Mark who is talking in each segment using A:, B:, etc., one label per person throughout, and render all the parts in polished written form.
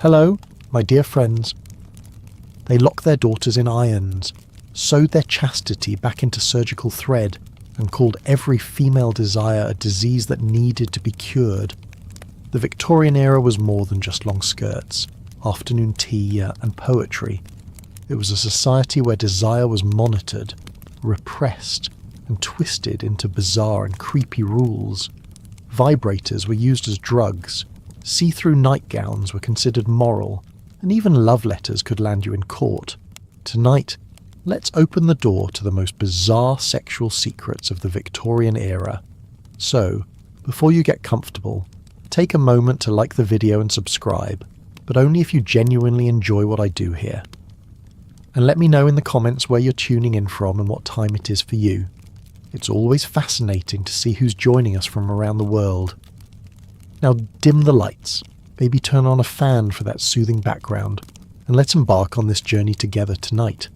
A: Hello, my dear friends. They locked their daughters in irons, sewed their chastity back into surgical thread, and called every female desire a disease that needed to be cured. The Victorian era was more than just long skirts, afternoon tea, and poetry. It was a society where desire was monitored, repressed, and twisted into bizarre and creepy rules. Vibrators were used as drugs, see-through nightgowns were considered moral, and even love letters could land you in court. Tonight, let's open the door to the most bizarre sexual secrets of the Victorian era. So, before you get comfortable, take a moment to like the video and subscribe, but only if you genuinely enjoy what I do here. And let me know in the comments where you're tuning in from and what time it is for you. It's always fascinating to see who's joining us from around the world. Now dim the lights, maybe turn on a fan for that soothing background, and let's embark on this journey together tonight.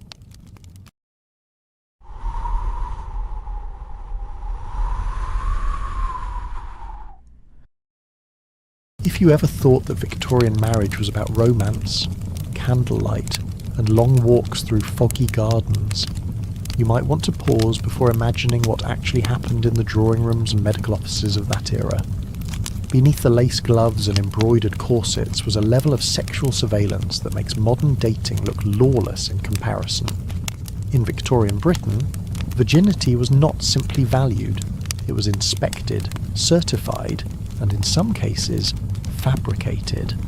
A: If you ever thought that Victorian marriage was about romance, candlelight, and long walks through foggy gardens, you might want to pause before imagining what actually happened in the drawing rooms and medical offices of that era. Beneath the lace gloves and embroidered corsets was a level of sexual surveillance that makes modern dating look lawless in comparison. In Victorian Britain, virginity was not simply valued, it was inspected, certified, and in some cases, fabricated.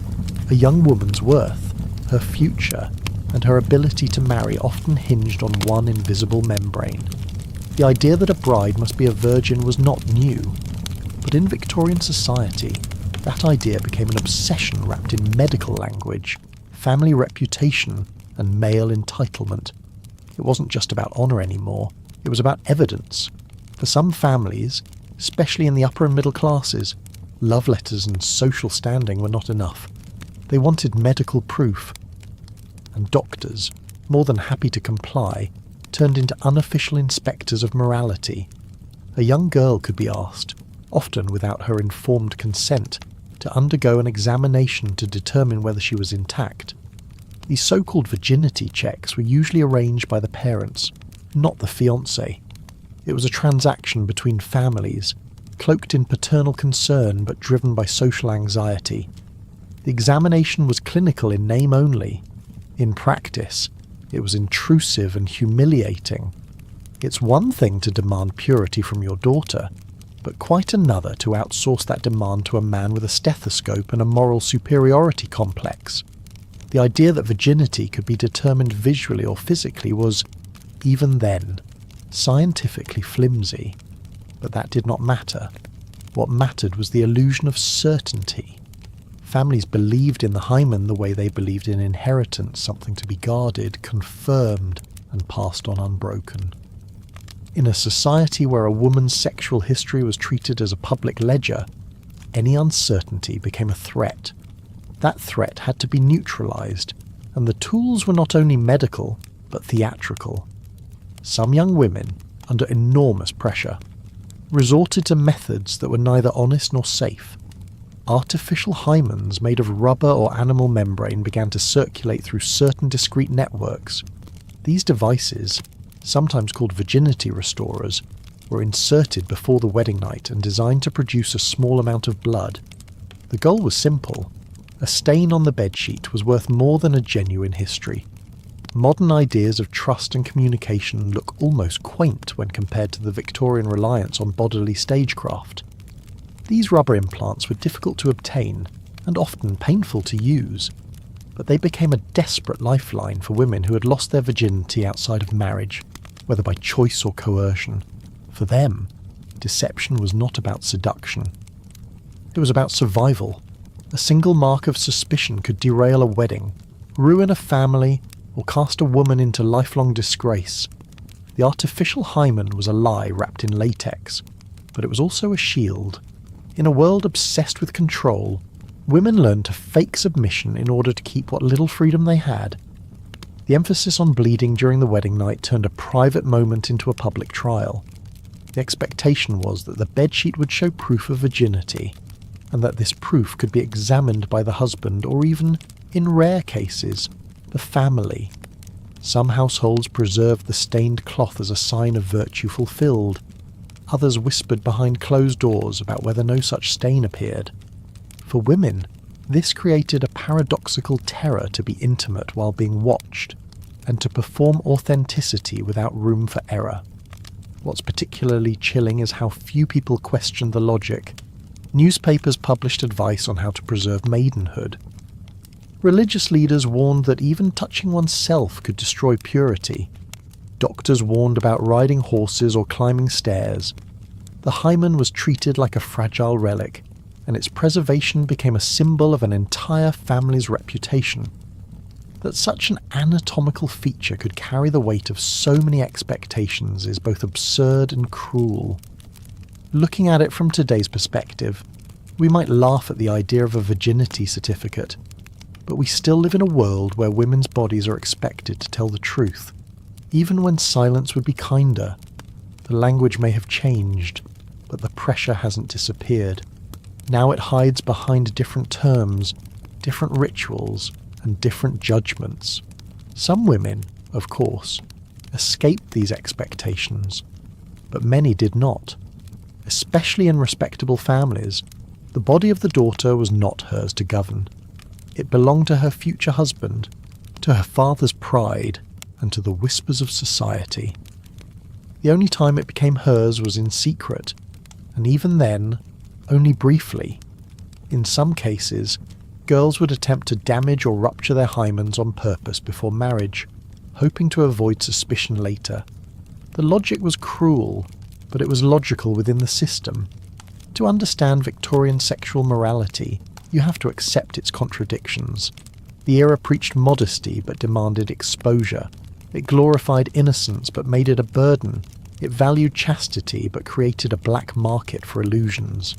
A: A young woman's worth, her future, and her ability to marry often hinged on one invisible membrane. The idea that a bride must be a virgin was not new, but in Victorian society, that idea became an obsession wrapped in medical language, family reputation, and male entitlement. It wasn't just about honour anymore, it was about evidence. For some families, especially in the upper and middle classes, love letters and social standing were not enough. They wanted medical proof. And doctors, more than happy to comply, turned into unofficial inspectors of morality. A young girl could be asked, often without her informed consent, to undergo an examination to determine whether she was intact. These so-called virginity checks were usually arranged by the parents, not the fiancé. It was a transaction between families, cloaked in paternal concern but driven by social anxiety. The examination was clinical in name only. In practice, it was intrusive and humiliating. It's one thing to demand purity from your daughter, but quite another to outsource that demand to a man with a stethoscope and a moral superiority complex. The idea that virginity could be determined visually or physically was, even then, scientifically flimsy. But that did not matter. What mattered was the illusion of certainty. Families believed in the hymen the way they believed in inheritance, something to be guarded, confirmed, and passed on unbroken. In a society where a woman's sexual history was treated as a public ledger, any uncertainty became a threat. That threat had to be neutralized, and the tools were not only medical, but theatrical. Some young women, under enormous pressure, resorted to methods that were neither honest nor safe. Artificial hymens made of rubber or animal membrane began to circulate through certain discrete networks. These devices, sometimes called virginity restorers, were inserted before the wedding night and designed to produce a small amount of blood. The goal was simple. A stain on the bedsheet was worth more than a genuine history. Modern ideas of trust and communication look almost quaint when compared to the Victorian reliance on bodily stagecraft. These rubber implants were difficult to obtain and often painful to use, but they became a desperate lifeline for women who had lost their virginity outside of marriage, whether by choice or coercion. For them, deception was not about seduction. It was about survival. A single mark of suspicion could derail a wedding, ruin a family, or cast a woman into lifelong disgrace. The artificial hymen was a lie wrapped in latex, but it was also a shield. In a world obsessed with control, women learned to fake submission in order to keep what little freedom they had. The emphasis on bleeding during the wedding night turned a private moment into a public trial. The expectation was that the bedsheet would show proof of virginity, and that this proof could be examined by the husband or even In rare cases, the family. Some households preserved the stained cloth as a sign of virtue fulfilled. Others whispered behind closed doors about whether no such stain appeared. For women, this created a paradoxical terror to be intimate while being watched, and to perform authenticity without room for error. What's particularly chilling is how few people questioned the logic. Newspapers published advice on how to preserve maidenhood. Religious leaders warned that even touching oneself could destroy purity. Doctors warned about riding horses or climbing stairs. The hymen was treated like a fragile relic, and its preservation became a symbol of an entire family's reputation. That such an anatomical feature could carry the weight of so many expectations is both absurd and cruel. Looking at it from today's perspective, we might laugh at the idea of a virginity certificate, but we still live in a world where women's bodies are expected to tell the truth, even when silence would be kinder. The language may have changed, but the pressure hasn't disappeared. Now it hides behind different terms, different rituals, and different judgments. Some women, of course, escaped these expectations, but many did not. Especially in respectable families, the body of the daughter was not hers to govern. It belonged to her future husband, to her father's pride, and to the whispers of society. The only time it became hers was in secret, and even then, only briefly. In some cases, girls would attempt to damage or rupture their hymens on purpose before marriage, hoping to avoid suspicion later. The logic was cruel, but it was logical within the system. To understand Victorian sexual morality, you have to accept its contradictions. The era preached modesty but demanded exposure. It glorified innocence but made it a burden. It valued chastity but created a black market for illusions.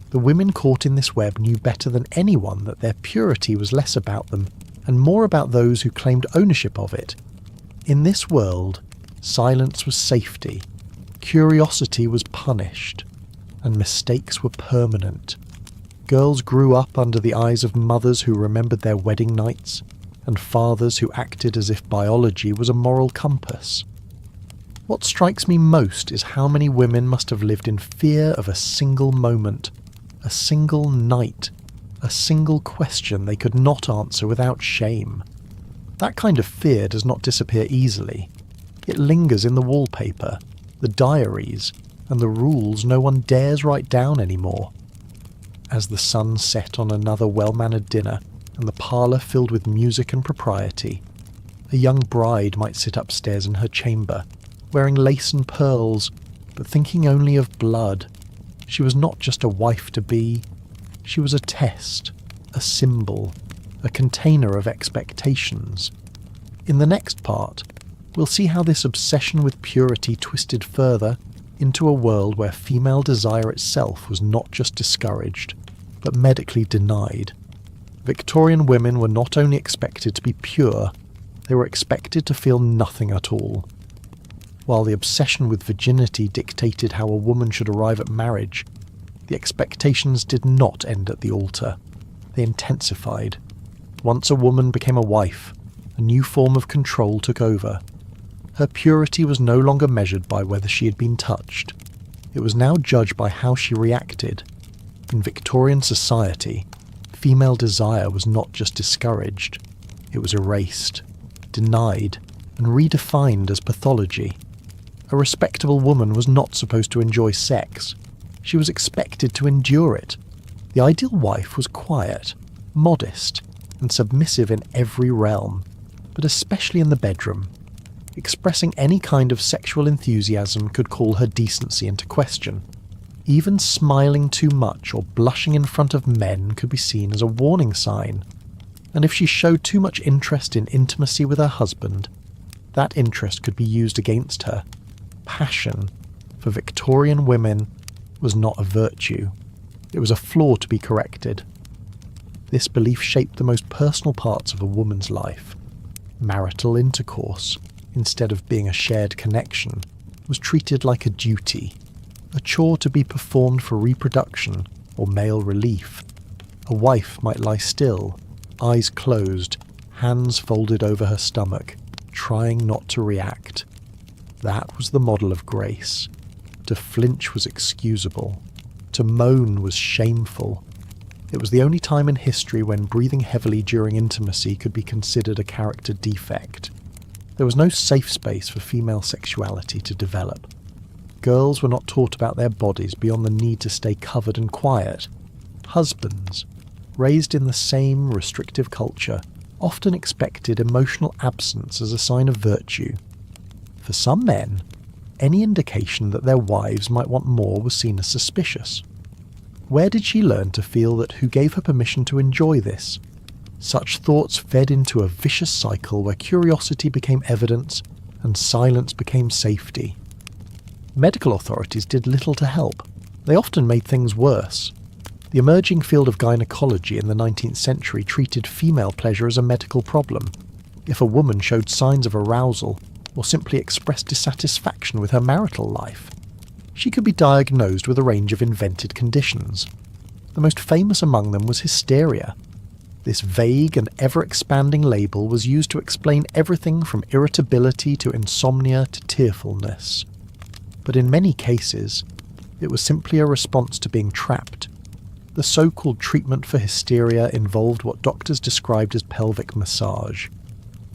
A: The women caught in this web knew better than anyone that their purity was less about them and more about those who claimed ownership of it. In this world, silence was safety, curiosity was punished, and mistakes were permanent. Girls grew up under the eyes of mothers who remembered their wedding nights, and fathers who acted as if biology was a moral compass. What strikes me most is how many women must have lived in fear of a single moment, a single night, a single question they could not answer without shame. That kind of fear does not disappear easily. It lingers in the wallpaper, the diaries, and the rules no one dares write down anymore. As the sun set on another well-mannered dinner, and the parlour filled with music and propriety, a young bride might sit upstairs in her chamber, wearing lace and pearls, but thinking only of blood. She was not just a wife-to-be, she was a test, a symbol, a container of expectations. In the next part, we'll see how this obsession with purity twisted further into a world where female desire itself was not just discouraged, but medically denied. Victorian women were not only expected to be pure, they were expected to feel nothing at all. While the obsession with virginity dictated how a woman should arrive at marriage, the expectations did not end at the altar. They intensified. Once a woman became a wife, a new form of control took over. Her purity was no longer measured by whether she had been touched. It was now judged by how she reacted. In Victorian society, female desire was not just discouraged, it was erased, denied, and redefined as pathology. A respectable woman was not supposed to enjoy sex. She was expected to endure it. The ideal wife was quiet, modest, and submissive in every realm, but especially in the bedroom. Expressing any kind of sexual enthusiasm could call her decency into question. Even smiling too much or blushing in front of men could be seen as a warning sign. And if she showed too much interest in intimacy with her husband, that interest could be used against her. Passion, for Victorian women, was not a virtue. It was a flaw to be corrected. This belief shaped the most personal parts of a woman's life. Marital intercourse, instead of being a shared connection, was treated like a duty, a chore to be performed for reproduction or male relief. A wife might lie still, eyes closed, hands folded over her stomach, trying not to react. That was the model of grace. To flinch was excusable. To moan was shameful. It was the only time in history when breathing heavily during intimacy could be considered a character defect. There was no safe space for female sexuality to develop. Girls were not taught about their bodies beyond the need to stay covered and quiet. Husbands, raised in the same restrictive culture, often expected emotional absence as a sign of virtue. For some men, any indication that their wives might want more was seen as suspicious. Where did she learn to feel that who gave her permission to enjoy this? Such thoughts fed into a vicious cycle where curiosity became evidence and silence became safety. Medical authorities did little to help. They often made things worse. The emerging field of gynecology in the 19th century treated female pleasure as a medical problem. If a woman showed signs of arousal or simply expressed dissatisfaction with her marital life, she could be diagnosed with a range of invented conditions. The most famous among them was hysteria. This vague and ever-expanding label was used to explain everything from irritability to insomnia to tearfulness. But in many cases, it was simply a response to being trapped. The so-called treatment for hysteria involved what doctors described as pelvic massage.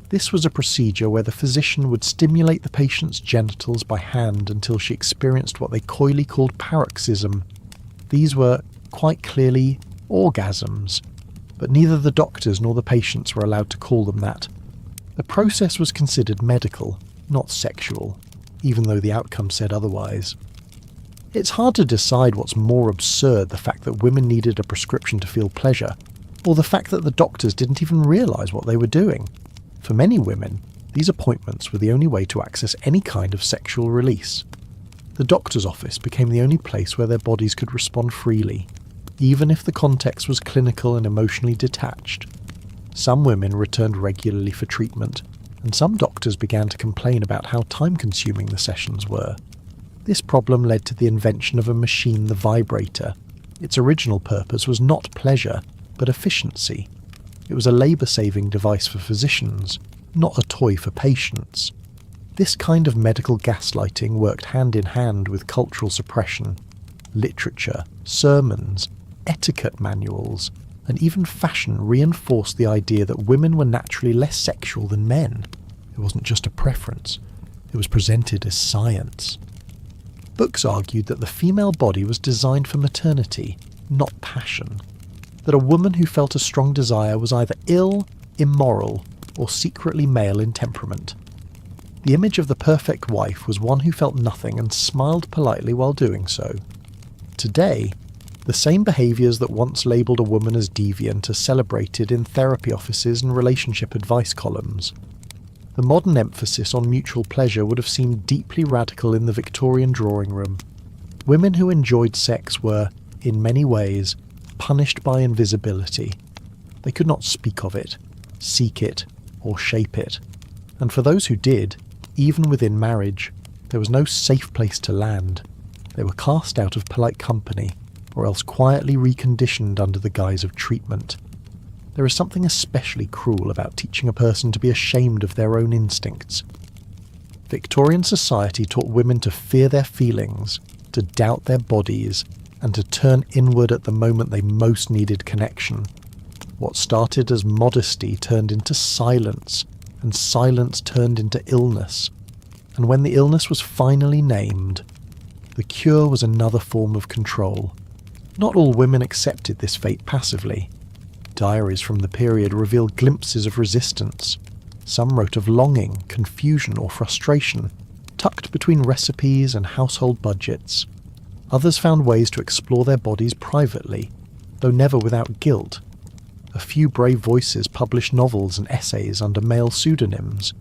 A: This was a procedure where the physician would stimulate the patient's genitals by hand until she experienced what they coyly called paroxysm. These were, quite clearly, orgasms, but neither the doctors nor the patients were allowed to call them that. The process was considered medical, not sexual, even though the outcome said otherwise. It's hard to decide what's more absurd, the fact that women needed a prescription to feel pleasure, or the fact that the doctors didn't even realise what they were doing. For many women, these appointments were the only way to access any kind of sexual release. The doctor's office became the only place where their bodies could respond freely, even if the context was clinical and emotionally detached. Some women returned regularly for treatment, and some doctors began to complain about how time-consuming the sessions were. This problem led to the invention of a machine, the vibrator. Its original purpose was not pleasure, but efficiency. It was a labour-saving device for physicians, not a toy for patients. This kind of medical gaslighting worked hand in hand with cultural suppression. Literature, sermons, etiquette manuals, and even fashion reinforced the idea that women were naturally less sexual than men. It wasn't just a preference, it was presented as science. Books argued that the female body was designed for maternity, not passion. That a woman who felt a strong desire was either ill, immoral, or secretly male in temperament. The image of the perfect wife was one who felt nothing and smiled politely while doing so. Today, the same behaviours that once labelled a woman as deviant are celebrated in therapy offices and relationship advice columns. The modern emphasis on mutual pleasure would have seemed deeply radical in the Victorian drawing room. Women who enjoyed sex were, in many ways, punished by invisibility. They could not speak of it, seek it, or shape it. And for those who did, even within marriage, there was no safe place to land. They were cast out of polite company, or else quietly reconditioned under the guise of treatment. There is something especially cruel about teaching a person to be ashamed of their own instincts. Victorian society taught women to fear their feelings, to doubt their bodies, and to turn inward at the moment they most needed connection. What started as modesty turned into silence, and silence turned into illness. And when the illness was finally named, the cure was another form of control. Not all women accepted this fate passively. Diaries from the period revealed glimpses of resistance. Some wrote of longing, confusion, or frustration, tucked between recipes and household budgets. Others found ways to explore their bodies privately, though never without guilt. A few brave voices published novels and essays under male pseudonyms,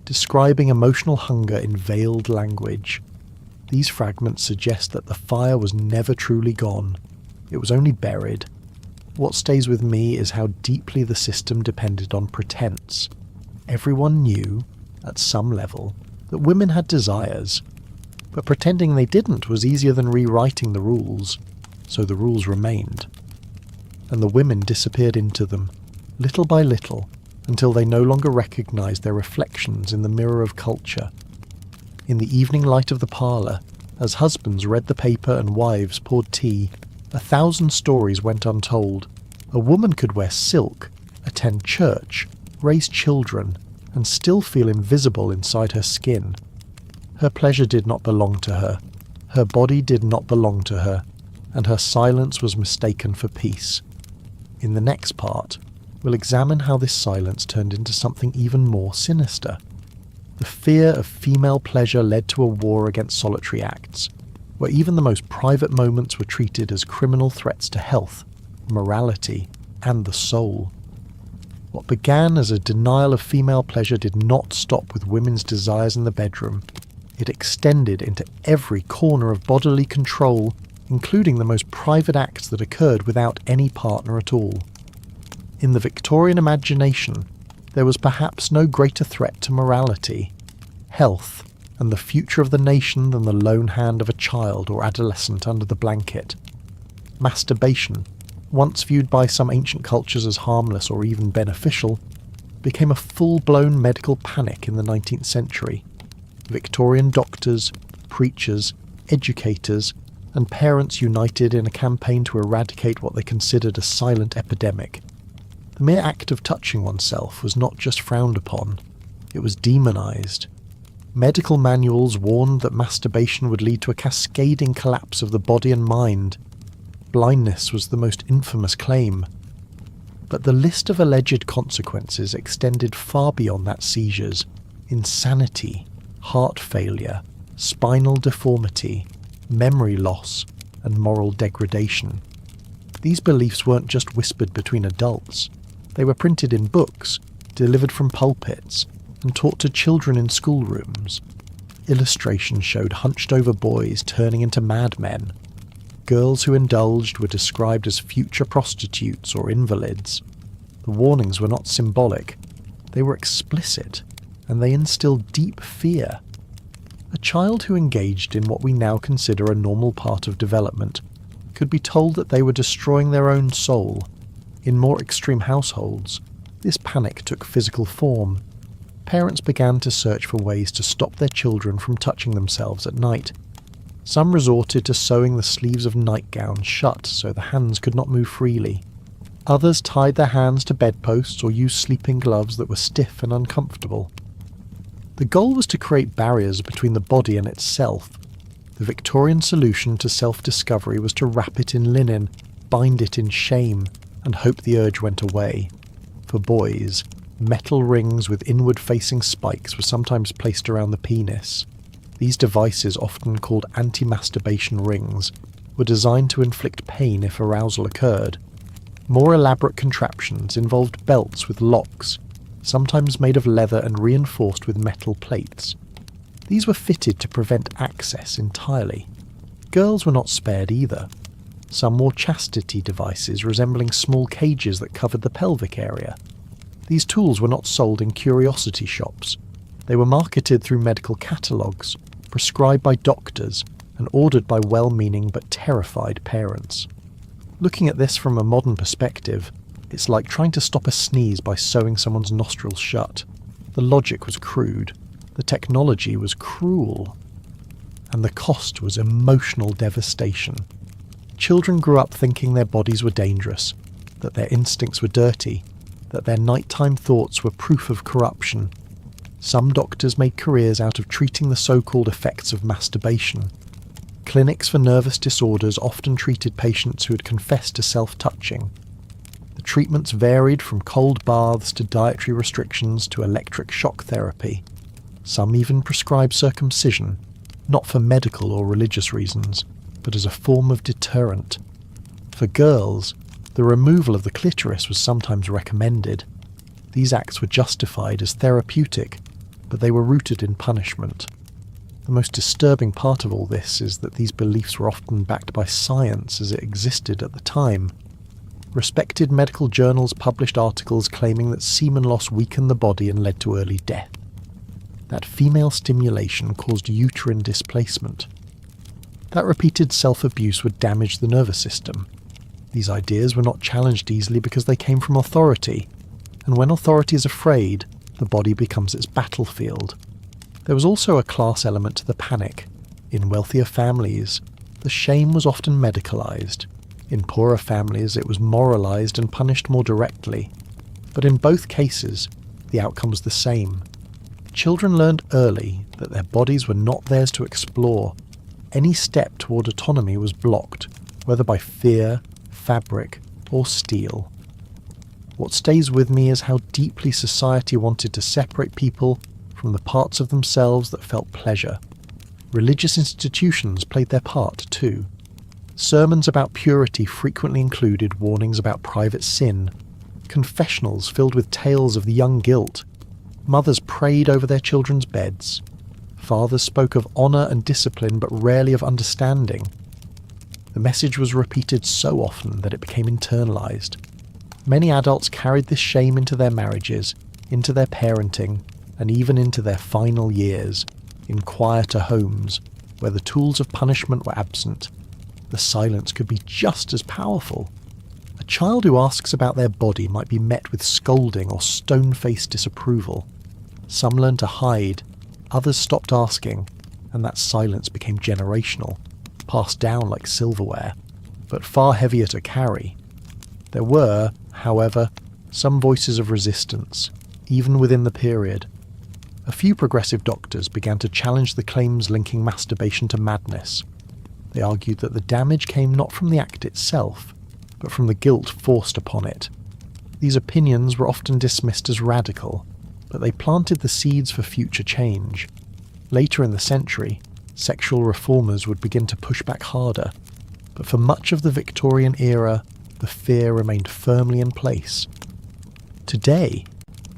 A: describing emotional hunger in veiled language. These fragments suggest that the fire was never truly gone. It was only buried. What stays with me is how deeply the system depended on pretense. Everyone knew, at some level, that women had desires, but pretending they didn't was easier than rewriting the rules, so the rules remained. And the women disappeared into them, little by little, until they no longer recognised their reflections in the mirror of culture. In the evening light of the parlour, as husbands read the paper and wives poured tea, 1,000 stories went untold. A woman could wear silk, attend church, raise children, and still feel invisible inside her skin. Her pleasure did not belong to her, her body did not belong to her, and her silence was mistaken for peace. In the next part, we'll examine how this silence turned into something even more sinister. The fear of female pleasure led to a war against solitary acts, where even the most private moments were treated as criminal threats to health, morality, and the soul. What began as a denial of female pleasure did not stop with women's desires in the bedroom. It extended into every corner of bodily control, including the most private acts that occurred without any partner at all. In the Victorian imagination, there was perhaps no greater threat to morality, health, and the future of the nation than the lone hand of a child or adolescent under the blanket. Masturbation, once viewed by some ancient cultures as harmless or even beneficial, became a full-blown medical panic in the 19th century. Victorian doctors, preachers, educators, and parents united in a campaign to eradicate what they considered a silent epidemic. The mere act of touching oneself was not just frowned upon, it was demonized. Medical manuals warned that masturbation would lead to a cascading collapse of the body and mind. Blindness was the most infamous claim. But the list of alleged consequences extended far beyond that: seizures, insanity, heart failure, spinal deformity, memory loss, and moral degradation. These beliefs weren't just whispered between adults. They were printed in books, delivered from pulpits, and taught to children in schoolrooms. Illustrations showed hunched-over boys turning into madmen. Girls who indulged were described as future prostitutes or invalids. The warnings were not symbolic. They were explicit, and they instilled deep fear. A child who engaged in what we now consider a normal part of development could be told that they were destroying their own soul. In more extreme households, this panic took physical form. Parents began to search for ways to stop their children from touching themselves at night. Some resorted to sewing the sleeves of nightgowns shut so the hands could not move freely. Others tied their hands to bedposts or used sleeping gloves that were stiff and uncomfortable. The goal was to create barriers between the body and itself. The Victorian solution to self-discovery was to wrap it in linen, bind it in shame, and hope the urge went away. For boys, metal rings with inward-facing spikes were sometimes placed around the penis. These devices, often called anti-masturbation rings, were designed to inflict pain if arousal occurred. More elaborate contraptions involved belts with locks, sometimes made of leather and reinforced with metal plates. These were fitted to prevent access entirely. Girls were not spared either. Some wore chastity devices resembling small cages that covered the pelvic area. These tools were not sold in curiosity shops. They were marketed through medical catalogues, prescribed by doctors, and ordered by well-meaning but terrified parents. Looking at this from a modern perspective, it's like trying to stop a sneeze by sewing someone's nostrils shut. The logic was crude, the technology was cruel, and the cost was emotional devastation. Children grew up thinking their bodies were dangerous, that their instincts were dirty, that their nighttime thoughts were proof of corruption. Some doctors made careers out of treating the so-called effects of masturbation. Clinics for nervous disorders often treated patients who had confessed to self-touching. The treatments varied from cold baths to dietary restrictions to electric shock therapy. Some even prescribed circumcision, not for medical or religious reasons, but as a form of deterrent. For girls, the removal of the clitoris was sometimes recommended. These acts were justified as therapeutic, but they were rooted in punishment. The most disturbing part of all this is that these beliefs were often backed by science as it existed at the time. Respected medical journals published articles claiming that semen loss weakened the body and led to early death. That female stimulation caused uterine displacement. That repeated self-abuse would damage the nervous system. These ideas were not challenged easily because they came from authority. and when authority is afraid, the body becomes its battlefield. There was also a class element to the panic. In wealthier families, the shame was often medicalized. In poorer families, it was moralized and punished more directly. But in both cases, the outcome was the same. Children learned early that their bodies were not theirs to explore. Any step toward autonomy was blocked, whether by fear, fabric, or steel. What stays with me is how deeply society wanted to separate people from the parts of themselves that felt pleasure. Religious institutions played their part too. Sermons about purity frequently included warnings about private sin. Confessionals filled with tales of the young guilt. Mothers prayed over their children's beds. Fathers spoke of honour and discipline, but rarely of understanding. The message was repeated so often that it became internalized. Many adults carried this shame into their marriages, into their parenting, and even into their final years, in quieter homes, where the tools of punishment were absent. The silence could be just as powerful. A child who asks about their body might be met with scolding or stone-faced disapproval. Some learned to hide, others stopped asking, and that silence became generational, passed down like silverware, but far heavier to carry. There were, however, some voices of resistance, even within the period. A few progressive doctors began to challenge the claims linking masturbation to madness. They argued that the damage came not from the act itself, but from the guilt forced upon it. These opinions were often dismissed as radical, but they planted the seeds for future change. Later in the century, sexual reformers would begin to push back harder, but for much of the Victorian era, the fear remained firmly in place. Today,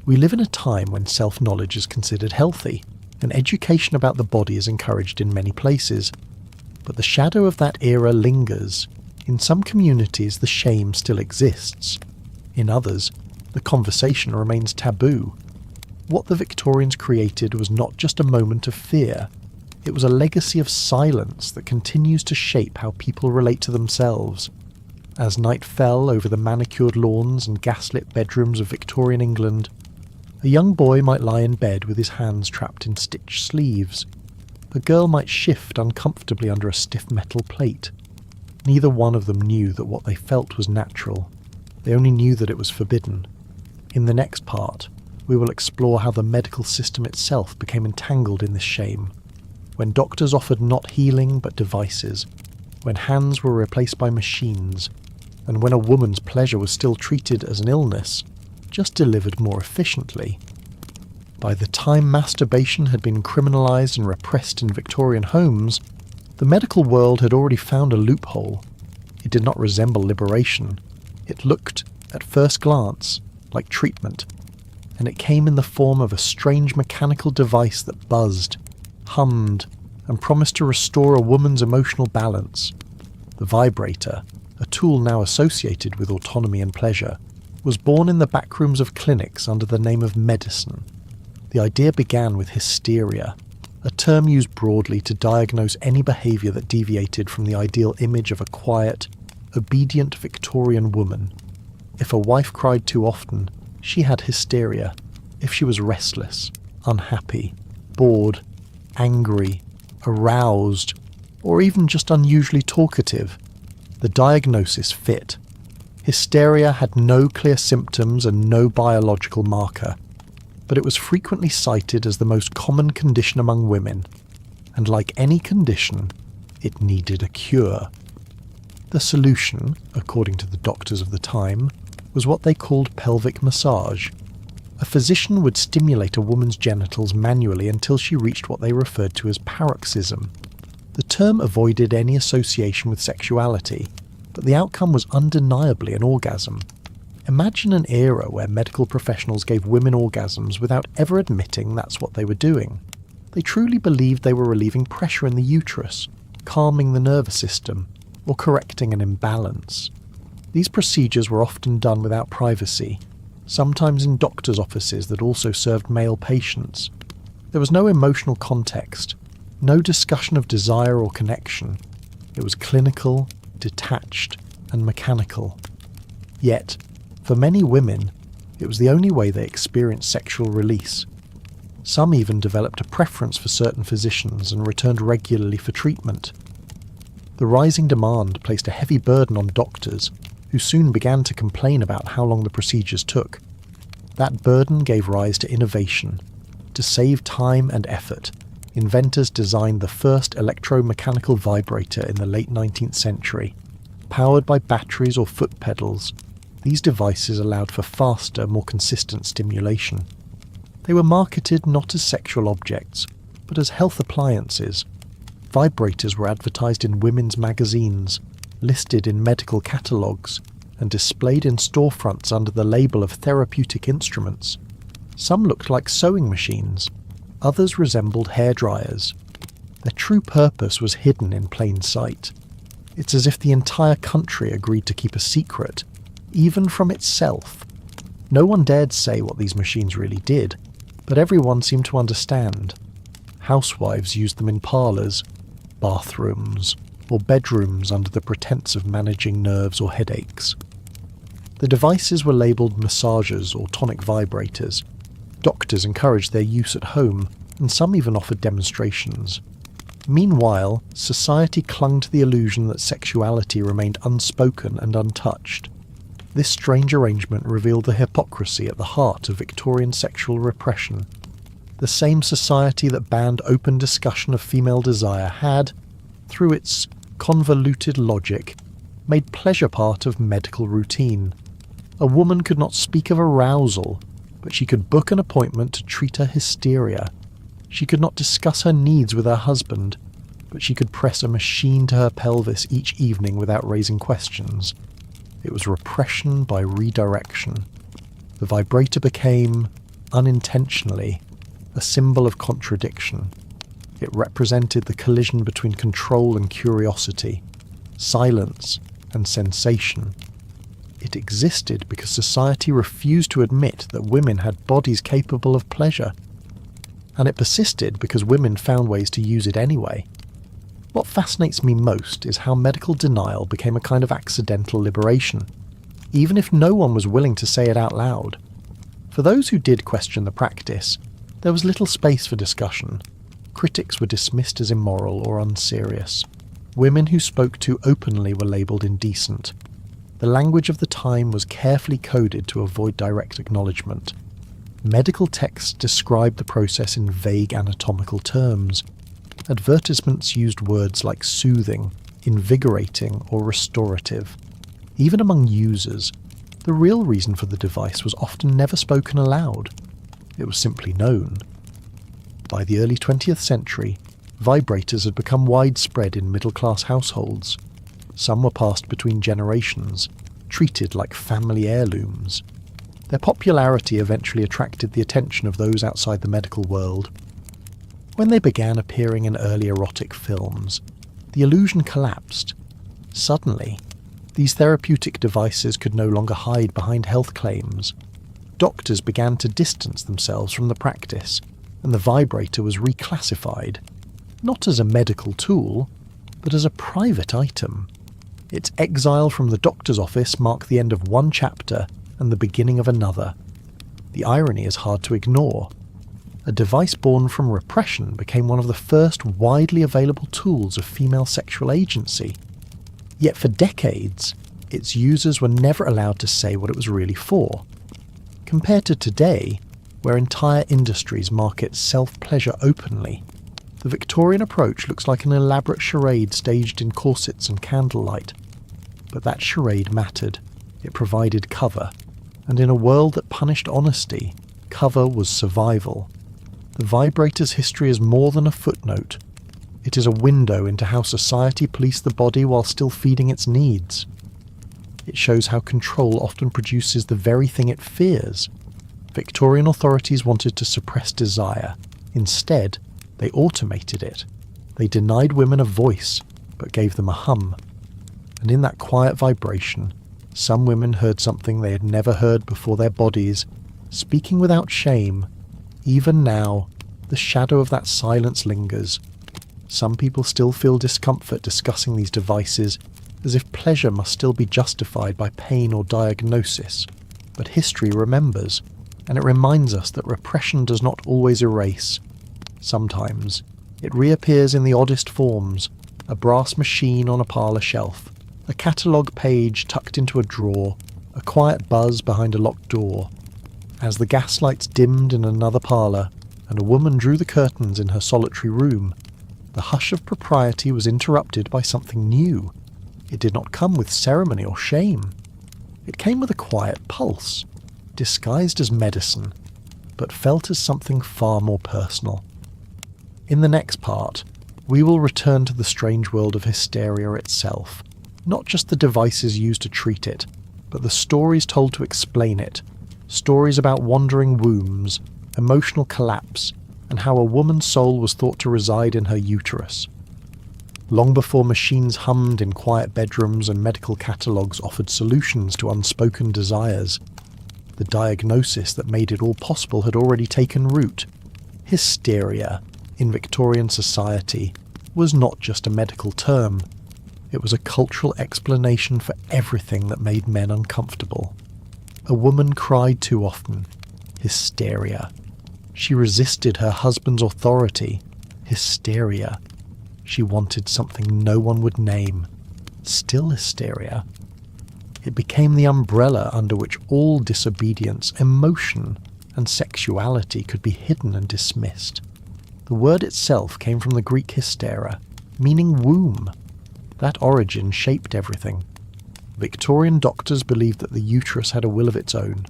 A: we live in a time when self-knowledge is considered healthy, and education about the body is encouraged in many places. But the shadow of that era lingers. In some communities, the shame still exists. In others, the conversation remains taboo. What the Victorians created was not just a moment of fear. It was a legacy of silence that continues to shape how people relate to themselves. As night fell over the manicured lawns and gaslit bedrooms of Victorian England, a young boy might lie in bed with his hands trapped in stitched sleeves. A girl might shift uncomfortably under a stiff metal plate. Neither one of them knew that what they felt was natural. They only knew that it was forbidden. In the next part, we will explore how the medical system itself became entangled in this shame. When doctors offered not healing but devices, when hands were replaced by machines, and when a woman's pleasure was still treated as an illness, just delivered more efficiently. By the time masturbation had been criminalised and repressed in Victorian homes, the medical world had already found a loophole. It did not resemble liberation. It looked, at first glance, like treatment, and it came in the form of a strange mechanical device that buzzed, hummed, and promised to restore a woman's emotional balance. The vibrator, a tool now associated with autonomy and pleasure, was born in the backrooms of clinics under the name of medicine. The idea began with hysteria, a term used broadly to diagnose any behaviour that deviated from the ideal image of a quiet, obedient Victorian woman. If a wife cried too often, she had hysteria. If she was restless, unhappy, bored, angry, aroused, or even just unusually talkative, the diagnosis fit. Hysteria had no clear symptoms and no biological marker, but it was frequently cited as the most common condition among women, and like any condition, it needed a cure. The solution, according to the doctors of the time, was what they called pelvic massage. A physician would stimulate a woman's genitals manually until she reached what they referred to as paroxysm. The term avoided any association with sexuality, but the outcome was undeniably an orgasm. Imagine an era where medical professionals gave women orgasms without ever admitting that's what they were doing. They truly believed they were relieving pressure in the uterus, calming the nervous system, or correcting an imbalance. These procedures were often done without privacy, sometimes in doctors' offices that also served male patients. There was no emotional context, no discussion of desire or connection. It was clinical, detached, and mechanical. Yet, for many women, It was the only way they experienced sexual release. Some even developed a preference for certain physicians and returned regularly for treatment. The rising demand placed a heavy burden on doctors, who soon began to complain about how long the procedures took. That burden gave rise to innovation. To save time and effort, inventors designed the first electromechanical vibrator in the late 19th century. Powered by batteries or foot pedals, these devices allowed for faster, more consistent stimulation. They were marketed not as sexual objects, but as health appliances. Vibrators were advertised in women's magazines, listed in medical catalogues, and displayed in storefronts under the label of therapeutic instruments. Some looked like sewing machines, others resembled hairdryers. Their true purpose was hidden in plain sight. It's as if the entire country agreed to keep a secret, even from itself. No one dared say what these machines really did, but everyone seemed to understand. Housewives used them in parlours, bathrooms, or bedrooms under the pretense of managing nerves or headaches. The devices were labelled massagers or tonic vibrators. Doctors encouraged their use at home, and some even offered demonstrations. Meanwhile, society clung to the illusion that sexuality remained unspoken and untouched. This strange arrangement revealed the hypocrisy at the heart of Victorian sexual repression. The same society that banned open discussion of female desire had, through its convoluted logic, made pleasure part of medical routine. A woman could not speak of arousal, but she could book an appointment to treat her hysteria. She could not discuss her needs with her husband, but she could press a machine to her pelvis each evening without raising questions. It was repression by redirection. The vibrator became, unintentionally, a symbol of contradiction. It represented the collision between control and curiosity, silence and sensation. It existed because society refused to admit that women had bodies capable of pleasure. And it persisted because women found ways to use it anyway. What fascinates me most is how medical denial became a kind of accidental liberation, even if no one was willing to say it out loud. For those who did question the practice, there was little space for discussion. Critics were dismissed as immoral or unserious. Women who spoke too openly were labelled indecent. The language of the time was carefully coded to avoid direct acknowledgement. Medical texts described the process in vague anatomical terms. Advertisements used words like soothing, invigorating, or restorative. Even among users, the real reason for the device was often never spoken aloud. It was simply known. By the early 20th century, vibrators had become widespread in middle-class households. Some were passed between generations, treated like family heirlooms. Their popularity eventually attracted the attention of those outside the medical world. When they began appearing in early erotic films, the illusion collapsed. Suddenly, these therapeutic devices could no longer hide behind health claims. Doctors began to distance themselves from the practice, and the vibrator was reclassified, not as a medical tool, but as a private item. Its exile from the doctor's office marked the end of one chapter and the beginning of another. The irony is hard to ignore. A device born from repression became one of the first widely available tools of female sexual agency. Yet for decades, its users were never allowed to say what it was really for. Compared to today, where entire industries market self-pleasure openly, the Victorian approach looks like an elaborate charade staged in corsets and candlelight. But that charade mattered. It provided cover. And in a world that punished honesty, cover was survival. The vibrator's history is more than a footnote. It is a window into how society policed the body while still feeding its needs. It shows how control often produces the very thing it fears. Victorian authorities wanted to suppress desire. Instead, they automated it. They denied women a voice, but gave them a hum. And in that quiet vibration, some women heard something they had never heard before their bodies, speaking without shame. Even now, the shadow of that silence lingers. Some people still feel discomfort discussing these devices, as if pleasure must still be justified by pain or diagnosis. but history remembers, and it reminds us that repression does not always erase. Sometimes, it reappears in the oddest forms: a brass machine on a parlour shelf, a catalogue page tucked into a drawer, a quiet buzz behind a locked door. As the gaslights dimmed in another parlour, and a woman drew the curtains in her solitary room, the hush of propriety was interrupted by something new. It did not come with ceremony or shame. It came with a quiet pulse, disguised as medicine, but felt as something far more personal. In the next part, we will return to the strange world of hysteria itself, not just the devices used to treat it, but the stories told to explain it, stories about wandering wombs, emotional collapse, and how a woman's soul was thought to reside in her uterus. Long before machines hummed in quiet bedrooms and medical catalogues offered solutions to unspoken desires, the diagnosis that made it all possible had already taken root. Hysteria, in Victorian society, was not just a medical term. It was a cultural explanation for everything that made men uncomfortable. A woman cried too often. Hysteria. She resisted her husband's authority. Hysteria. She wanted something no one would name. Still hysteria. It became the umbrella under which all disobedience, emotion, and sexuality could be hidden and dismissed. The word itself came from the Greek hystera, meaning womb. That origin shaped everything. Victorian doctors believed that the uterus had a will of its own.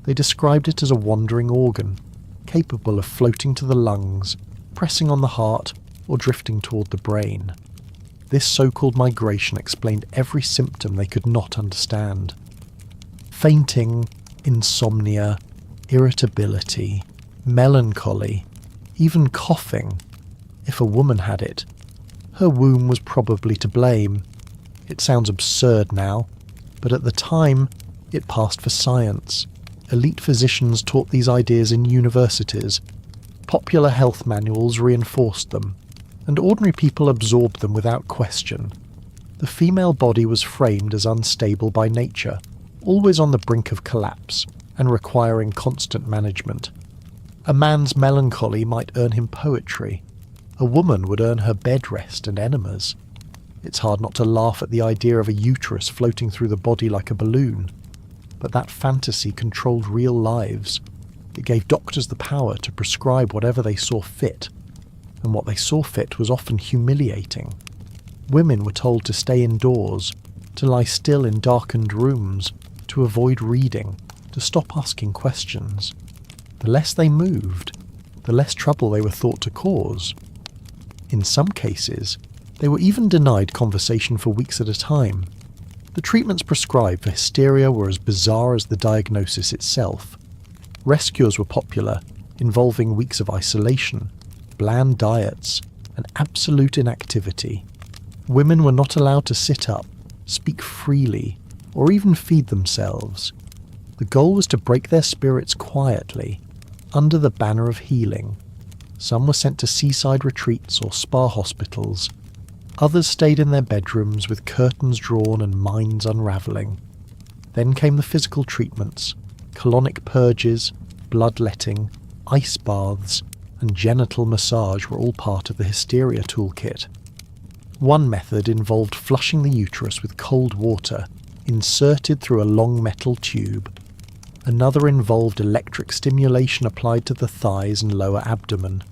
A: They described it as a wandering organ, capable of floating to the lungs, pressing on the heart, or drifting toward the brain. This so-called migration explained every symptom they could not understand. Fainting, insomnia, irritability, melancholy, even coughing. If a woman had it, her womb was probably to blame. It sounds absurd now, but at the time, it passed for science. Elite physicians taught these ideas in universities. Popular health manuals reinforced them, and ordinary people absorbed them without question. The female body was framed as unstable by nature, always on the brink of collapse, and requiring constant management. A man's melancholy might earn him poetry. A woman would earn her bed rest and enemas. It's hard not to laugh at the idea of a uterus floating through the body like a balloon. But that fantasy controlled real lives. It gave doctors the power to prescribe whatever they saw fit. And what they saw fit was often humiliating. Women were told to stay indoors, to lie still in darkened rooms, to avoid reading, to stop asking questions. The less they moved, the less trouble they were thought to cause. In some cases, they were even denied conversation for weeks at a time. The treatments prescribed for hysteria were as bizarre as the diagnosis itself. Rest cures were popular, involving weeks of isolation, bland diets, and absolute inactivity. Women were not allowed to sit up, speak freely, or even feed themselves. The goal was to break their spirits quietly, under the banner of healing. Some were sent to seaside retreats or spa hospitals. Others stayed in their bedrooms with curtains drawn and minds unravelling. Then came the physical treatments. Colonic purges, bloodletting, ice baths, and genital massage were all part of the hysteria toolkit. One method involved flushing the uterus with cold water, inserted through a long metal tube. Another involved electric stimulation applied to the thighs and lower abdomen.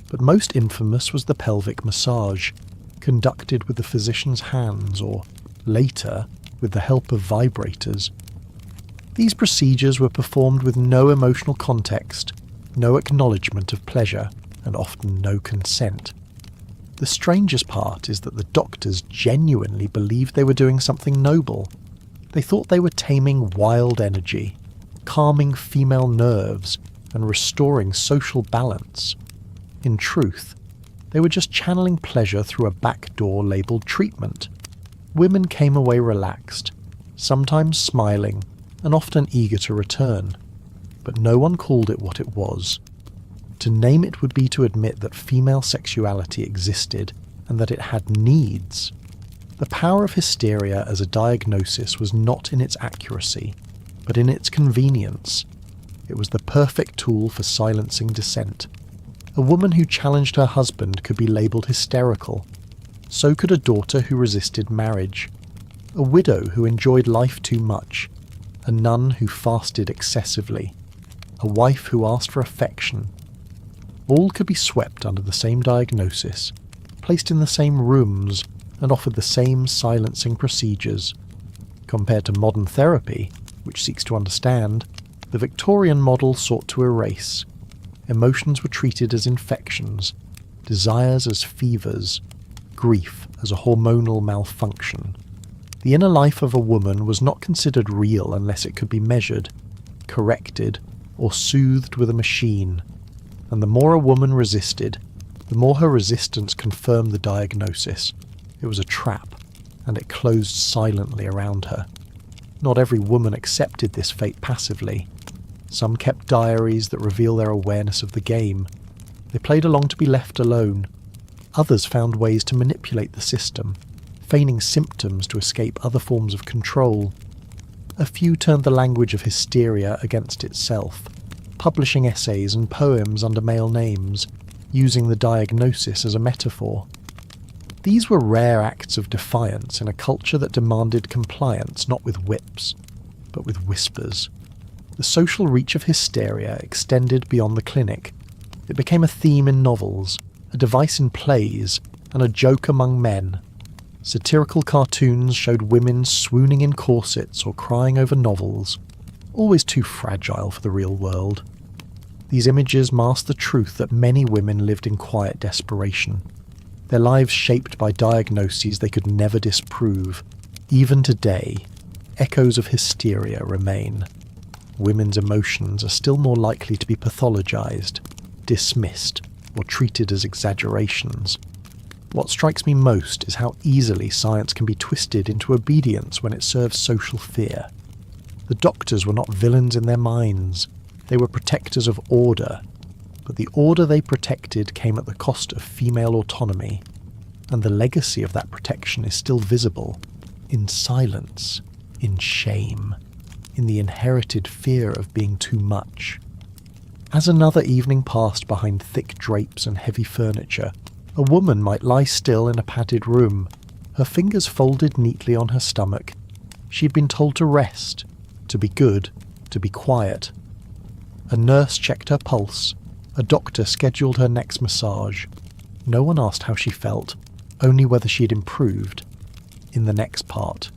A: But most infamous was the pelvic massage, conducted with the physician's hands or, later, with the help of vibrators. These procedures were performed with no emotional context, no acknowledgement of pleasure, and often no consent. The strangest part is that the doctors genuinely believed they were doing something noble. They thought they were taming wild energy, calming female nerves, and restoring social balance. In truth, they were just channeling pleasure through a back door labelled treatment. Women came away relaxed, sometimes smiling, and often eager to return. But no one called it what it was. To name it would be to admit that female sexuality existed and that it had needs. The power of hysteria as a diagnosis was not in its accuracy, but in its convenience. It was the perfect tool for silencing dissent. A woman who challenged her husband could be labelled hysterical. So could a daughter who resisted marriage, a widow who enjoyed life too much, a nun who fasted excessively, a wife who asked for affection. All could be swept under the same diagnosis, placed in the same rooms, and offered the same silencing procedures. Compared to modern therapy, which seeks to understand, the Victorian model sought to erase. Emotions were treated as infections, desires as fevers, grief as a hormonal malfunction. The inner life of a woman was not considered real unless it could be measured, corrected, or soothed with a machine. And the more a woman resisted, the more her resistance confirmed the diagnosis. It was a trap, and it closed silently around her. Not every woman accepted this fate passively. Some kept diaries that reveal their awareness of the game. They played along to be left alone. Others found ways to manipulate the system, feigning symptoms to escape other forms of control. A few turned the language of hysteria against itself, publishing essays and poems under male names, using the diagnosis as a metaphor. These were rare acts of defiance in a culture that demanded compliance not with whips, but with whispers. The social reach of hysteria extended beyond the clinic. It became a theme in novels, a device in plays, and a joke among men. Satirical cartoons showed women swooning in corsets or crying over novels, always too fragile for the real world. These images masked the truth that many women lived in quiet desperation, their lives shaped by diagnoses they could never disprove. Even today, echoes of hysteria remain. Women's emotions are still more likely to be pathologized, dismissed, or treated as exaggerations. What strikes me most is how easily science can be twisted into obedience when it serves social fear. The doctors were not villains in their minds. They were protectors of order, but the order they protected came at the cost of female autonomy, and the legacy of that protection is still visible, in silence, in shame, in the inherited fear of being too much. As another evening passed behind thick drapes and heavy furniture, a woman might lie still in a padded room, her fingers folded neatly on her stomach. She had been told to rest, to be good, to be quiet. A nurse checked her pulse. A doctor scheduled her next massage. No one asked how she felt, only whether she had improved. In the next part,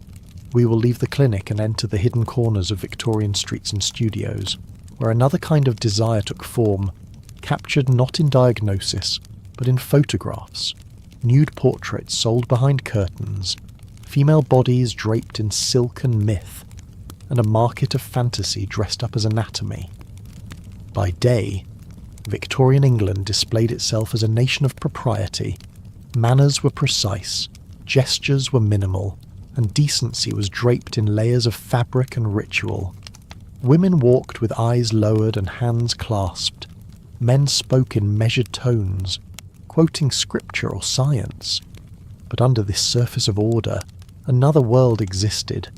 A: we will leave the clinic and enter the hidden corners of Victorian streets and studios, where another kind of desire took form, captured not in diagnosis, but in photographs, nude portraits sold behind curtains, female bodies draped in silk and myth, and a market of fantasy dressed up as anatomy. By day, Victorian England displayed itself as a nation of propriety. Manners were precise, gestures were minimal, and decency was draped in layers of fabric and ritual. Women walked with eyes lowered and hands clasped. Men spoke in measured tones, quoting scripture or science. But under this surface of order, another world existed,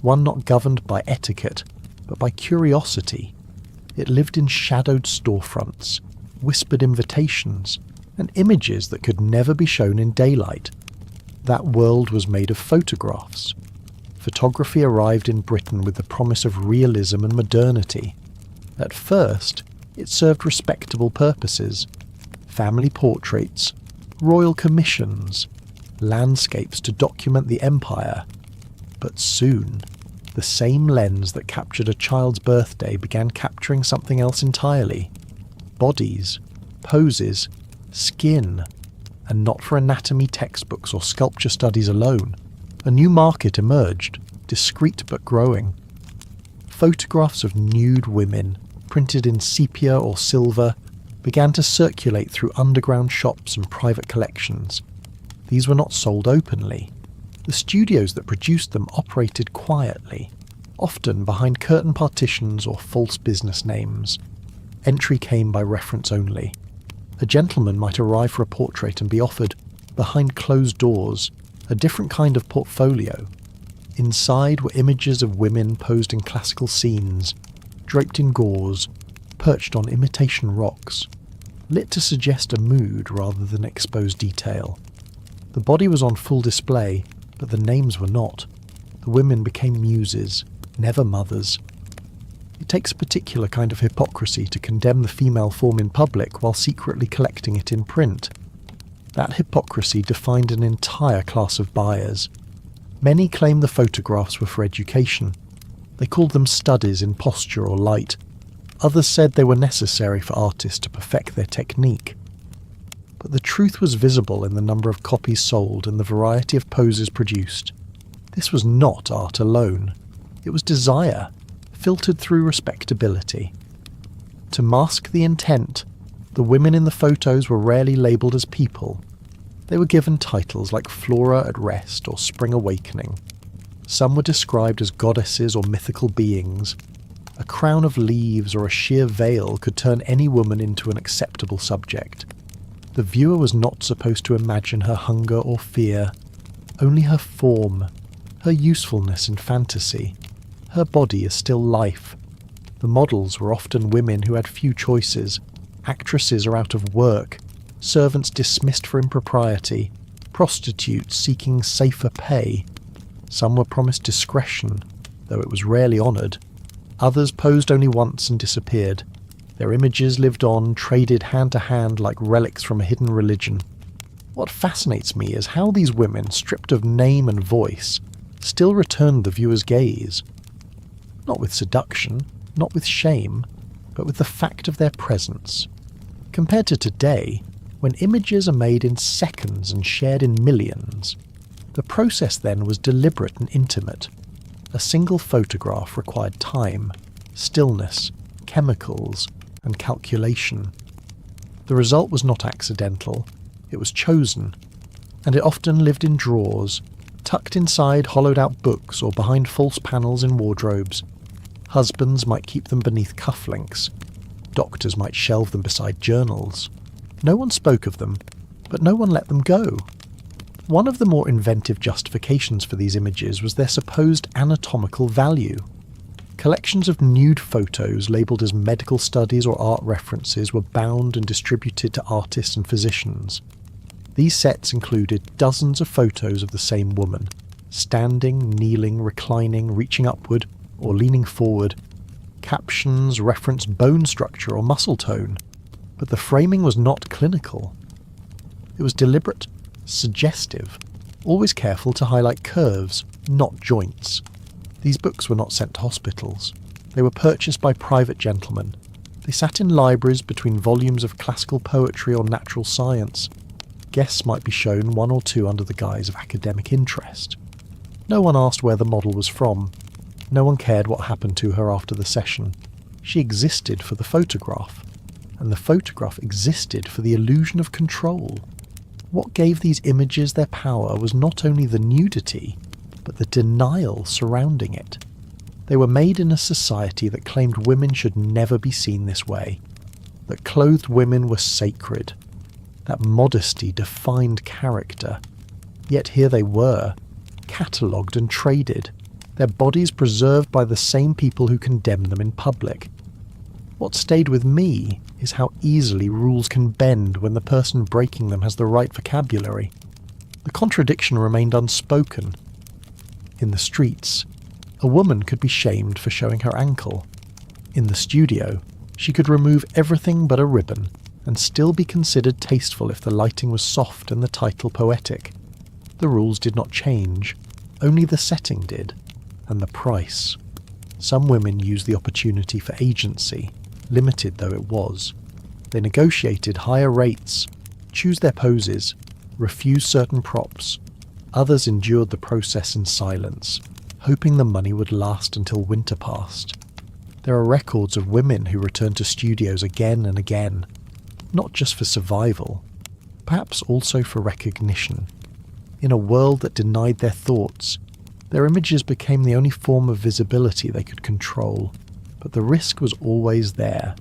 A: one not governed by etiquette, but by curiosity. It lived in shadowed storefronts, whispered invitations, and images that could never be shown in daylight. That world was made of photographs. Photography arrived in Britain with the promise of realism and modernity. At first, it served respectable purposes: family portraits, royal commissions, landscapes to document the empire. But soon, the same lens that captured a child's birthday began capturing something else entirely: bodies, poses, skin, and not for anatomy textbooks or sculpture studies alone. A new market emerged, discreet but growing. Photographs of nude women, printed in sepia or silver, began to circulate through underground shops and private collections. These were not sold openly. The studios that produced them operated quietly, often behind curtain partitions or false business names. Entry came by reference only. A gentleman might arrive for a portrait and be offered, behind closed doors, a different kind of portfolio. Inside were images of women posed in classical scenes, draped in gauze, perched on imitation rocks, lit to suggest a mood rather than expose detail. The body was on full display, but the names were not. The women became muses, never mothers. It takes a particular kind of hypocrisy to condemn the female form in public while secretly collecting it in print. That hypocrisy defined an entire class of buyers. Many claimed the photographs were for education. They called them studies in posture or light. Others said they were necessary for artists to perfect their technique. But the truth was visible in the number of copies sold and the variety of poses produced. This was not art alone. It was desire, filtered through respectability. To mask the intent, the women in the photos were rarely labelled as people. They were given titles like Flora at Rest or Spring Awakening. Some were described as goddesses or mythical beings. A crown of leaves or a sheer veil could turn any woman into an acceptable subject. The viewer was not supposed to imagine her hunger or fear, only her form, her usefulness in fantasy. Her body is still life. The models were often women who had few choices. Actresses are out of work, servants dismissed for impropriety, prostitutes seeking safer pay. Some were promised discretion, though it was rarely honoured. Others posed only once and disappeared. Their images lived on, traded hand to hand like relics from a hidden religion. What fascinates me is how these women, stripped of name and voice, still returned the viewer's gaze. Not with seduction, not with shame, but with the fact of their presence. Compared to today, when images are made in seconds and shared in millions, the process then was deliberate and intimate. A single photograph required time, stillness, chemicals, and calculation. The result was not accidental, it was chosen, and it often lived in drawers, tucked inside hollowed-out books or behind false panels in wardrobes. Husbands might keep them beneath cufflinks. Doctors might shelve them beside journals. No one spoke of them, but no one let them go. One of the more inventive justifications for these images was their supposed anatomical value. Collections of nude photos labelled as medical studies or art references were bound and distributed to artists and physicians. These sets included dozens of photos of the same woman, standing, kneeling, reclining, reaching upward, or leaning forward. Captions referenced bone structure or muscle tone, but the framing was not clinical. It was deliberate, suggestive, always careful to highlight curves, not joints. These books were not sent to hospitals. They were purchased by private gentlemen. They sat in libraries between volumes of classical poetry or natural science. Guests might be shown one or two under the guise of academic interest. No one asked where the model was from. No one cared what happened to her after the session. She existed for the photograph, and the photograph existed for the illusion of control. What gave these images their power was not only the nudity, but the denial surrounding it. They were made in a society that claimed women should never be seen this way, that clothed women were sacred, that modesty defined character. Yet here they were, catalogued and traded, their bodies preserved by the same people who condemned them in public. What stayed with me is how easily rules can bend when the person breaking them has the right vocabulary. The contradiction remained unspoken. In the streets, a woman could be shamed for showing her ankle. In the studio, she could remove everything but a ribbon and still be considered tasteful if the lighting was soft and the title poetic. The rules did not change, only the setting did, and the price. Some women used the opportunity for agency, limited though it was. They negotiated higher rates, chose their poses, refused certain props. Others endured the process in silence, hoping the money would last until winter passed. There are records of women who returned to studios again and again, not just for survival, perhaps also for recognition. In a world that denied their thoughts, their images became the only form of visibility they could control, but the risk was always there.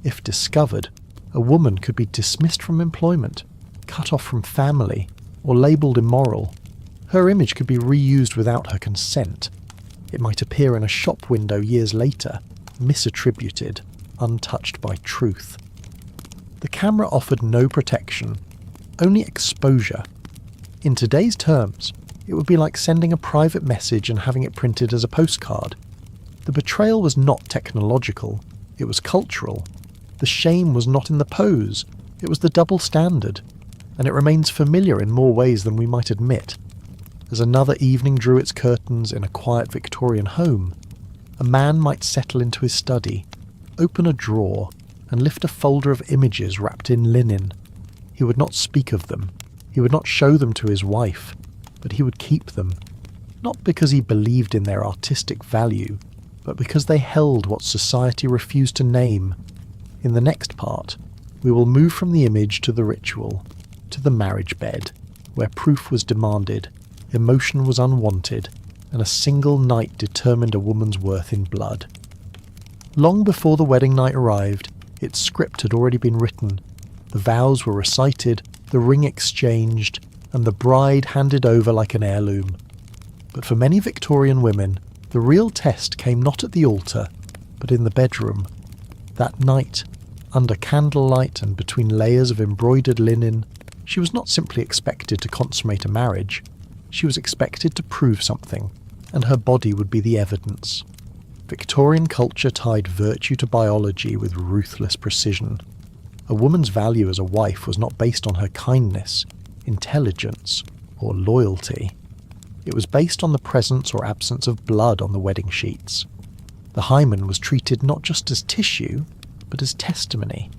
A: If discovered, a woman could be dismissed from employment, cut off from family, or labelled immoral. Her image could be reused without her consent. It might appear in a shop window years later, misattributed, untouched by truth. The camera offered no protection, only exposure. In today's terms, it would be like sending a private message and having it printed as a postcard. The betrayal was not technological, it was cultural. The shame was not in the pose, it was the double standard, and it remains familiar in more ways than we might admit. As another evening drew its curtains in a quiet Victorian home, a man might settle into his study, open a drawer, and lift a folder of images wrapped in linen. He would not speak of them, he would not show them to his wife, but he would keep them, not because he believed in their artistic value, but because they held what society refused to name. In the next part, we will move from the image to the ritual, to the marriage bed, where proof was demanded, emotion was unwanted, and a single night determined a woman's worth in blood. Long before the wedding night arrived, its script had already been written. The vows were recited, the ring exchanged, and the bride handed over like an heirloom. But for many Victorian women, the real test came not at the altar, but in the bedroom. That night, under candlelight and between layers of embroidered linen, she was not simply expected to consummate a marriage. She was expected to prove something, and her body would be the evidence. Victorian culture tied virtue to biology with ruthless precision. A woman's value as a wife was not based on her kindness, intelligence, or loyalty. It was based on the presence or absence of blood on the wedding sheets. The hymen was treated not just as tissue, but as testimony.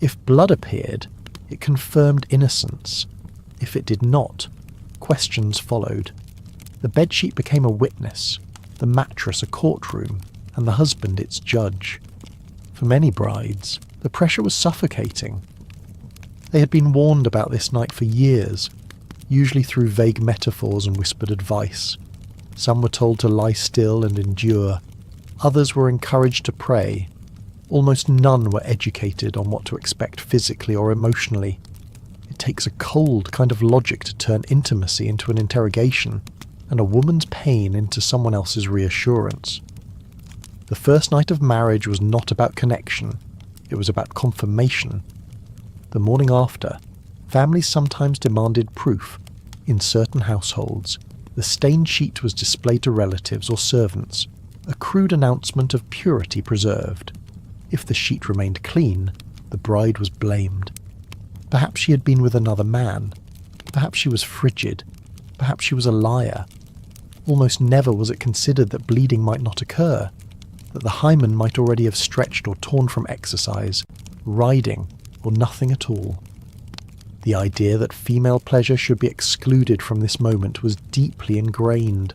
A: If blood appeared, it confirmed innocence. If it did not, questions followed. The bedsheet became a witness, the mattress a courtroom, and the husband its judge. For many brides, the pressure was suffocating. They had been warned about this night for years, usually through vague metaphors and whispered advice. Some were told to lie still and endure. Others were encouraged to pray. Almost none were educated on what to expect physically or emotionally. It takes a cold kind of logic to turn intimacy into an interrogation, and a woman's pain into someone else's reassurance. The first night of marriage was not about connection, it was about confirmation. The morning after, families sometimes demanded proof. In certain households, the stained sheet was displayed to relatives or servants, a crude announcement of purity preserved. If the sheet remained clean, the bride was blamed. Perhaps she had been with another man. Perhaps she was frigid. Perhaps she was a liar. Almost never was it considered that bleeding might not occur, that the hymen might already have stretched or torn from exercise, riding, or nothing at all. The idea that female pleasure should be excluded from this moment was deeply ingrained.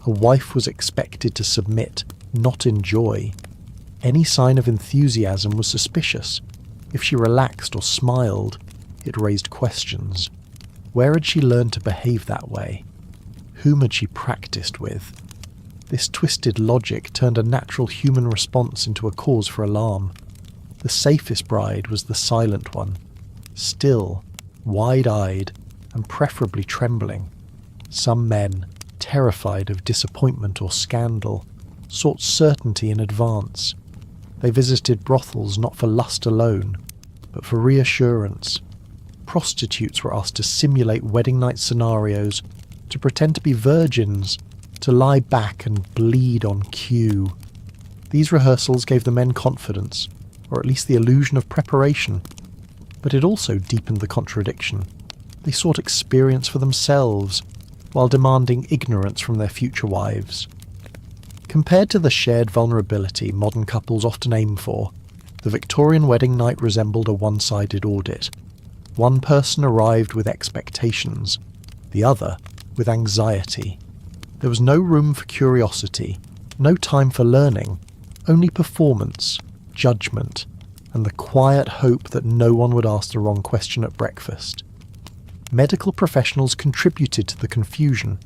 A: A wife was expected to submit, not enjoy. Any sign of enthusiasm was suspicious. If she relaxed or smiled, it raised questions. Where had she learned to behave that way? Whom had she practiced with? This twisted logic turned a natural human response into a cause for alarm. The safest bride was the silent one, still, wide-eyed, and preferably trembling. Some men, terrified of disappointment or scandal, sought certainty in advance. They visited brothels not for lust alone, but for reassurance. Prostitutes were asked to simulate wedding night scenarios, to pretend to be virgins, to lie back and bleed on cue. These rehearsals gave the men confidence, or at least the illusion of preparation. But it also deepened the contradiction. They sought experience for themselves, while demanding ignorance from their future wives. Compared to the shared vulnerability modern couples often aim for, the Victorian wedding night resembled a one-sided audit. One person arrived with expectations, the other with anxiety. There was no room for curiosity, no time for learning, only performance, judgment, and the quiet hope that no one would ask the wrong question at breakfast. Medical professionals contributed to the confusion.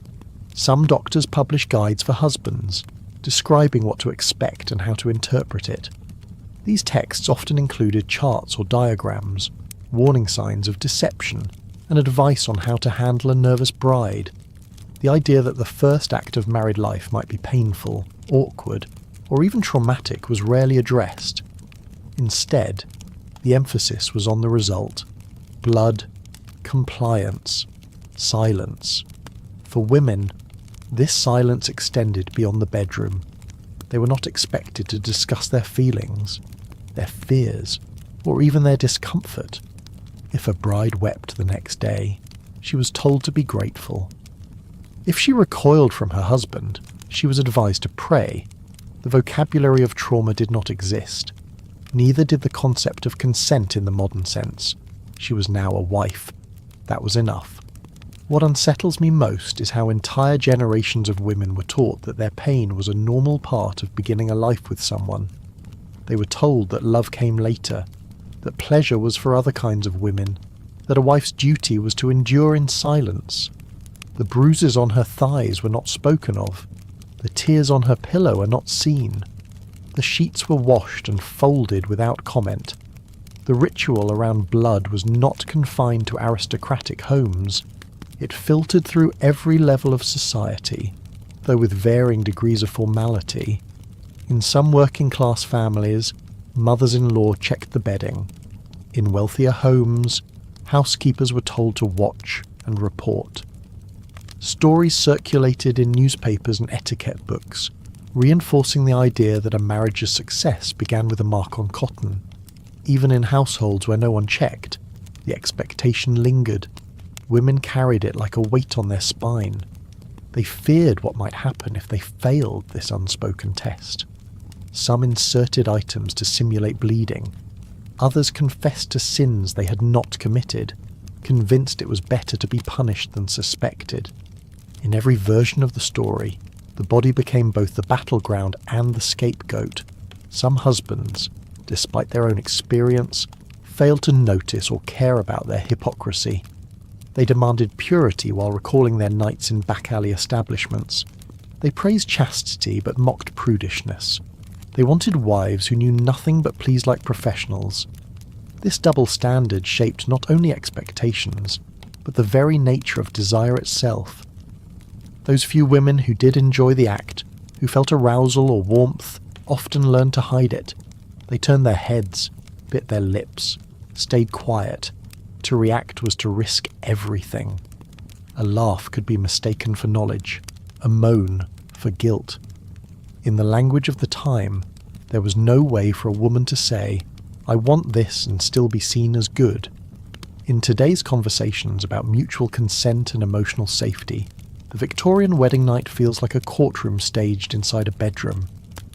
A: Some doctors published guides for husbands, describing what to expect and how to interpret it. These texts often included charts or diagrams, warning signs of deception, and advice on how to handle a nervous bride. The idea that the first act of married life might be painful, awkward, or even traumatic was rarely addressed. Instead, the emphasis was on the result: blood, compliance, silence. For women, this silence extended beyond the bedroom. They were not expected to discuss their feelings, their fears, or even their discomfort. If a bride wept the next day, she was told to be grateful. If she recoiled from her husband, she was advised to pray. The vocabulary of trauma did not exist. Neither did the concept of consent in the modern sense. She was now a wife. That was enough. What unsettles me most is how entire generations of women were taught that their pain was a normal part of beginning a life with someone. They were told that love came later, that pleasure was for other kinds of women, that a wife's duty was to endure in silence. The bruises on her thighs were not spoken of. The tears on her pillow are not seen. The sheets were washed and folded without comment. The ritual around blood was not confined to aristocratic homes. It filtered through every level of society, though with varying degrees of formality. In some working-class families, mothers-in-law checked the bedding. In wealthier homes, housekeepers were told to watch and report. Stories circulated in newspapers and etiquette books, reinforcing the idea that a marriage's success began with a mark on cotton. Even in households where no one checked, the expectation lingered. Women carried it like a weight on their spine. They feared what might happen if they failed this unspoken test. Some inserted items to simulate bleeding. Others confessed to sins they had not committed, convinced it was better to be punished than suspected. In every version of the story, the body became both the battleground and the scapegoat. Some husbands, despite their own experience, failed to notice or care about their hypocrisy. They demanded purity while recalling their nights in back-alley establishments. They praised chastity but mocked prudishness. They wanted wives who knew nothing but please like professionals. This double standard shaped not only expectations, but the very nature of desire itself. Those few women who did enjoy the act, who felt arousal or warmth, often learned to hide it. They turned their heads, bit their lips, stayed quiet. To react was to risk everything. A laugh could be mistaken for knowledge, a moan for guilt. In the language of the time, there was no way for a woman to say, "I want this," and still be seen as good. In today's conversations about mutual consent and emotional safety, the Victorian wedding night feels like a courtroom staged inside a bedroom.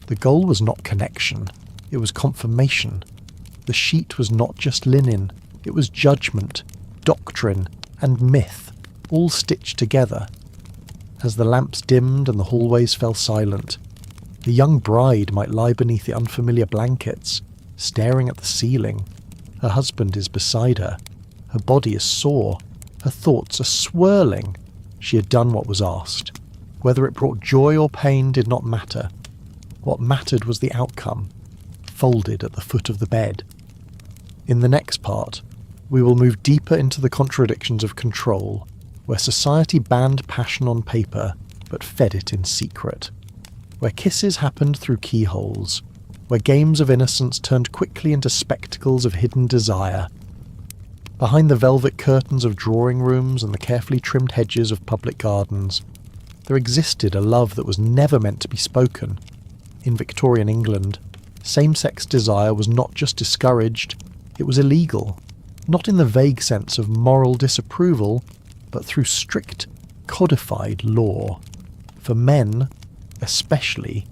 A: The goal was not connection, it was confirmation. The sheet was not just linen, it was judgment, doctrine, and myth, all stitched together. As the lamps dimmed and the hallways fell silent, the young bride might lie beneath the unfamiliar blankets, staring at the ceiling. Her husband is beside her. Her body is sore. Her thoughts are swirling. She had done what was asked. Whether it brought joy or pain did not matter. What mattered was the outcome, folded at the foot of the bed. In the next part, we will move deeper into the contradictions of control, where society banned passion on paper, but fed it in secret. Where kisses happened through keyholes, where games of innocence turned quickly into spectacles of hidden desire. Behind the velvet curtains of drawing rooms and the carefully trimmed hedges of public gardens, there existed a love that was never meant to be spoken. In Victorian England, same-sex desire was not just discouraged, it was illegal. Not in the vague sense of moral disapproval, but through strict, codified law. For men, especially,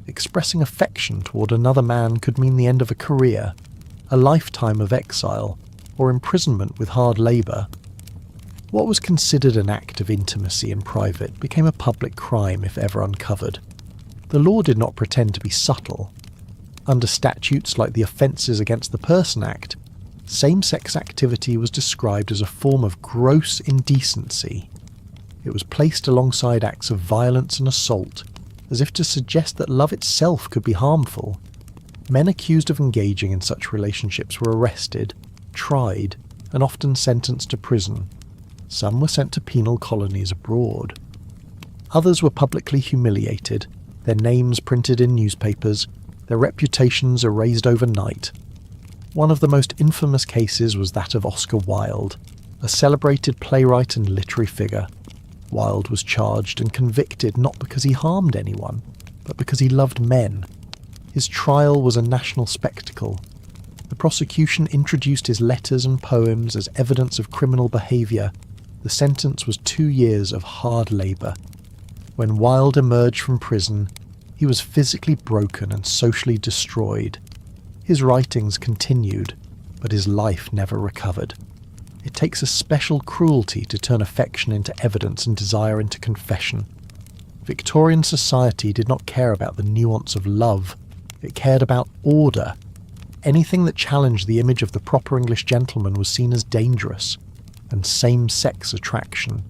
A: expressing affection toward another man could mean the end of a career, a lifetime of exile, or imprisonment with hard labour. What was considered an act of intimacy in private became a public crime if ever uncovered. The law did not pretend to be subtle. Under statutes like the Offences Against the Person Act, same-sex activity was described as a form of gross indecency. It was placed alongside acts of violence and assault, as if to suggest that love itself could be harmful. Men accused of engaging in such relationships were arrested, tried, and often sentenced to prison. Some were sent to penal colonies abroad. Others were publicly humiliated, their names printed in newspapers, their reputations erased overnight. One of the most infamous cases was that of Oscar Wilde, a celebrated playwright and literary figure. Wilde was charged and convicted not because he harmed anyone, but because he loved men. His trial was a national spectacle. The prosecution introduced his letters and poems as evidence of criminal behaviour. The sentence was 2 years of hard labour. When Wilde emerged from prison, he was physically broken and socially destroyed. His writings continued, but his life never recovered. It takes a special cruelty to turn affection into evidence and desire into confession. Victorian society did not care about the nuance of love. It cared about order. Anything that challenged the image of the proper English gentleman was seen as dangerous, and same-sex attraction,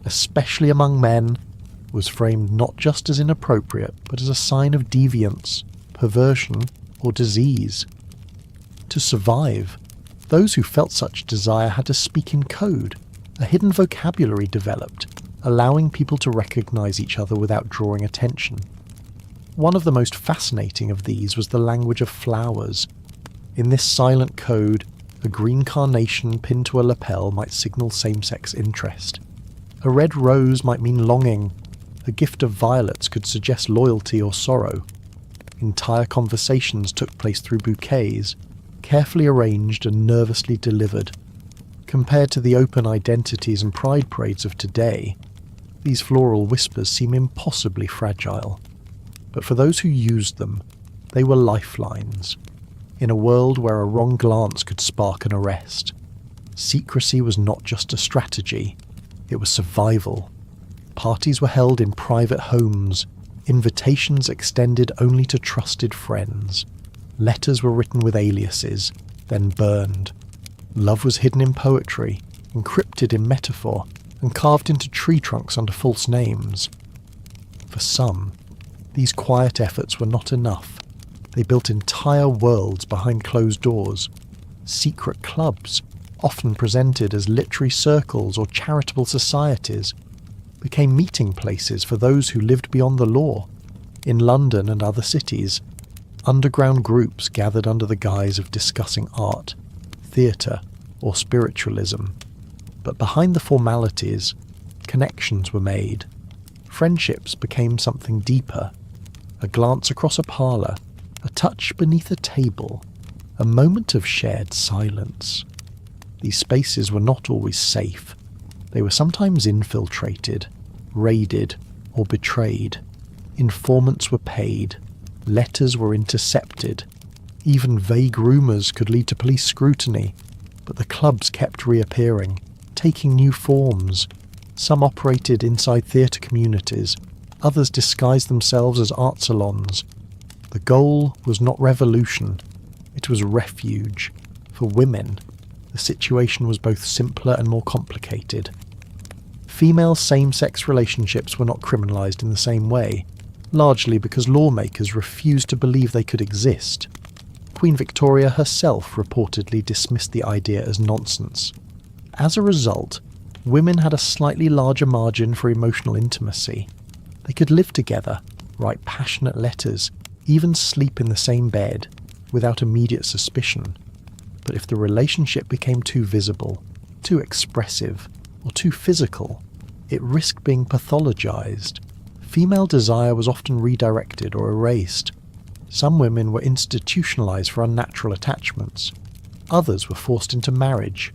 A: especially among men, was framed not just as inappropriate, but as a sign of deviance, perversion, or disease. To survive, those who felt such desire had to speak in code. A hidden vocabulary developed, allowing people to recognize each other without drawing attention. One of the most fascinating of these was the language of flowers. In this silent code, a green carnation pinned to a lapel might signal same-sex interest. A red rose might mean longing. A gift of violets could suggest loyalty or sorrow. Entire conversations took place through bouquets, carefully arranged and nervously delivered. Compared to the open identities and pride parades of today, these floral whispers seem impossibly fragile. But for those who used them, they were lifelines. In a world where a wrong glance could spark an arrest, secrecy was not just a strategy, it was survival. Parties were held in private homes, invitations extended only to trusted friends. Letters were written with aliases, then burned. Love was hidden in poetry, encrypted in metaphor, and carved into tree trunks under false names. For some, these quiet efforts were not enough. They built entire worlds behind closed doors. Secret clubs, often presented as literary circles or charitable societies, became meeting places for those who lived beyond the law. In London and other cities, underground groups gathered under the guise of discussing art, theatre, or spiritualism. But behind the formalities, connections were made. Friendships became something deeper. A glance across a parlour, a touch beneath a table, a moment of shared silence. These spaces were not always safe. They were sometimes infiltrated, raided, or betrayed. Informants were paid. Letters were intercepted. Even vague rumours could lead to police scrutiny. But the clubs kept reappearing, taking new forms. Some operated inside theatre communities. Others disguised themselves as art salons. The goal was not revolution. It was refuge. For women, the situation was both simpler and more complicated. Female same-sex relationships were not criminalised in the same way, largely because lawmakers refused to believe they could exist. Queen Victoria herself reportedly dismissed the idea as nonsense. As a result, women had a slightly larger margin for emotional intimacy. They could live together, write passionate letters, even sleep in the same bed, without immediate suspicion. But if the relationship became too visible, too expressive, or too physical, it risked being pathologized. Female desire was often redirected or erased. Some women were institutionalized for unnatural attachments. Others were forced into marriage.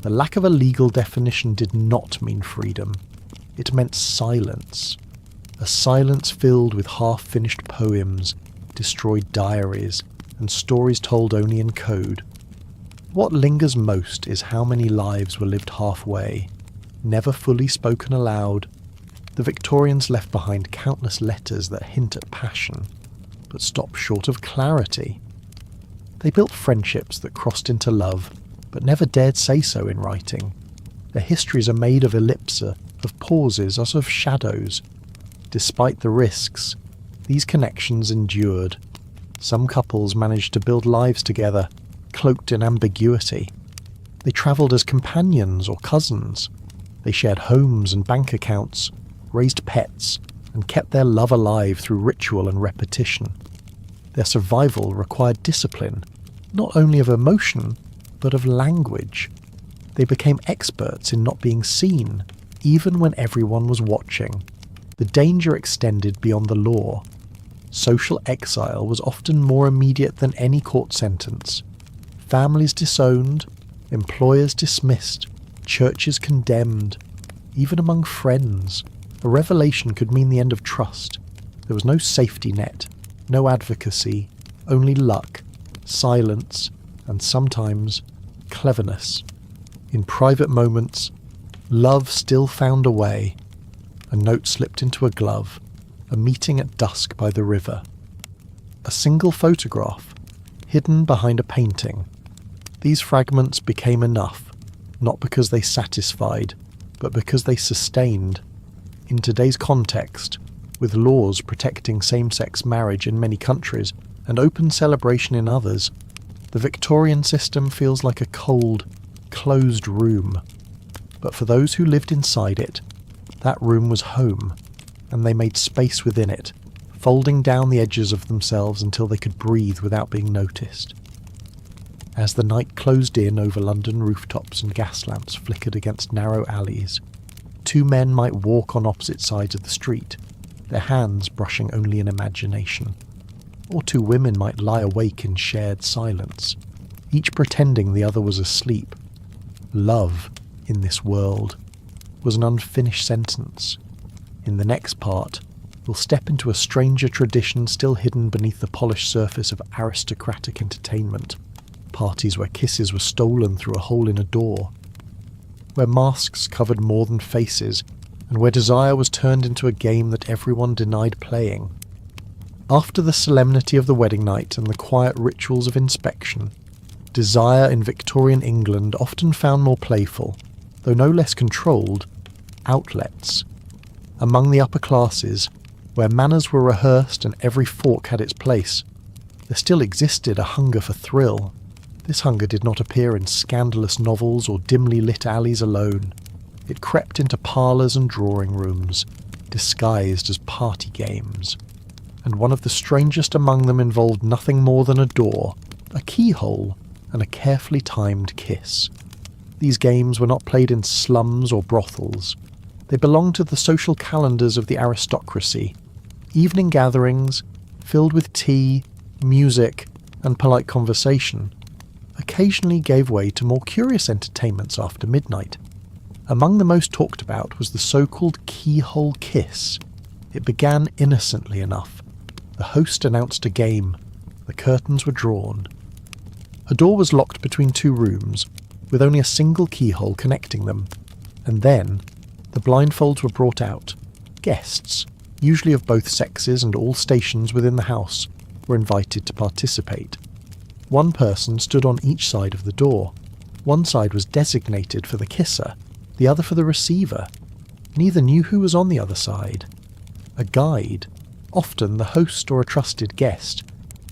A: The lack of a legal definition did not mean freedom. It meant silence. A silence filled with half-finished poems, destroyed diaries, and stories told only in code. What lingers most is how many lives were lived halfway, never fully spoken aloud. The Victorians left behind countless letters that hint at passion, but stop short of clarity. They built friendships that crossed into love, but never dared say so in writing. Their histories are made of ellipsa, of pauses as of shadows. Despite the risks, these connections endured. Some couples managed to build lives together, cloaked in ambiguity. They travelled as companions or cousins. They shared homes and bank accounts, raised pets, and kept their love alive through ritual and repetition. Their survival required discipline, not only of emotion, but of language. They became experts in not being seen, even when everyone was watching. The danger extended beyond the law. Social exile was often more immediate than any court sentence. Families disowned, employers dismissed, churches condemned. Even among friends, a revelation could mean the end of trust. There was no safety net, no advocacy, only luck, silence, and sometimes cleverness. In private moments, love still found a way. A note slipped into a glove, a meeting at dusk by the river. A single photograph, hidden behind a painting. These fragments became enough, not because they satisfied, but because they sustained. In today's context, with laws protecting same-sex marriage in many countries and open celebration in others, the Victorian system feels like a cold, closed room. But for those who lived inside it, that room was home, and they made space within it, folding down the edges of themselves until they could breathe without being noticed. As the night closed in over London rooftops and gas lamps flickered against narrow alleys, two men might walk on opposite sides of the street, their hands brushing only in imagination. Or two women might lie awake in shared silence, each pretending the other was asleep. Love, in this world, was an unfinished sentence. In the next part, we'll step into a stranger tradition still hidden beneath the polished surface of aristocratic entertainment. Parties where kisses were stolen through a hole in a door, where masks covered more than faces, and where desire was turned into a game that everyone denied playing. After the solemnity of the wedding night and the quiet rituals of inspection, desire in Victorian England often found more playful, though no less controlled, outlets. Among the upper classes, where manners were rehearsed and every fork had its place, there still existed a hunger for thrill. This hunger did not appear in scandalous novels or dimly lit alleys alone. It crept into parlours and drawing rooms, disguised as party games. And one of the strangest among them involved nothing more than a door, a keyhole, and a carefully timed kiss. These games were not played in slums or brothels. They belonged to the social calendars of the aristocracy. Evening gatherings, filled with tea, music, and polite conversation, occasionally gave way to more curious entertainments after midnight. Among the most talked about was the so-called keyhole kiss. It began innocently enough. The host announced a game. The curtains were drawn. A door was locked between two rooms, with only a single keyhole connecting them. And then, the blindfolds were brought out. Guests, usually of both sexes and all stations within the house, were invited to participate. One person stood on each side of the door. One side was designated for the kisser, the other for the receiver. Neither knew who was on the other side. A guide, often the host or a trusted guest,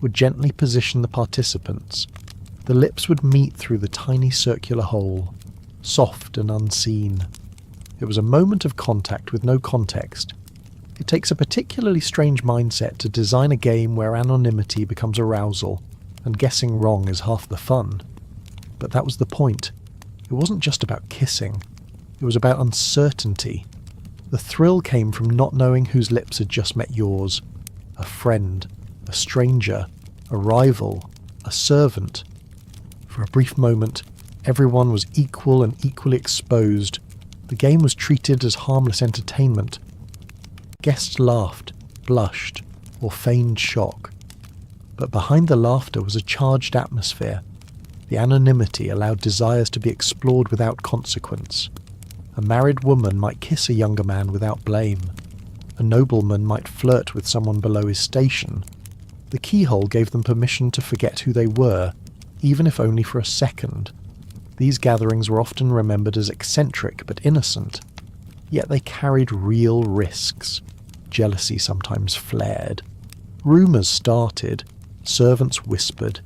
A: would gently position the participants. The lips would meet through the tiny circular hole, soft and unseen. It was a moment of contact with no context. It takes a particularly strange mindset to design a game where anonymity becomes arousal, and guessing wrong is half the fun. But that was the point. It wasn't just about kissing. It was about uncertainty. The thrill came from not knowing whose lips had just met yours. A friend, a stranger, a rival, a servant. For a brief moment, everyone was equal and equally exposed. The game was treated as harmless entertainment. Guests laughed, blushed, or feigned shock. But behind the laughter was a charged atmosphere. The anonymity allowed desires to be explored without consequence. A married woman might kiss a younger man without blame. A nobleman might flirt with someone below his station. The keyhole gave them permission to forget who they were, even if only for a second. These gatherings were often remembered as eccentric but innocent, yet they carried real risks. Jealousy sometimes flared. Rumours started. Servants whispered.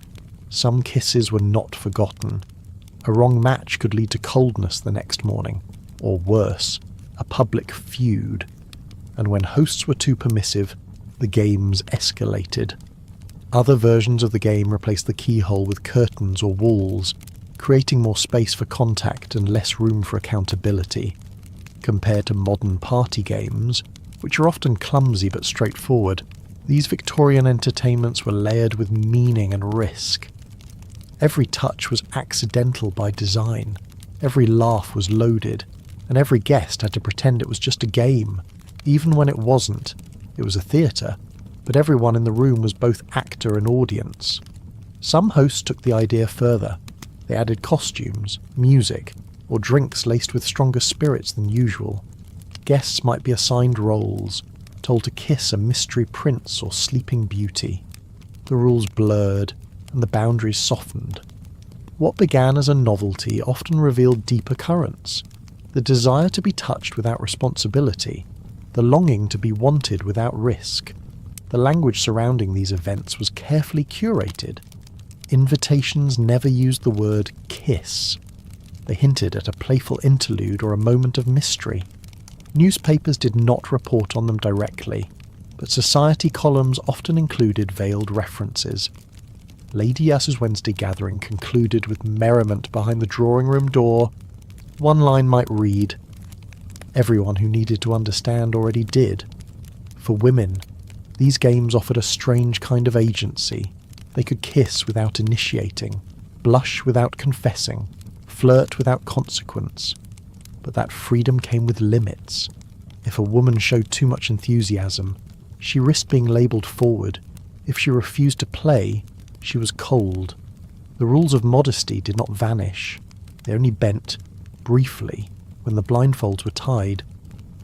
A: Some kisses were not forgotten. A wrong match could lead to coldness the next morning, or worse, a public feud. and when hosts were too permissive, the games escalated. Other versions of the game replaced the keyhole with curtains or walls, creating more space for contact and less room for accountability. Compared to modern party games, which are often clumsy but straightforward, these Victorian entertainments were layered with meaning and risk. Every touch was accidental by design, every laugh was loaded, and every guest had to pretend it was just a game. Even when it wasn't, it was a theatre, but everyone in the room was both actor and audience. Some hosts took the idea further. They added costumes, music, or drinks laced with stronger spirits than usual. Guests might be assigned roles, told to kiss a mystery prince or sleeping beauty. The rules blurred, and the boundaries softened. What began as a novelty often revealed deeper currents. The desire to be touched without responsibility, the longing to be wanted without risk. The language surrounding these events was carefully curated. Invitations never used the word kiss. They hinted at a playful interlude or a moment of mystery. Newspapers did not report on them directly, but society columns often included veiled references. Lady Yas's Wednesday gathering concluded with merriment behind the drawing room door. One line might read, "Everyone who needed to understand already did." For women, these games offered a strange kind of agency. They could kiss without initiating, blush without confessing, flirt without consequence. But that freedom came with limits. If a woman showed too much enthusiasm, she risked being labelled forward. If she refused to play, she was cold. The rules of modesty did not vanish. They only bent, briefly, when the blindfolds were tied.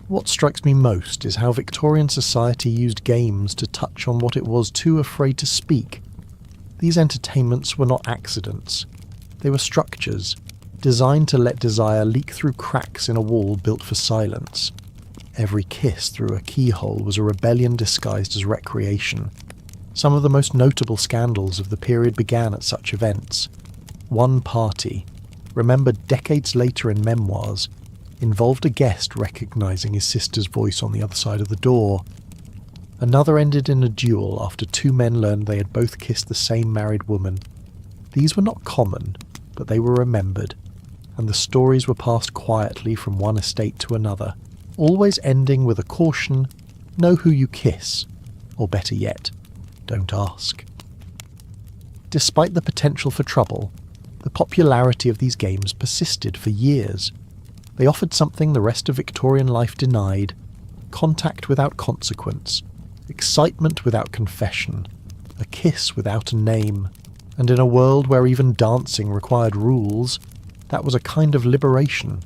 A: What strikes me most is how Victorian society used games to touch on what it was too afraid to speak. These entertainments were not accidents. They were structures, designed to let desire leak through cracks in a wall built for silence. Every kiss through a keyhole was a rebellion disguised as recreation. Some of the most notable scandals of the period began at such events. One party, remembered decades later in memoirs, involved a guest recognizing his sister's voice on the other side of the door. Another ended in a duel after two men learned they had both kissed the same married woman. These were not common, but they were remembered, and the stories were passed quietly from one estate to another, always ending with a caution, know who you kiss, or better yet, don't ask. Despite the potential for trouble, the popularity of these games persisted for years. They offered something the rest of Victorian life denied: contact without consequence, excitement without confession, a kiss without a name. And in a world where even dancing required rules, that was a kind of liberation.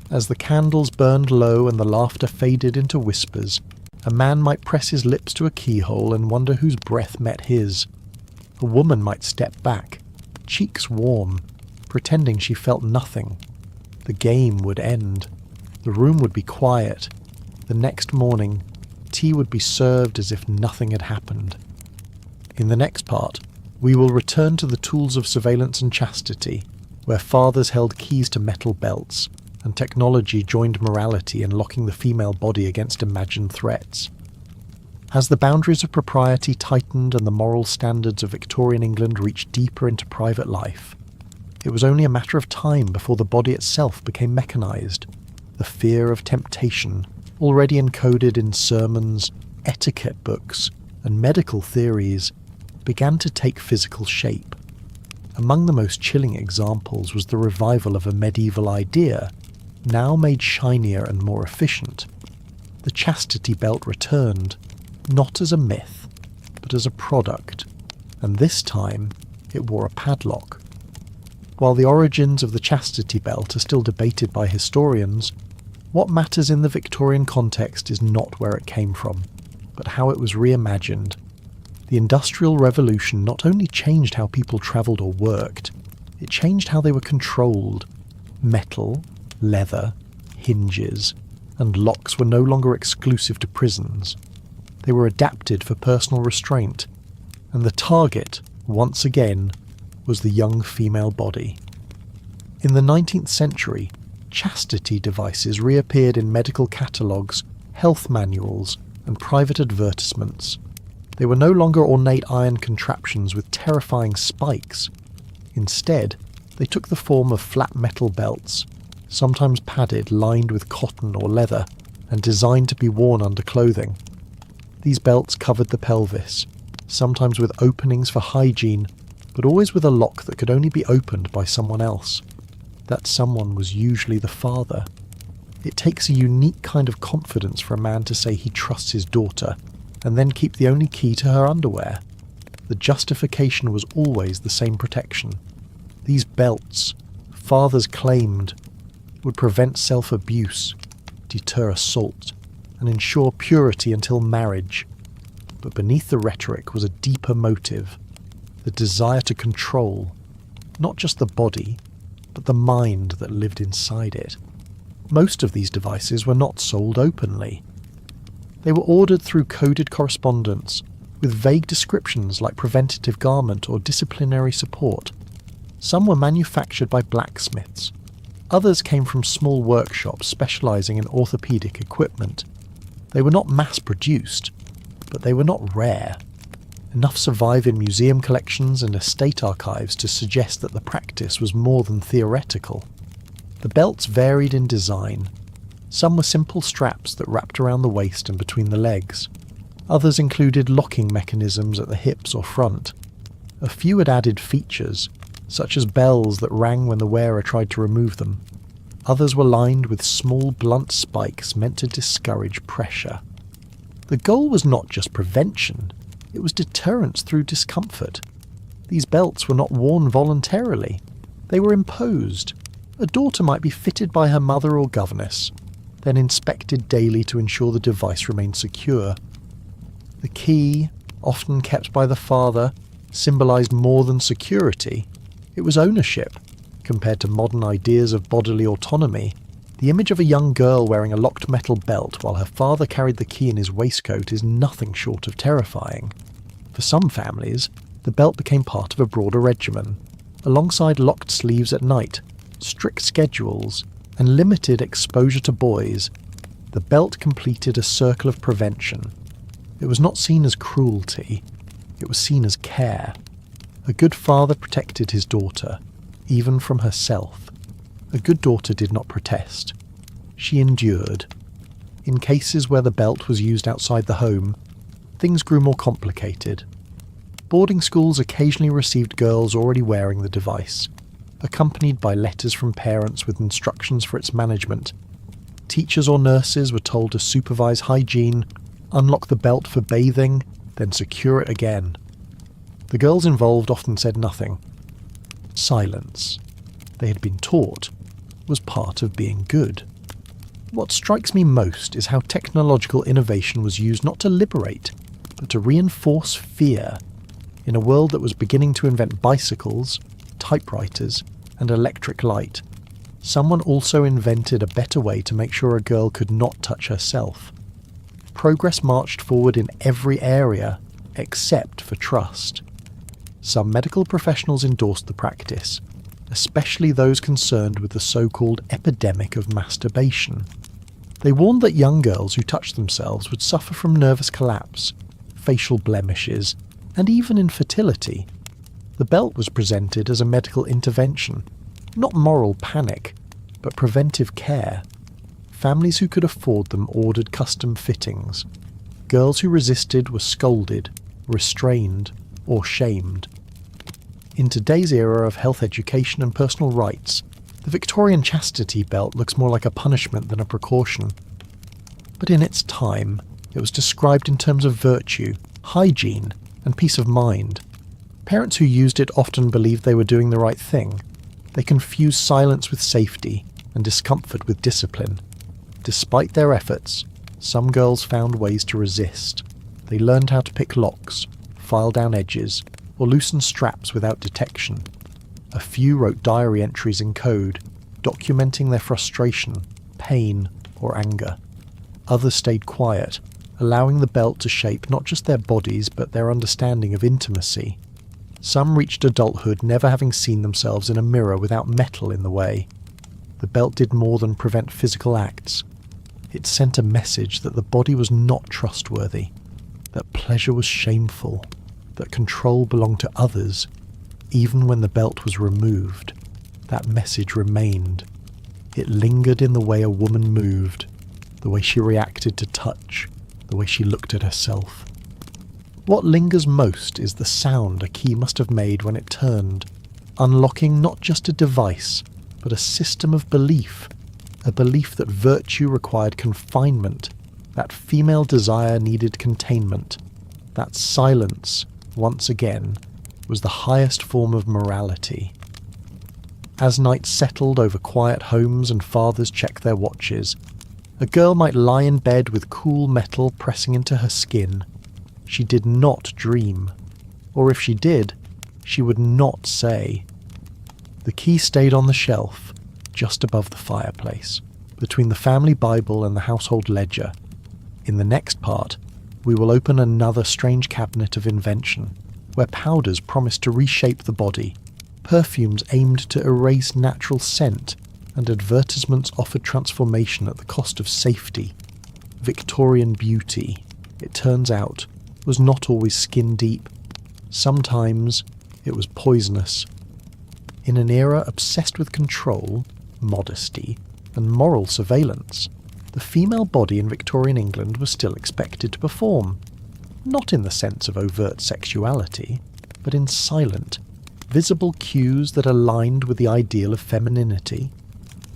A: As the candles burned low and the laughter faded into whispers, a man might press his lips to a keyhole and wonder whose breath met his. A woman might step back, cheeks warm, pretending she felt nothing. The game would end. The room would be quiet. The next morning, tea would be served as if nothing had happened. In the next part, we will return to the tools of surveillance and chastity, where fathers held keys to metal belts, and technology joined morality in locking the female body against imagined threats. As the boundaries of propriety tightened and the moral standards of Victorian England reached deeper into private life, it was only a matter of time before the body itself became mechanised. The fear of temptation, already encoded in sermons, etiquette books, and medical theories, began to take physical shape. Among the most chilling examples was the revival of a medieval idea, now made shinier and more efficient. The chastity belt returned, not as a myth, but as a product, and this time it wore a padlock. While the origins of the chastity belt are still debated by historians, what matters in the Victorian context is not where it came from, but how it was reimagined. The Industrial Revolution not only changed how people travelled or worked, it changed how they were controlled. Metal, leather, hinges, and locks were no longer exclusive to prisons. They were adapted for personal restraint, and the target, once again, was the young female body. In the 19th century, chastity devices reappeared in medical catalogues, health manuals, and private advertisements. They were no longer ornate iron contraptions with terrifying spikes. Instead, they took the form of flat metal belts, sometimes padded, lined with cotton or leather, and designed to be worn under clothing. These belts covered the pelvis, sometimes with openings for hygiene, but always with a lock that could only be opened by someone else. That someone was usually the father. It takes a unique kind of confidence for a man to say he trusts his daughter, and then keep the only key to her underwear. The justification was always the same protection. These belts, fathers claimed, would prevent self-abuse, deter assault, and ensure purity until marriage. But beneath the rhetoric was a deeper motive, the desire to control, not just the body, but the mind that lived inside it. Most of these devices were not sold openly. They were ordered through coded correspondence, with vague descriptions like preventative garment or disciplinary support. Some were manufactured by blacksmiths. Others came from small workshops specializing in orthopedic equipment. They were not mass-produced, but they were not rare. Enough survive in museum collections and estate archives to suggest that the practice was more than theoretical. The belts varied in design. Some were simple straps that wrapped around the waist and between the legs. Others included locking mechanisms at the hips or front. A few had added features, such as bells that rang when the wearer tried to remove them. Others were lined with small blunt spikes meant to discourage pressure. The goal was not just prevention, it was deterrence through discomfort. These belts were not worn voluntarily, they were imposed. A daughter might be fitted by her mother or governess, then inspected daily to ensure the device remained secure. The key, often kept by the father, symbolized more than security. It was ownership. Compared to modern ideas of bodily autonomy, the image of a young girl wearing a locked metal belt while her father carried the key in his waistcoat is nothing short of terrifying. For some families, the belt became part of a broader regimen, alongside locked sleeves at night, strict schedules, and limited exposure to boys. The belt completed a circle of prevention. It was not seen as cruelty, it was seen as care. A good father protected his daughter, even from herself. A good daughter did not protest. She endured. In cases where the belt was used outside the home, things grew more complicated. Boarding schools occasionally received girls already wearing the device, accompanied by letters from parents with instructions for its management. Teachers or nurses were told to supervise hygiene, unlock the belt for bathing, then secure it again. The girls involved often said nothing. Silence, they had been taught, was part of being good. What strikes me most is how technological innovation was used not to liberate, but to reinforce fear. In a world that was beginning to invent bicycles, typewriters, and electric light, someone also invented a better way to make sure a girl could not touch herself. Progress marched forward in every area, except for trust. Some medical professionals endorsed the practice, especially those concerned with the so-called epidemic of masturbation. They warned that young girls who touched themselves would suffer from nervous collapse, facial blemishes, and even infertility. The belt was presented as a medical intervention, not moral panic, but preventive care. Families who could afford them ordered custom fittings. Girls who resisted were scolded, restrained, or shamed. In today's era of health education and personal rights, the Victorian chastity belt looks more like a punishment than a precaution. But in its time, it was described in terms of virtue, hygiene, and peace of mind. Parents who used it often believed they were doing the right thing. They confused silence with safety and discomfort with discipline. Despite their efforts, some girls found ways to resist. They learned how to pick locks, file down edges, or loosen straps without detection. A few wrote diary entries in code, documenting their frustration, pain, or anger. Others stayed quiet, allowing the belt to shape not just their bodies but their understanding of intimacy. Some reached adulthood never having seen themselves in a mirror without metal in the way. The belt did more than prevent physical acts. It sent a message that the body was not trustworthy, that pleasure was shameful, that control belonged to others. Even when the belt was removed, that message remained. It lingered in the way a woman moved, the way she reacted to touch, the way she looked at herself. What lingers most is the sound a key must have made when it turned, unlocking not just a device, but a system of belief, a belief that virtue required confinement, that female desire needed containment, that silence, once again, was the highest form of morality. As night settled over quiet homes and fathers checked their watches, a girl might lie in bed with cool metal pressing into her skin. She did not dream, or if she did, she would not say. The key stayed on the shelf, just above the fireplace, between the family Bible and the household ledger. In the next part, we will open another strange cabinet of invention, where powders promise to reshape the body, perfumes aimed to erase natural scent, and advertisements offered transformation at the cost of safety. Victorian beauty, it turns out, was not always skin deep. Sometimes it was poisonous. In an era obsessed with control, modesty, and moral surveillance, the female body in Victorian England was still expected to perform, not in the sense of overt sexuality, but in silent, visible cues that aligned with the ideal of femininity.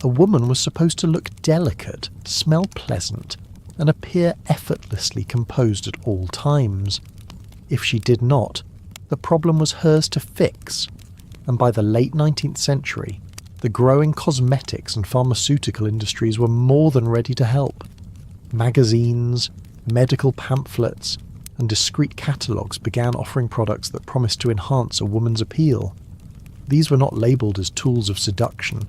A: A woman was supposed to look delicate, smell pleasant, and appear effortlessly composed at all times. If she did not, the problem was hers to fix, and by the late 19th century, the growing cosmetics and pharmaceutical industries were more than ready to help. Magazines, medical pamphlets, and discreet catalogues began offering products that promised to enhance a woman's appeal. These were not labelled as tools of seduction.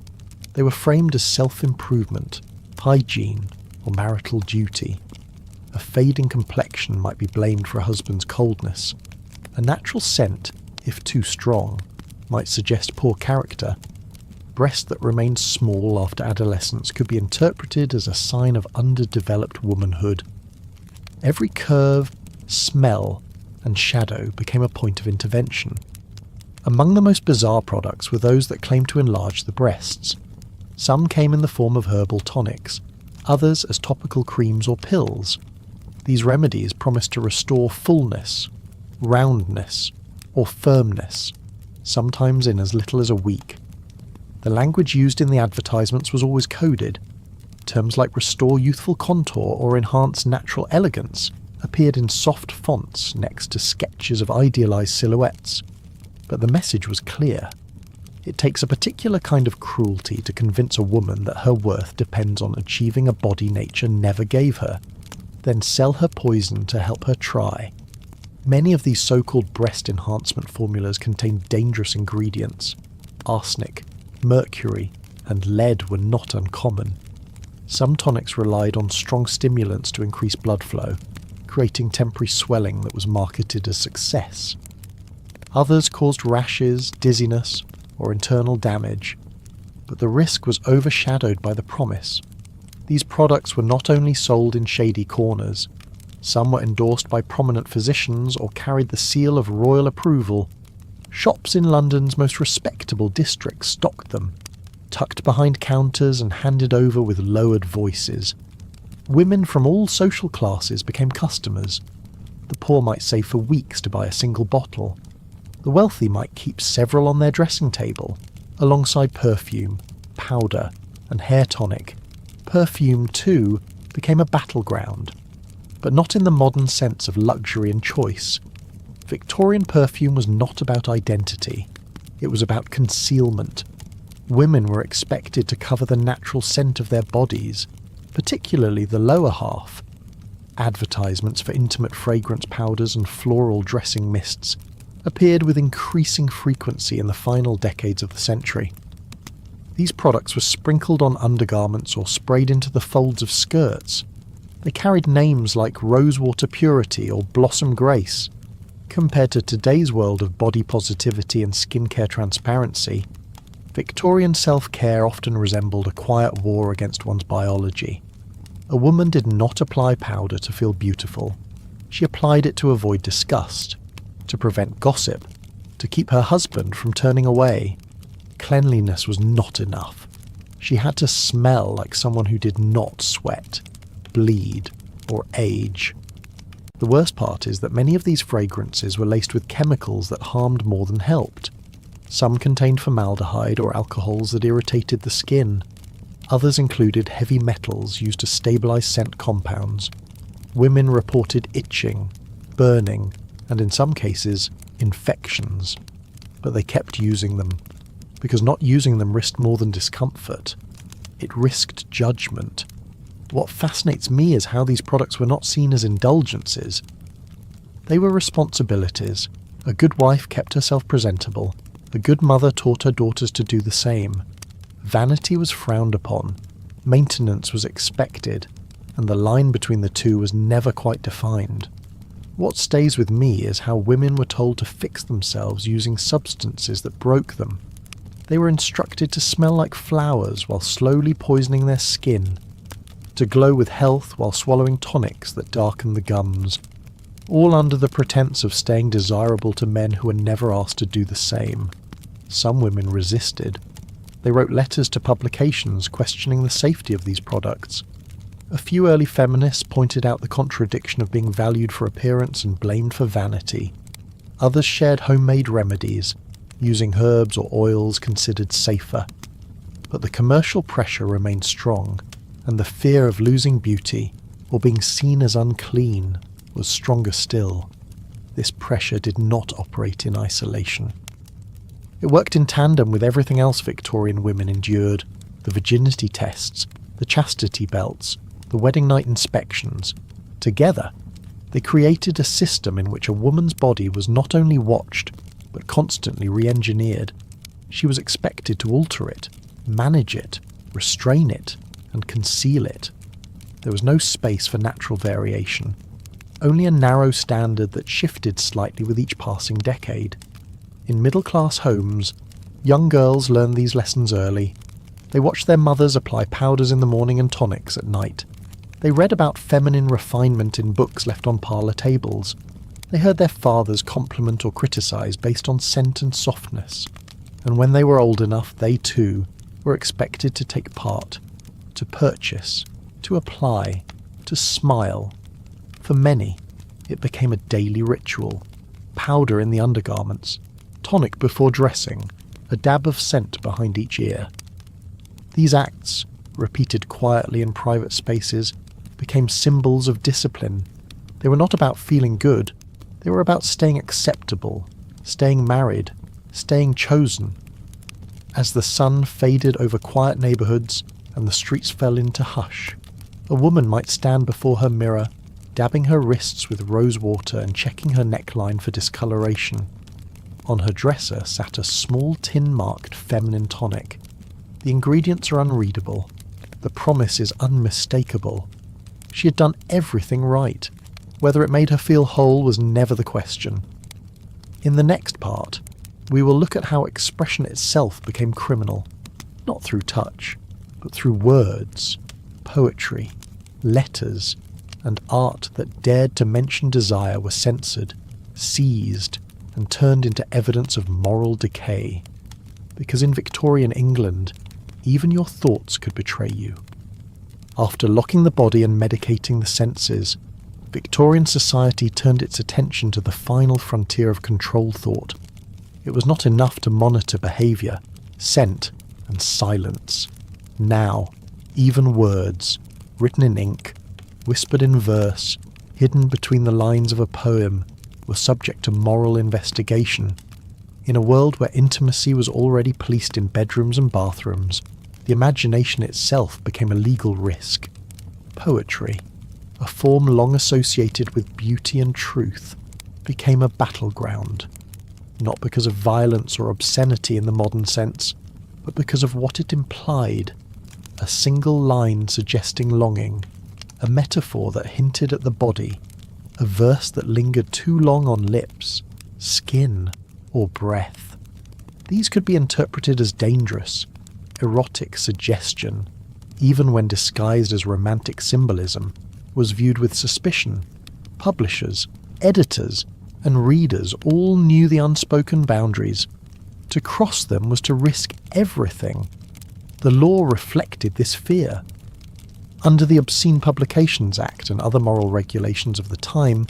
A: They were framed as self-improvement, hygiene, or marital duty. A fading complexion might be blamed for a husband's coldness. A natural scent, if too strong, might suggest poor character. Breasts that remained small after adolescence could be interpreted as a sign of underdeveloped womanhood. Every curve, smell, and shadow became a point of intervention. Among the most bizarre products were those that claimed to enlarge the breasts. Some came in the form of herbal tonics, others as topical creams or pills. These remedies promised to restore fullness, roundness, or firmness, sometimes in as little as a week. The language used in the advertisements was always coded. Terms like restore youthful contour or enhance natural elegance appeared in soft fonts next to sketches of idealized silhouettes. But the message was clear. It takes a particular kind of cruelty to convince a woman that her worth depends on achieving a body nature never gave her, then sell her poison to help her try. Many of these so-called breast enhancement formulas contained dangerous ingredients. Arsenic, mercury, and lead were not uncommon. Some tonics relied on strong stimulants to increase blood flow, creating temporary swelling that was marketed as success. Others caused rashes, dizziness, or internal damage, but the risk was overshadowed by the promise. These products were not only sold in shady corners, some were endorsed by prominent physicians or carried the seal of royal approval. Shops in London's most respectable districts stocked them, tucked behind counters and handed over with lowered voices. Women from all social classes became customers. The poor might save for weeks to buy a single bottle. The wealthy might keep several on their dressing table, alongside perfume, powder, and hair tonic. Perfume, too, became a battleground, but not in the modern sense of luxury and choice. Victorian perfume was not about identity. It was about concealment. Women were expected to cover the natural scent of their bodies, particularly the lower half. Advertisements for intimate fragrance powders and floral dressing mists appeared with increasing frequency in the final decades of the century. These products were sprinkled on undergarments or sprayed into the folds of skirts. They carried names like Rosewater Purity or Blossom Grace. Compared to today's world of body positivity and skincare transparency, Victorian self-care often resembled a quiet war against one's biology. A woman did not apply powder to feel beautiful. She applied it to avoid disgust, to prevent gossip, to keep her husband from turning away. Cleanliness was not enough. She had to smell like someone who did not sweat, bleed, or age. The worst part is that many of these fragrances were laced with chemicals that harmed more than helped. Some contained formaldehyde or alcohols that irritated the skin. Others included heavy metals used to stabilize scent compounds. Women reported itching, burning, and in some cases, infections. But they kept using them, because not using them risked more than discomfort. It risked judgment. What fascinates me is how these products were not seen as indulgences. They were responsibilities. A good wife kept herself presentable. A good mother taught her daughters to do the same. Vanity was frowned upon. Maintenance was expected, and the line between the two was never quite defined. What stays with me is how women were told to fix themselves using substances that broke them. They were instructed to smell like flowers while slowly poisoning their skin, to glow with health while swallowing tonics that darkened the gums, all under the pretense of staying desirable to men who were never asked to do the same. Some women resisted. They wrote letters to publications questioning the safety of these products. A few early feminists pointed out the contradiction of being valued for appearance and blamed for vanity. Others shared homemade remedies, using herbs or oils considered safer. But the commercial pressure remained strong, and the fear of losing beauty or being seen as unclean was stronger still. This pressure did not operate in isolation. It worked in tandem with everything else Victorian women endured: the virginity tests, the chastity belts, the wedding night inspections. Together, they created a system in which a woman's body was not only watched, but constantly re-engineered. She was expected to alter it, manage it, restrain it, and conceal it. There was no space for natural variation, only a narrow standard that shifted slightly with each passing decade. In middle-class homes, young girls learned these lessons early. They watched their mothers apply powders in the morning and tonics at night. They read about feminine refinement in books left on parlour tables. They heard their fathers compliment or criticise based on scent and softness. And when they were old enough, they too were expected to take part, to purchase, to apply, to smile. For many, it became a daily ritual. Powder in the undergarments, tonic before dressing, a dab of scent behind each ear. These acts, repeated quietly in private spaces, became symbols of discipline. They were not about feeling good, they were about staying acceptable, staying married, staying chosen. As the sun faded over quiet neighbourhoods and the streets fell into hush, a woman might stand before her mirror, dabbing her wrists with rose water and checking her neckline for discoloration. On her dresser sat a small tin-marked feminine tonic. The ingredients are unreadable. The promise is unmistakable. She had done everything right. Whether it made her feel whole was never the question. In the next part, we will look at how expression itself became criminal, not through touch, but through words, poetry, letters, and art that dared to mention desire were censored, seized, and turned into evidence of moral decay. Because in Victorian England, even your thoughts could betray you. After locking the body and medicating the senses, Victorian society turned its attention to the final frontier of control thought. It was not enough to monitor behaviour, scent, and silence. Now, even words, written in ink, whispered in verse, hidden between the lines of a poem, were subject to moral investigation. In a world where intimacy was already policed in bedrooms and bathrooms, the imagination itself became a legal risk. Poetry, a form long associated with beauty and truth, became a battleground, not because of violence or obscenity in the modern sense, but because of what it implied: a single line suggesting longing, a metaphor that hinted at the body, a verse that lingered too long on lips, skin, or breath. These could be interpreted as dangerous, erotic suggestion, even when disguised as romantic symbolism, was viewed with suspicion. Publishers, editors, and readers all knew the unspoken boundaries. To cross them was to risk everything. The law reflected this fear. Under the Obscene Publications Act and other moral regulations of the time,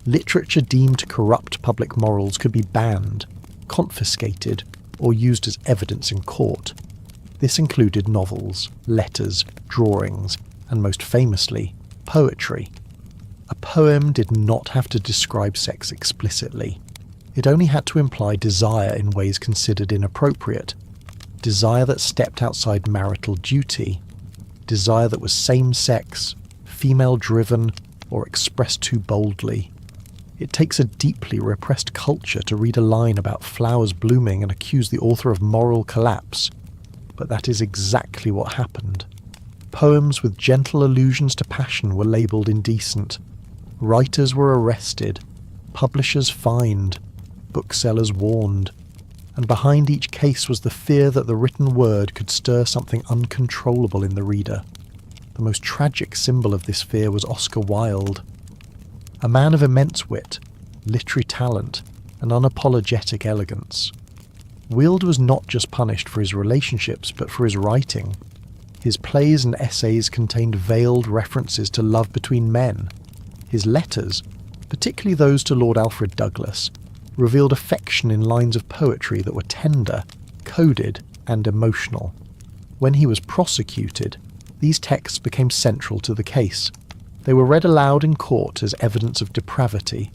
A: literature deemed corrupt public morals could be banned, confiscated, or used as evidence in court. This included novels, letters, drawings, and most famously, poetry. A poem did not have to describe sex explicitly. It only had to imply desire in ways considered inappropriate, desire that stepped outside marital duty, desire that was same-sex, female-driven, or expressed too boldly. It takes a deeply repressed culture to read a line about flowers blooming and accuse the author of moral collapse, but that is exactly what happened. Poems with gentle allusions to passion were labelled indecent. Writers were arrested, publishers fined, booksellers warned, and behind each case was the fear that the written word could stir something uncontrollable in the reader. The most tragic symbol of this fear was Oscar Wilde. A man of immense wit, literary talent, and unapologetic elegance. Wilde was not just punished for his relationships, but for his writing. His plays and essays contained veiled references to love between men. His letters, particularly those to Lord Alfred Douglas, revealed affection in lines of poetry that were tender, coded, and emotional. When he was prosecuted, these texts became central to the case. They were read aloud in court as evidence of depravity.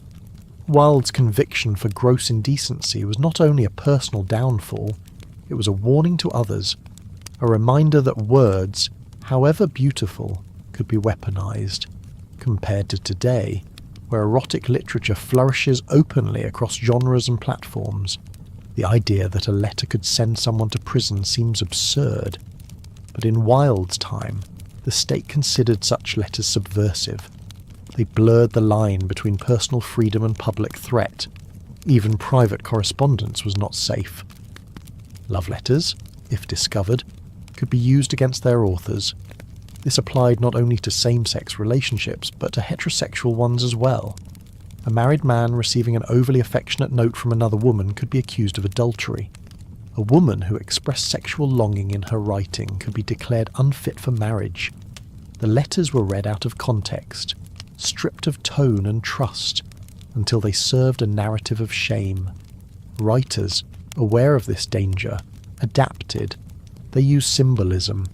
A: Wilde's conviction for gross indecency was not only a personal downfall, it was a warning to others, a reminder that words, however beautiful, could be weaponized, compared to today, where erotic literature flourishes openly across genres and platforms. The idea that a letter could send someone to prison seems absurd. But in Wilde's time, the state considered such letters subversive. They blurred the line between personal freedom and public threat. Even private correspondence was not safe. Love letters, if discovered, could be used against their authors. This applied not only to same-sex relationships, but to heterosexual ones as well. A married man receiving an overly affectionate note from another woman could be accused of adultery. A woman who expressed sexual longing in her writing could be declared unfit for marriage. The letters were read out of context, stripped of tone and trust, until they served a narrative of shame. Writers, aware of this danger, adapted. They used symbolism.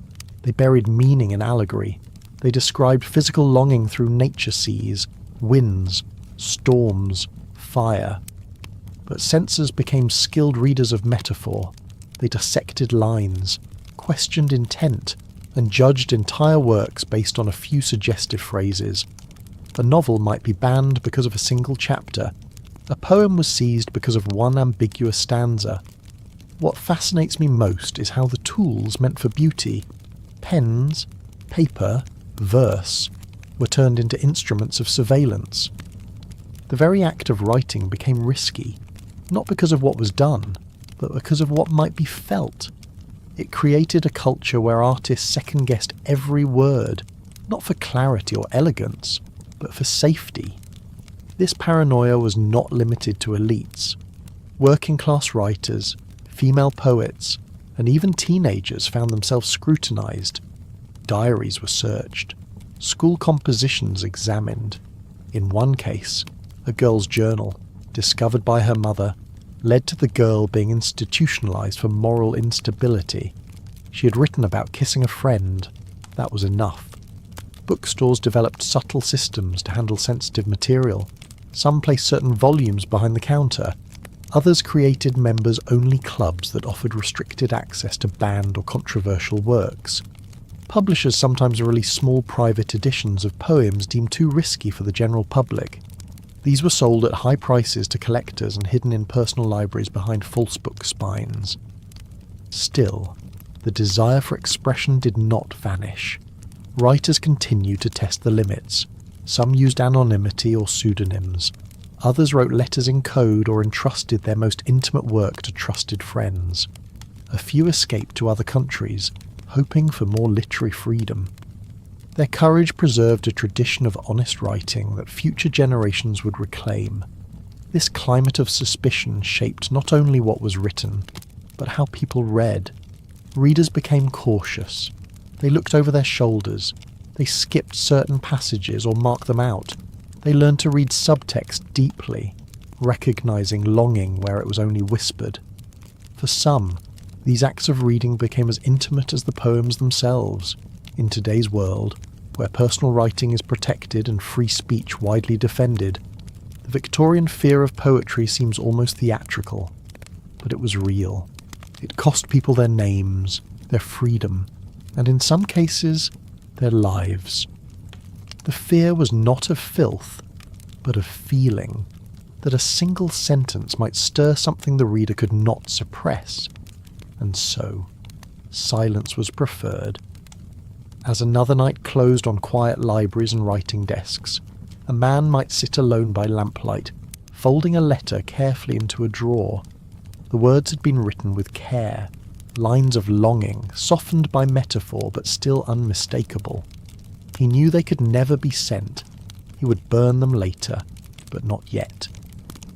A: They buried meaning in allegory. They described physical longing through nature seas, winds, storms, fire. But censors became skilled readers of metaphor. They dissected lines, questioned intent, and judged entire works based on a few suggestive phrases. A novel might be banned because of a single chapter. A poem was seized because of one ambiguous stanza. What fascinates me most is how the tools meant for beauty, pens, paper, verse, were turned into instruments of surveillance. The very act of writing became risky, not because of what was done, but because of what might be felt. It created a culture where artists second-guessed every word, not for clarity or elegance, but for safety. This paranoia was not limited to elites. Working-class writers, female poets, and even teenagers found themselves scrutinized. Diaries were searched, school compositions examined. In one case, a girl's journal, discovered by her mother, led to the girl being institutionalized for moral instability. She had written about kissing a friend. That was enough. Bookstores developed subtle systems to handle sensitive material. Some placed certain volumes behind the counter. Others created members-only clubs that offered restricted access to banned or controversial works. Publishers sometimes released small private editions of poems deemed too risky for the general public. These were sold at high prices to collectors and hidden in personal libraries behind false book spines. Still, the desire for expression did not vanish. Writers continued to test the limits. Some used anonymity or pseudonyms. Others wrote letters in code or entrusted their most intimate work to trusted friends. A few escaped to other countries, hoping for more literary freedom. Their courage preserved a tradition of honest writing that future generations would reclaim. This climate of suspicion shaped not only what was written, but how people read. Readers became cautious. They looked over their shoulders. They skipped certain passages or marked them out. They learned to read subtext deeply, recognizing longing where it was only whispered. For some, these acts of reading became as intimate as the poems themselves. In today's world, where personal writing is protected and free speech widely defended, the Victorian fear of poetry seems almost theatrical. But it was real. It cost people their names, their freedom, and in some cases, their lives. The fear was not of filth, but of feeling, that a single sentence might stir something the reader could not suppress. And so, silence was preferred. As another night closed on quiet libraries and writing desks, a man might sit alone by lamplight, folding a letter carefully into a drawer. The words had been written with care, lines of longing, softened by metaphor but still unmistakable. He knew they could never be sent. He would burn them later, but not yet.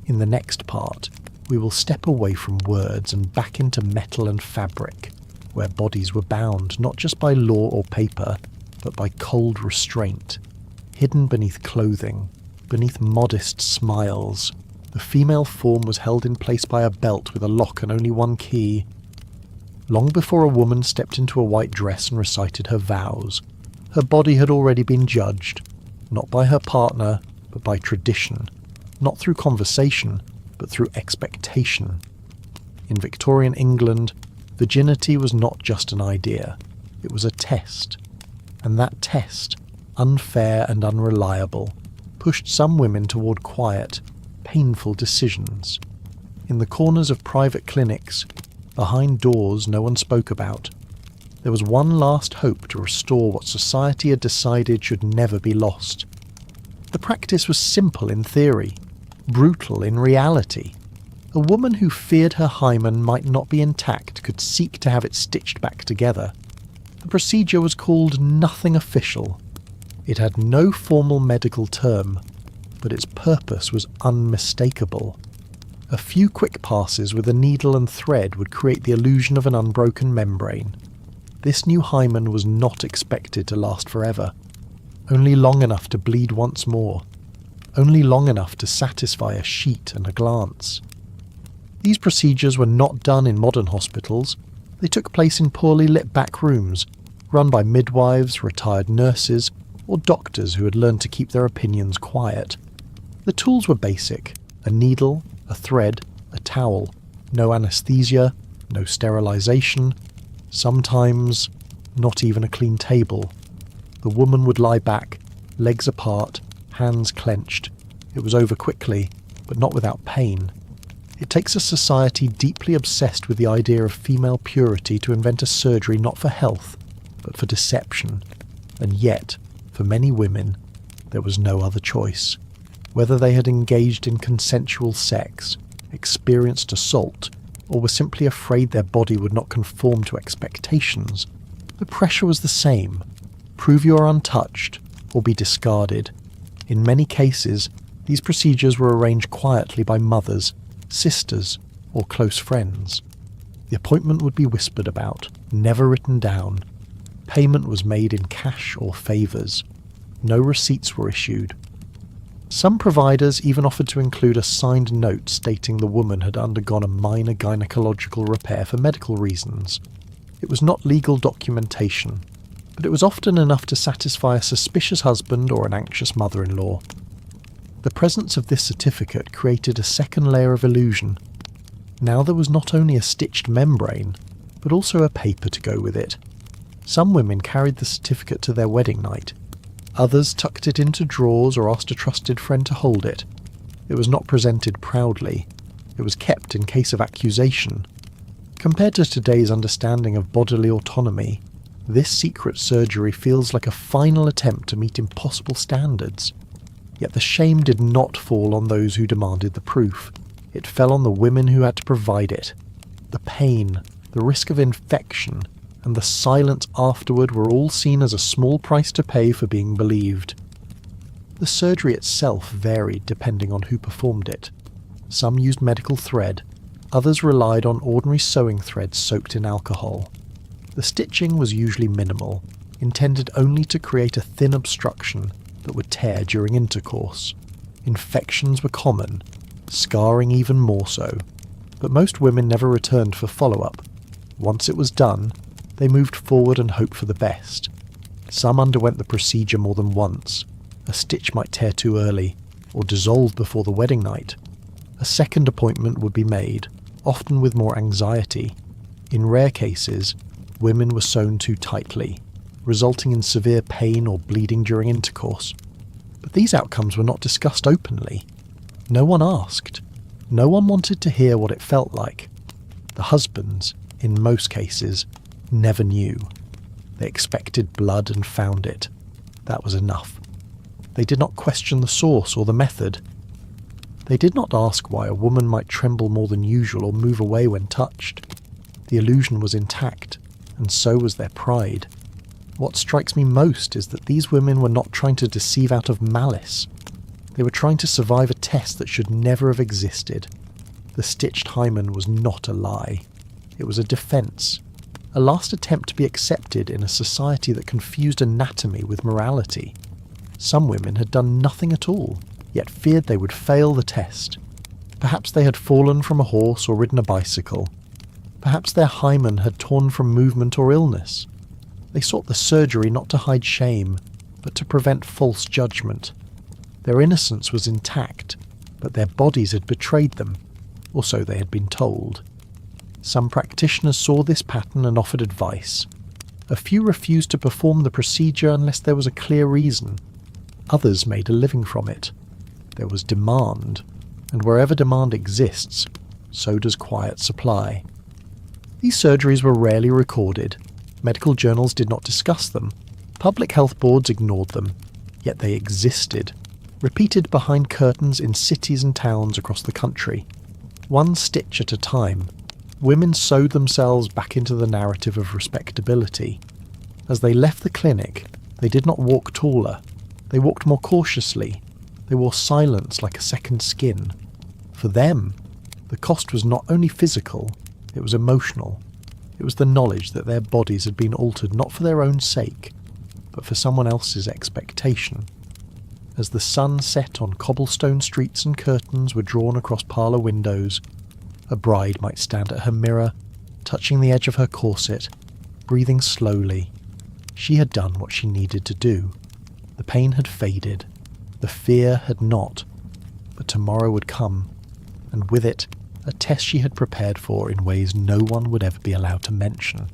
A: In the next part, we will step away from words and back into metal and fabric, where bodies were bound not just by law or paper, but by cold restraint. Hidden beneath clothing, beneath modest smiles, the female form was held in place by a belt with a lock and only one key. Long before a woman stepped into a white dress and recited her vows, her body had already been judged, not by her partner, but by tradition, not through conversation, but through expectation. In Victorian England, virginity was not just an idea, it was a test. And that test, unfair and unreliable, pushed some women toward quiet, painful decisions. In the corners of private clinics, behind doors no one spoke about, there was one last hope to restore what society had decided should never be lost. The practice was simple in theory, brutal in reality. A woman who feared her hymen might not be intact could seek to have it stitched back together. The procedure was called nothing official. It had no formal medical term, but its purpose was unmistakable. A few quick passes with a needle and thread would create the illusion of an unbroken membrane. This new hymen was not expected to last forever, only long enough to bleed once more, only long enough to satisfy a sheet and a glance. These procedures were not done in modern hospitals. They took place in poorly lit back rooms, run by midwives, retired nurses, or doctors who had learned to keep their opinions quiet. The tools were basic: a needle, a thread, a towel, no anesthesia, no sterilization, sometimes not even a clean table. The woman would lie back, legs apart, hands clenched. It was over quickly, but not without pain. It takes a society deeply obsessed with the idea of female purity to invent a surgery not for health, but for deception. And yet, for many women, there was no other choice. Whether they had engaged in consensual sex, experienced assault, or were simply afraid their body would not conform to expectations, the pressure was the same: prove you are untouched, or be discarded. In many cases, these procedures were arranged quietly by mothers, sisters, or close friends. The appointment would be whispered about, never written down. Payment was made in cash or favours. No receipts were issued. Some providers even offered to include a signed note stating the woman had undergone a minor gynecological repair for medical reasons. It was not legal documentation, but it was often enough to satisfy a suspicious husband or an anxious mother-in-law. The presence of this certificate created a second layer of illusion. Now there was not only a stitched membrane, but also a paper to go with it. Some women carried the certificate to their wedding night. Others tucked it into drawers or asked a trusted friend to hold it. It was not presented proudly. It was kept in case of accusation. Compared to today's understanding of bodily autonomy, this secret surgery feels like a final attempt to meet impossible standards. Yet the shame did not fall on those who demanded the proof. It fell on the women who had to provide it. The pain, the risk of infection, and the silence afterward were all seen as a small price to pay for being believed. The surgery itself varied depending on who performed it. Some used medical thread, others relied on ordinary sewing thread soaked in alcohol. The stitching was usually minimal, intended only to create a thin obstruction that would tear during intercourse. Infections were common, scarring even more so, but most women never returned for follow-up. Once it was done, they moved forward and hoped for the best. Some underwent the procedure more than once. A stitch might tear too early, or dissolve before the wedding night. A second appointment would be made, often with more anxiety. In rare cases, women were sewn too tightly, resulting in severe pain or bleeding during intercourse. But these outcomes were not discussed openly. No one asked. No one wanted to hear what it felt like. The husbands, in most cases, never knew. They expected blood and found it. That was enough. They did not question the source or the method. They did not ask why a woman might tremble more than usual or move away when touched. The illusion was intact, and so was their pride. What strikes me most is that these women were not trying to deceive out of malice. They were trying to survive a test that should never have existed. The stitched hymen was not a lie. It was a defence, a last attempt to be accepted in a society that confused anatomy with morality. Some women had done nothing at all, yet feared they would fail the test. Perhaps they had fallen from a horse or ridden a bicycle. Perhaps their hymen had torn from movement or illness. They sought the surgery not to hide shame, but to prevent false judgment. Their innocence was intact, but their bodies had betrayed them, or so they had been told. Some practitioners saw this pattern and offered advice. A few refused to perform the procedure unless there was a clear reason. Others made a living from it. There was demand, and wherever demand exists, so does quiet supply. These surgeries were rarely recorded. Medical journals did not discuss them. Public health boards ignored them. Yet they existed, repeated behind curtains in cities and towns across the country. One stitch at a time, women sewed themselves back into the narrative of respectability. As they left the clinic, they did not walk taller. They walked more cautiously. They wore silence like a second skin. For them, the cost was not only physical, it was emotional. It was the knowledge that their bodies had been altered not for their own sake, but for someone else's expectation. As the sun set on cobblestone streets and curtains were drawn across parlour windows, a bride might stand at her mirror, touching the edge of her corset, breathing slowly. She had done what she needed to do. The pain had faded. The fear had not. But tomorrow would come, and with it, a test she had prepared for in ways no one would ever be allowed to mention.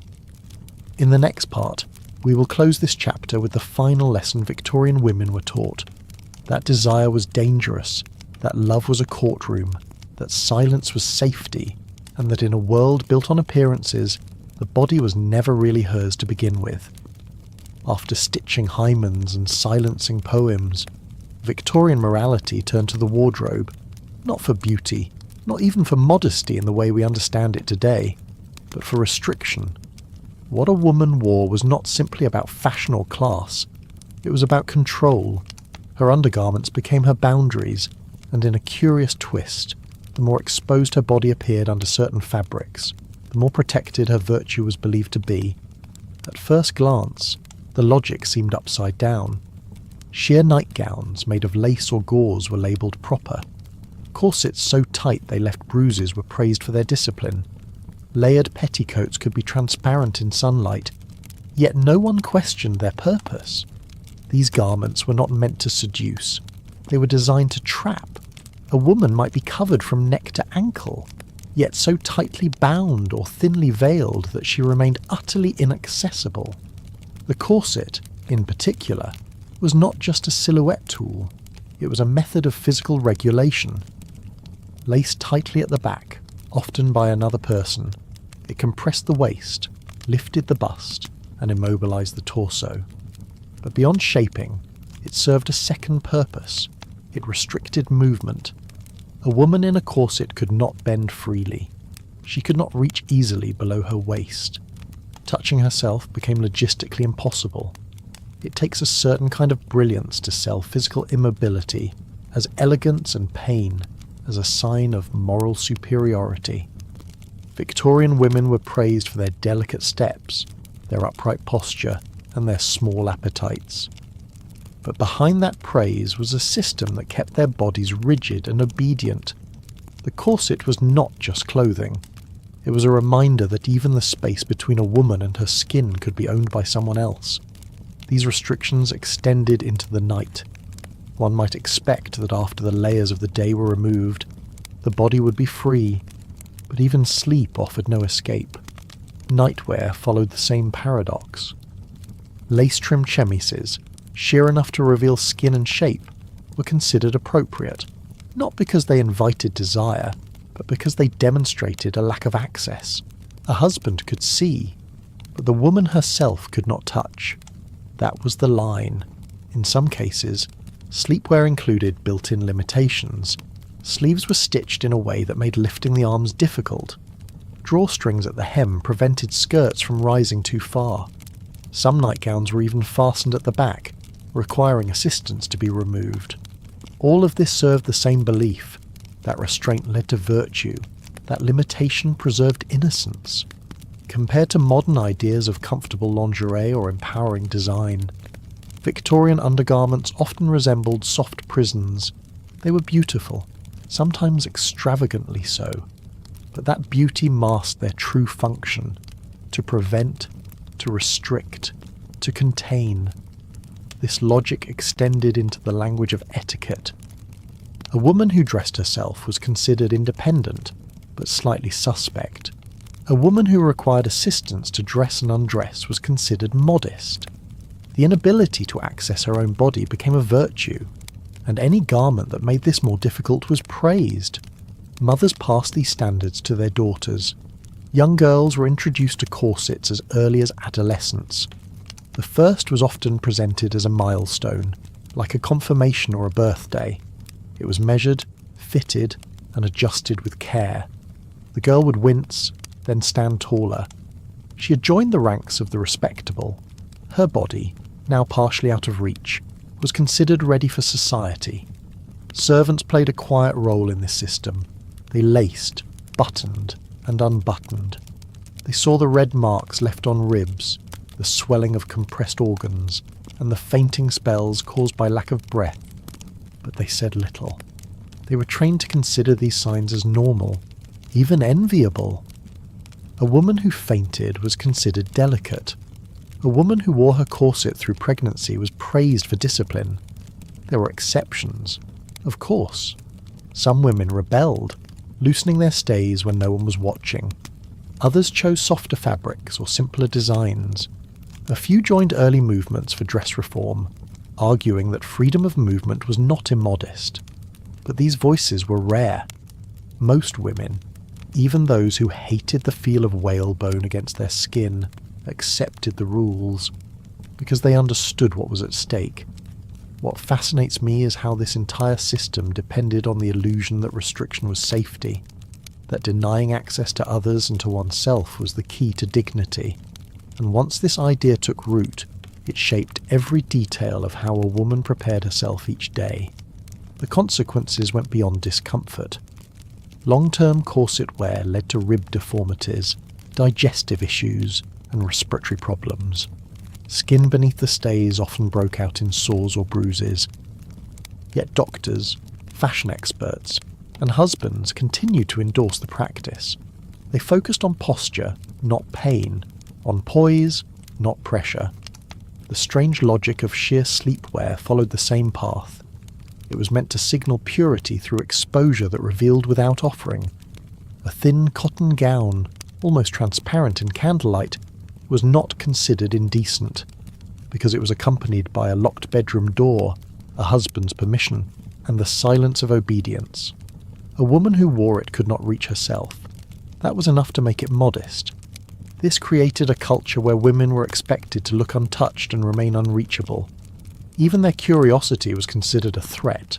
A: In the next part, we will close this chapter with the final lesson Victorian women were taught. That desire was dangerous, that love was a courtroom, that silence was safety, and that in a world built on appearances, the body was never really hers to begin with. After stitching hymens and silencing poems, Victorian morality turned to the wardrobe, not for beauty, not even for modesty in the way we understand it today, but for restriction. What a woman wore was not simply about fashion or class, it was about control. Her undergarments became her boundaries, and in a curious twist, the more exposed her body appeared under certain fabrics, the more protected her virtue was believed to be. At first glance, the logic seemed upside down. Sheer nightgowns made of lace or gauze were labelled proper. Corsets so tight they left bruises were praised for their discipline. Layered petticoats could be transparent in sunlight, yet no one questioned their purpose. These garments were not meant to seduce. They were designed to trap. A woman might be covered from neck to ankle, yet so tightly bound or thinly veiled that she remained utterly inaccessible. The corset, in particular, was not just a silhouette tool. It was a method of physical regulation. Laced tightly at the back, often by another person, it compressed the waist, lifted the bust, and immobilized the torso. But beyond shaping, it served a second purpose. It restricted movement. A woman in a corset could not bend freely. She could not reach easily below her waist. Touching herself became logistically impossible. It takes a certain kind of brilliance to sell physical immobility as elegance and pain as a sign of moral superiority. Victorian women were praised for their delicate steps, their upright posture, and their small appetites. But behind that praise was a system that kept their bodies rigid and obedient. The corset was not just clothing. It was a reminder that even the space between a woman and her skin could be owned by someone else. These restrictions extended into the night. One might expect that after the layers of the day were removed, the body would be free, but even sleep offered no escape. Nightwear followed the same paradox. Lace-trimmed chemises, sheer enough to reveal skin and shape, were considered appropriate, not because they invited desire, but because they demonstrated a lack of access. A husband could see, but the woman herself could not touch. That was the line. In some cases, sleepwear included built-in limitations. Sleeves were stitched in a way that made lifting the arms difficult. Drawstrings at the hem prevented skirts from rising too far. Some nightgowns were even fastened at the back, requiring assistance to be removed. All of this served the same belief, that restraint led to virtue, that limitation preserved innocence. Compared to modern ideas of comfortable lingerie or empowering design, Victorian undergarments often resembled soft prisons. They were beautiful, sometimes extravagantly so, but that beauty masked their true function: to prevent, to restrict, to contain. This logic extended into the language of etiquette. A woman who dressed herself was considered independent, but slightly suspect. A woman who required assistance to dress and undress was considered modest. The inability to access her own body became a virtue, and any garment that made this more difficult was praised. Mothers passed these standards to their daughters. Young girls were introduced to corsets as early as adolescence. The first was often presented as a milestone, like a confirmation or a birthday. It was measured, fitted, and adjusted with care. The girl would wince, then stand taller. She had joined the ranks of the respectable. Her body, now partially out of reach, was considered ready for society. Servants played a quiet role in this system. They laced, buttoned, and unbuttoned. They saw the red marks left on ribs, the swelling of compressed organs, and the fainting spells caused by lack of breath. But they said little. They were trained to consider these signs as normal, even enviable. A woman who fainted was considered delicate. A woman who wore her corset through pregnancy was praised for discipline. There were exceptions, of course. Some women rebelled, loosening their stays when no one was watching. Others chose softer fabrics or simpler designs. A few joined early movements for dress reform, arguing that freedom of movement was not immodest. But these voices were rare. Most women, even those who hated the feel of whalebone against their skin, accepted the rules, because they understood what was at stake. What fascinates me is how this entire system depended on the illusion that restriction was safety, that denying access to others and to oneself was the key to dignity. And once this idea took root, it shaped every detail of how a woman prepared herself each day. The consequences went beyond discomfort. Long-term corset wear led to rib deformities, digestive issues, and respiratory problems. Skin beneath the stays often broke out in sores or bruises. Yet doctors, fashion experts, and husbands continued to endorse the practice. They focused on posture, not pain, on poise, not pressure. The strange logic of sheer sleepwear followed the same path. It was meant to signal purity through exposure that revealed without offering. A thin cotton gown, almost transparent in candlelight, was not considered indecent, because it was accompanied by a locked bedroom door, a husband's permission, and the silence of obedience. A woman who wore it could not reach herself. That was enough to make it modest. This created a culture where women were expected to look untouched and remain unreachable. Even their curiosity was considered a threat.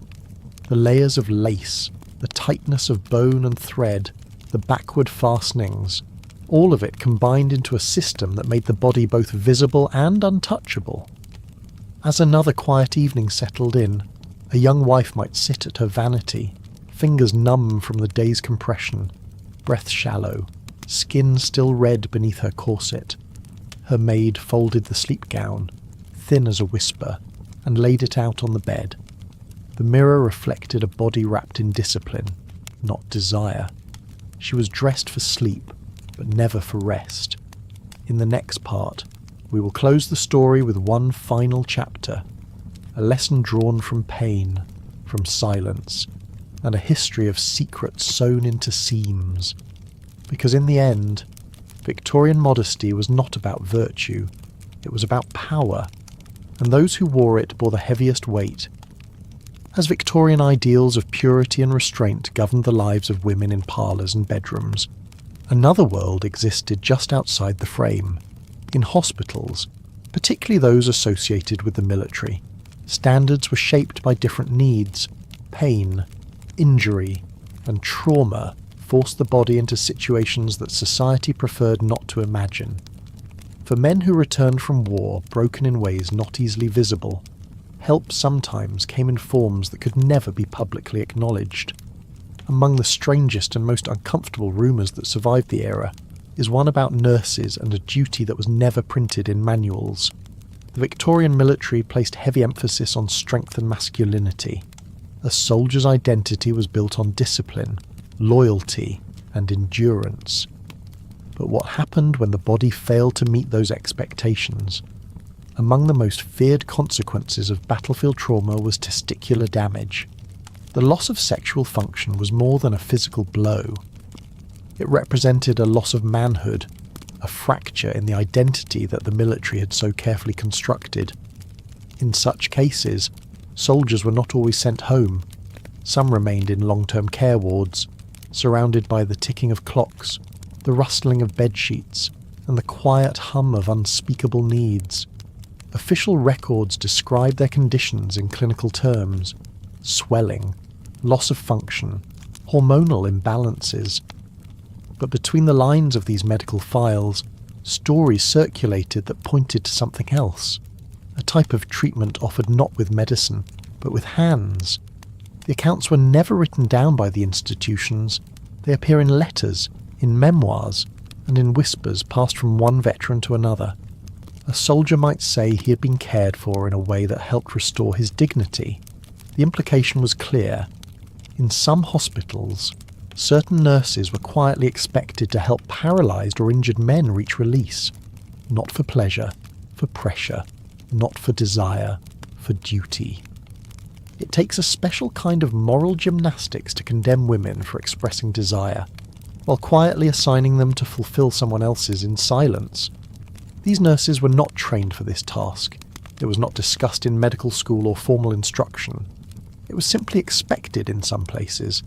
A: The layers of lace, the tightness of bone and thread, the backward fastenings, all of it combined into a system that made the body both visible and untouchable. As another quiet evening settled in, a young wife might sit at her vanity, fingers numb from the day's compression, breath shallow, skin still red beneath her corset. Her maid folded the sleep gown, thin as a whisper, and laid it out on the bed. The mirror reflected a body wrapped in discipline, not desire. She was dressed for sleep, but never for rest. In the next part, we will close the story with one final chapter, a lesson drawn from pain, from silence, and a history of secrets sewn into seams. Because in the end, Victorian modesty was not about virtue, it was about power, and those who wore it bore the heaviest weight. As Victorian ideals of purity and restraint governed the lives of women in parlours and bedrooms, another world existed just outside the frame. In hospitals, particularly those associated with the military, standards were shaped by different needs. Pain, injury, and trauma forced the body into situations that society preferred not to imagine. For men who returned from war broken in ways not easily visible, help sometimes came in forms that could never be publicly acknowledged. Among the strangest and most uncomfortable rumours that survived the era is one about nurses and a duty that was never printed in manuals. The Victorian military placed heavy emphasis on strength and masculinity. A soldier's identity was built on discipline, loyalty, and endurance. But what happened when the body failed to meet those expectations? Among the most feared consequences of battlefield trauma was testicular damage. The loss of sexual function was more than a physical blow. It represented a loss of manhood, a fracture in the identity that the military had so carefully constructed. In such cases, soldiers were not always sent home. Some remained in long-term care wards, surrounded by the ticking of clocks, the rustling of bedsheets, and the quiet hum of unspeakable needs. Official records describe their conditions in clinical terms: swelling, loss of function, hormonal imbalances. But between the lines of these medical files, stories circulated that pointed to something else, a type of treatment offered not with medicine, but with hands. The accounts were never written down by the institutions. They appear in letters, in memoirs, and in whispers passed from one veteran to another. A soldier might say he had been cared for in a way that helped restore his dignity. The implication was clear. In some hospitals, certain nurses were quietly expected to help paralysed or injured men reach release. Not for pleasure, for pressure, not for desire, for duty. It takes a special kind of moral gymnastics to condemn women for expressing desire, while quietly assigning them to fulfill someone else's in silence. These nurses were not trained for this task. It was not discussed in medical school or formal instruction. It was simply expected in some places.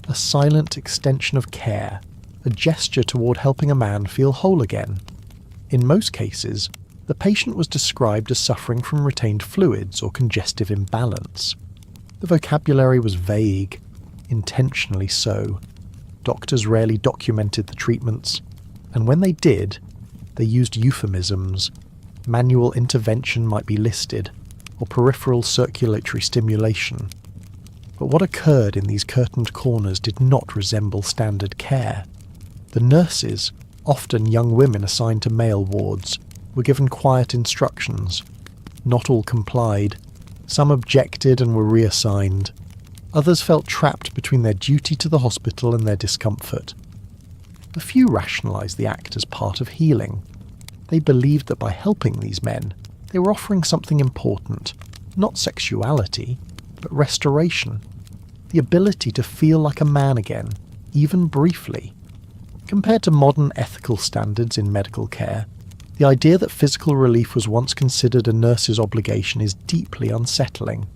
A: A silent extension of care, a gesture toward helping a man feel whole again. In most cases, the patient was described as suffering from retained fluids or congestive imbalance. The vocabulary was vague, intentionally so. Doctors rarely documented the treatments, and when they did, they used euphemisms. Manual intervention might be listed, or peripheral circulatory stimulation. But what occurred in these curtained corners did not resemble standard care. The nurses, often young women assigned to male wards, were given quiet instructions. Not all complied. Some objected and were reassigned. Others felt trapped between their duty to the hospital and their discomfort. A few rationalised the act as part of healing. They believed that by helping these men, they were offering something important, not sexuality, but restoration, the ability to feel like a man again, even briefly. Compared to modern ethical standards in medical care, the idea that physical relief was once considered a nurse's obligation is deeply unsettling.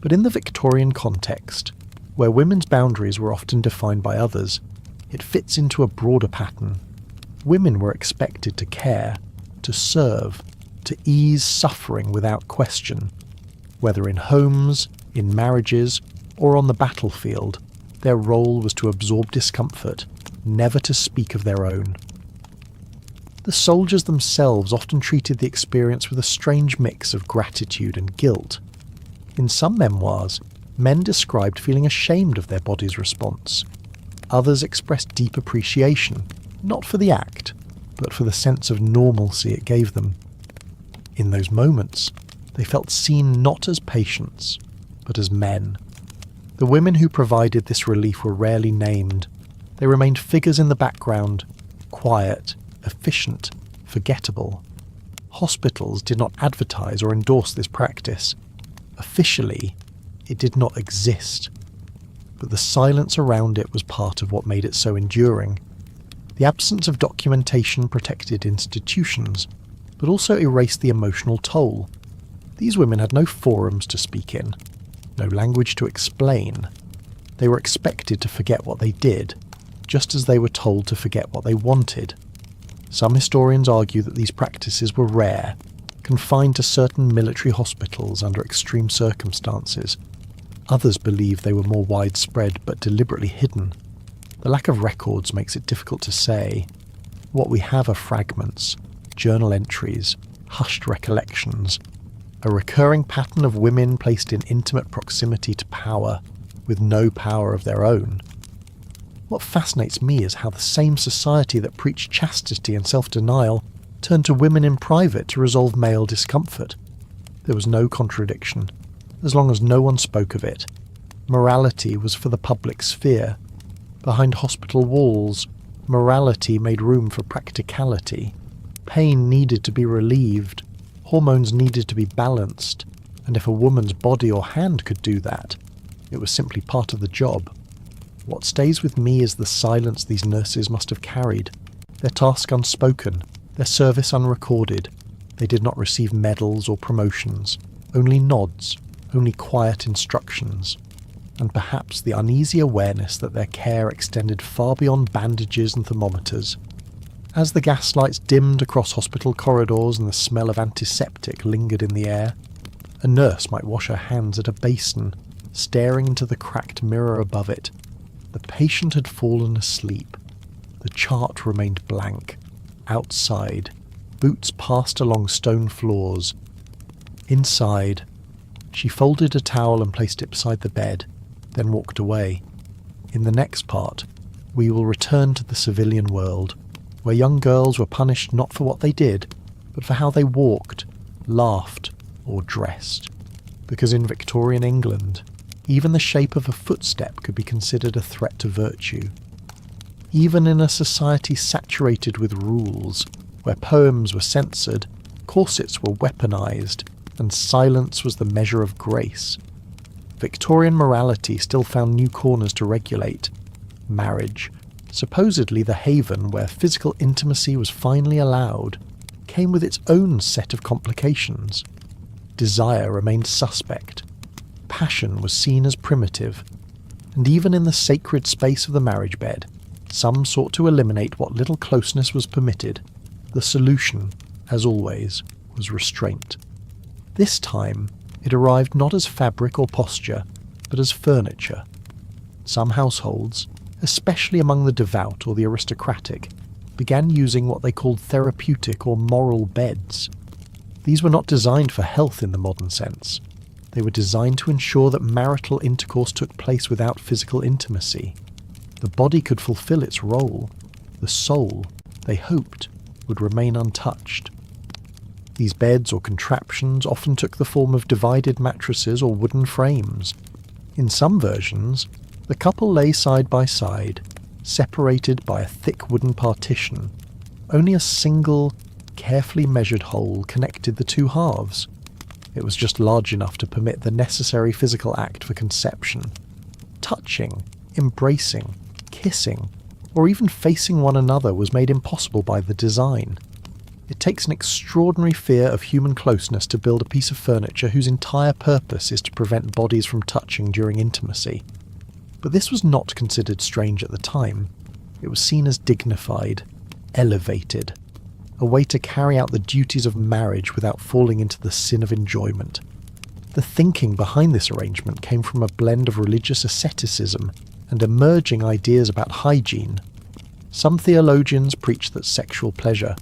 A: But in the Victorian context, where women's boundaries were often defined by others, it fits into a broader pattern. Women were expected to care, to serve, to ease suffering without question. Whether in homes, in marriages, or on the battlefield, their role was to absorb discomfort, never to speak of their own. The soldiers themselves often treated the experience with a strange mix of gratitude and guilt. In some memoirs, men described feeling ashamed of their body's response. Others expressed deep appreciation, not for the act, but for the sense of normalcy it gave them. In those moments, they felt seen not as patients, but as men. The women who provided this relief were rarely named. They remained figures in the background, quiet, efficient, forgettable. Hospitals did not advertise or endorse this practice. Officially, it did not exist. But the silence around it was part of what made it so enduring. The absence of documentation protected institutions, but also erased the emotional toll. These women had no forums to speak in, no language to explain. They were expected to forget what they did, just as they were told to forget what they wanted. Some historians argue that these practices were rare, confined to certain military hospitals under extreme circumstances. Others believe they were more widespread but deliberately hidden. The lack of records makes it difficult to say. What we have are fragments, journal entries, hushed recollections, a recurring pattern of women placed in intimate proximity to power, with no power of their own. What fascinates me is how the same society that preached chastity and self-denial turned to women in private to resolve male discomfort. There was no contradiction, as long as no one spoke of it. Morality was for the public sphere. Behind hospital walls, morality made room for practicality. Pain needed to be relieved, hormones needed to be balanced, and if a woman's body or hand could do that, it was simply part of the job. What stays with me is the silence these nurses must have carried, their task unspoken, their service unrecorded. They did not receive medals or promotions, only nods, only quiet instructions, and perhaps the uneasy awareness that their care extended far beyond bandages and thermometers. As the gaslights dimmed across hospital corridors and the smell of antiseptic lingered in the air, a nurse might wash her hands at a basin, staring into the cracked mirror above it. The patient had fallen asleep. The chart remained blank. Outside, boots passed along stone floors. Inside, she folded a towel and placed it beside the bed, then walked away. In the next part, we will return to the civilian world, where young girls were punished not for what they did, but for how they walked, laughed, or dressed. Because in Victorian England, even the shape of a footstep could be considered a threat to virtue. Even in a society saturated with rules, where poems were censored, corsets were weaponized, and silence was the measure of grace, Victorian morality still found new corners to regulate. Marriage, supposedly the haven where physical intimacy was finally allowed, came with its own set of complications. Desire remained suspect. Passion was seen as primitive, and even in the sacred space of the marriage bed, some sought to eliminate what little closeness was permitted. The solution, as always, was restraint. This time, it arrived not as fabric or posture, but as furniture. Some households, especially among the devout or the aristocratic, began using what they called therapeutic or moral beds. These were not designed for health in the modern sense. They were designed to ensure that marital intercourse took place without physical intimacy. The body could fulfill its role. The soul, they hoped, would remain untouched. These beds or contraptions often took the form of divided mattresses or wooden frames. In some versions, the couple lay side by side, separated by a thick wooden partition. Only a single, carefully measured hole connected the two halves. It was just large enough to permit the necessary physical act for conception. Touching, embracing, kissing, or even facing one another was made impossible by the design. It takes an extraordinary fear of human closeness to build a piece of furniture whose entire purpose is to prevent bodies from touching during intimacy. But this was not considered strange at the time. It was seen as dignified, elevated, a way to carry out the duties of marriage without falling into the sin of enjoyment. The thinking behind this arrangement came from a blend of religious asceticism and emerging ideas about hygiene. Some theologians preached that sexual pleasure,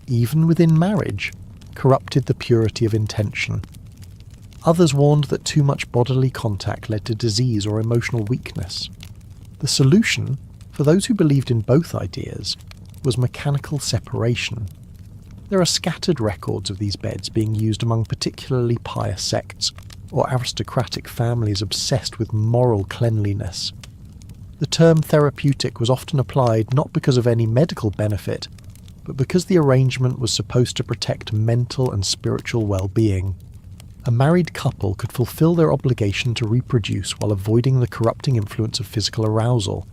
A: even within marriage, corrupted the purity of intention. Others warned that too much bodily contact led to disease or emotional weakness. The solution, for those who believed in both ideas, was mechanical separation. There are scattered records of these beds being used among particularly pious sects or aristocratic families obsessed with moral cleanliness. The term therapeutic was often applied not because of any medical benefit, but because the arrangement was supposed to protect mental and spiritual well-being. A married couple could fulfill their obligation to reproduce while avoiding the corrupting influence of physical arousal.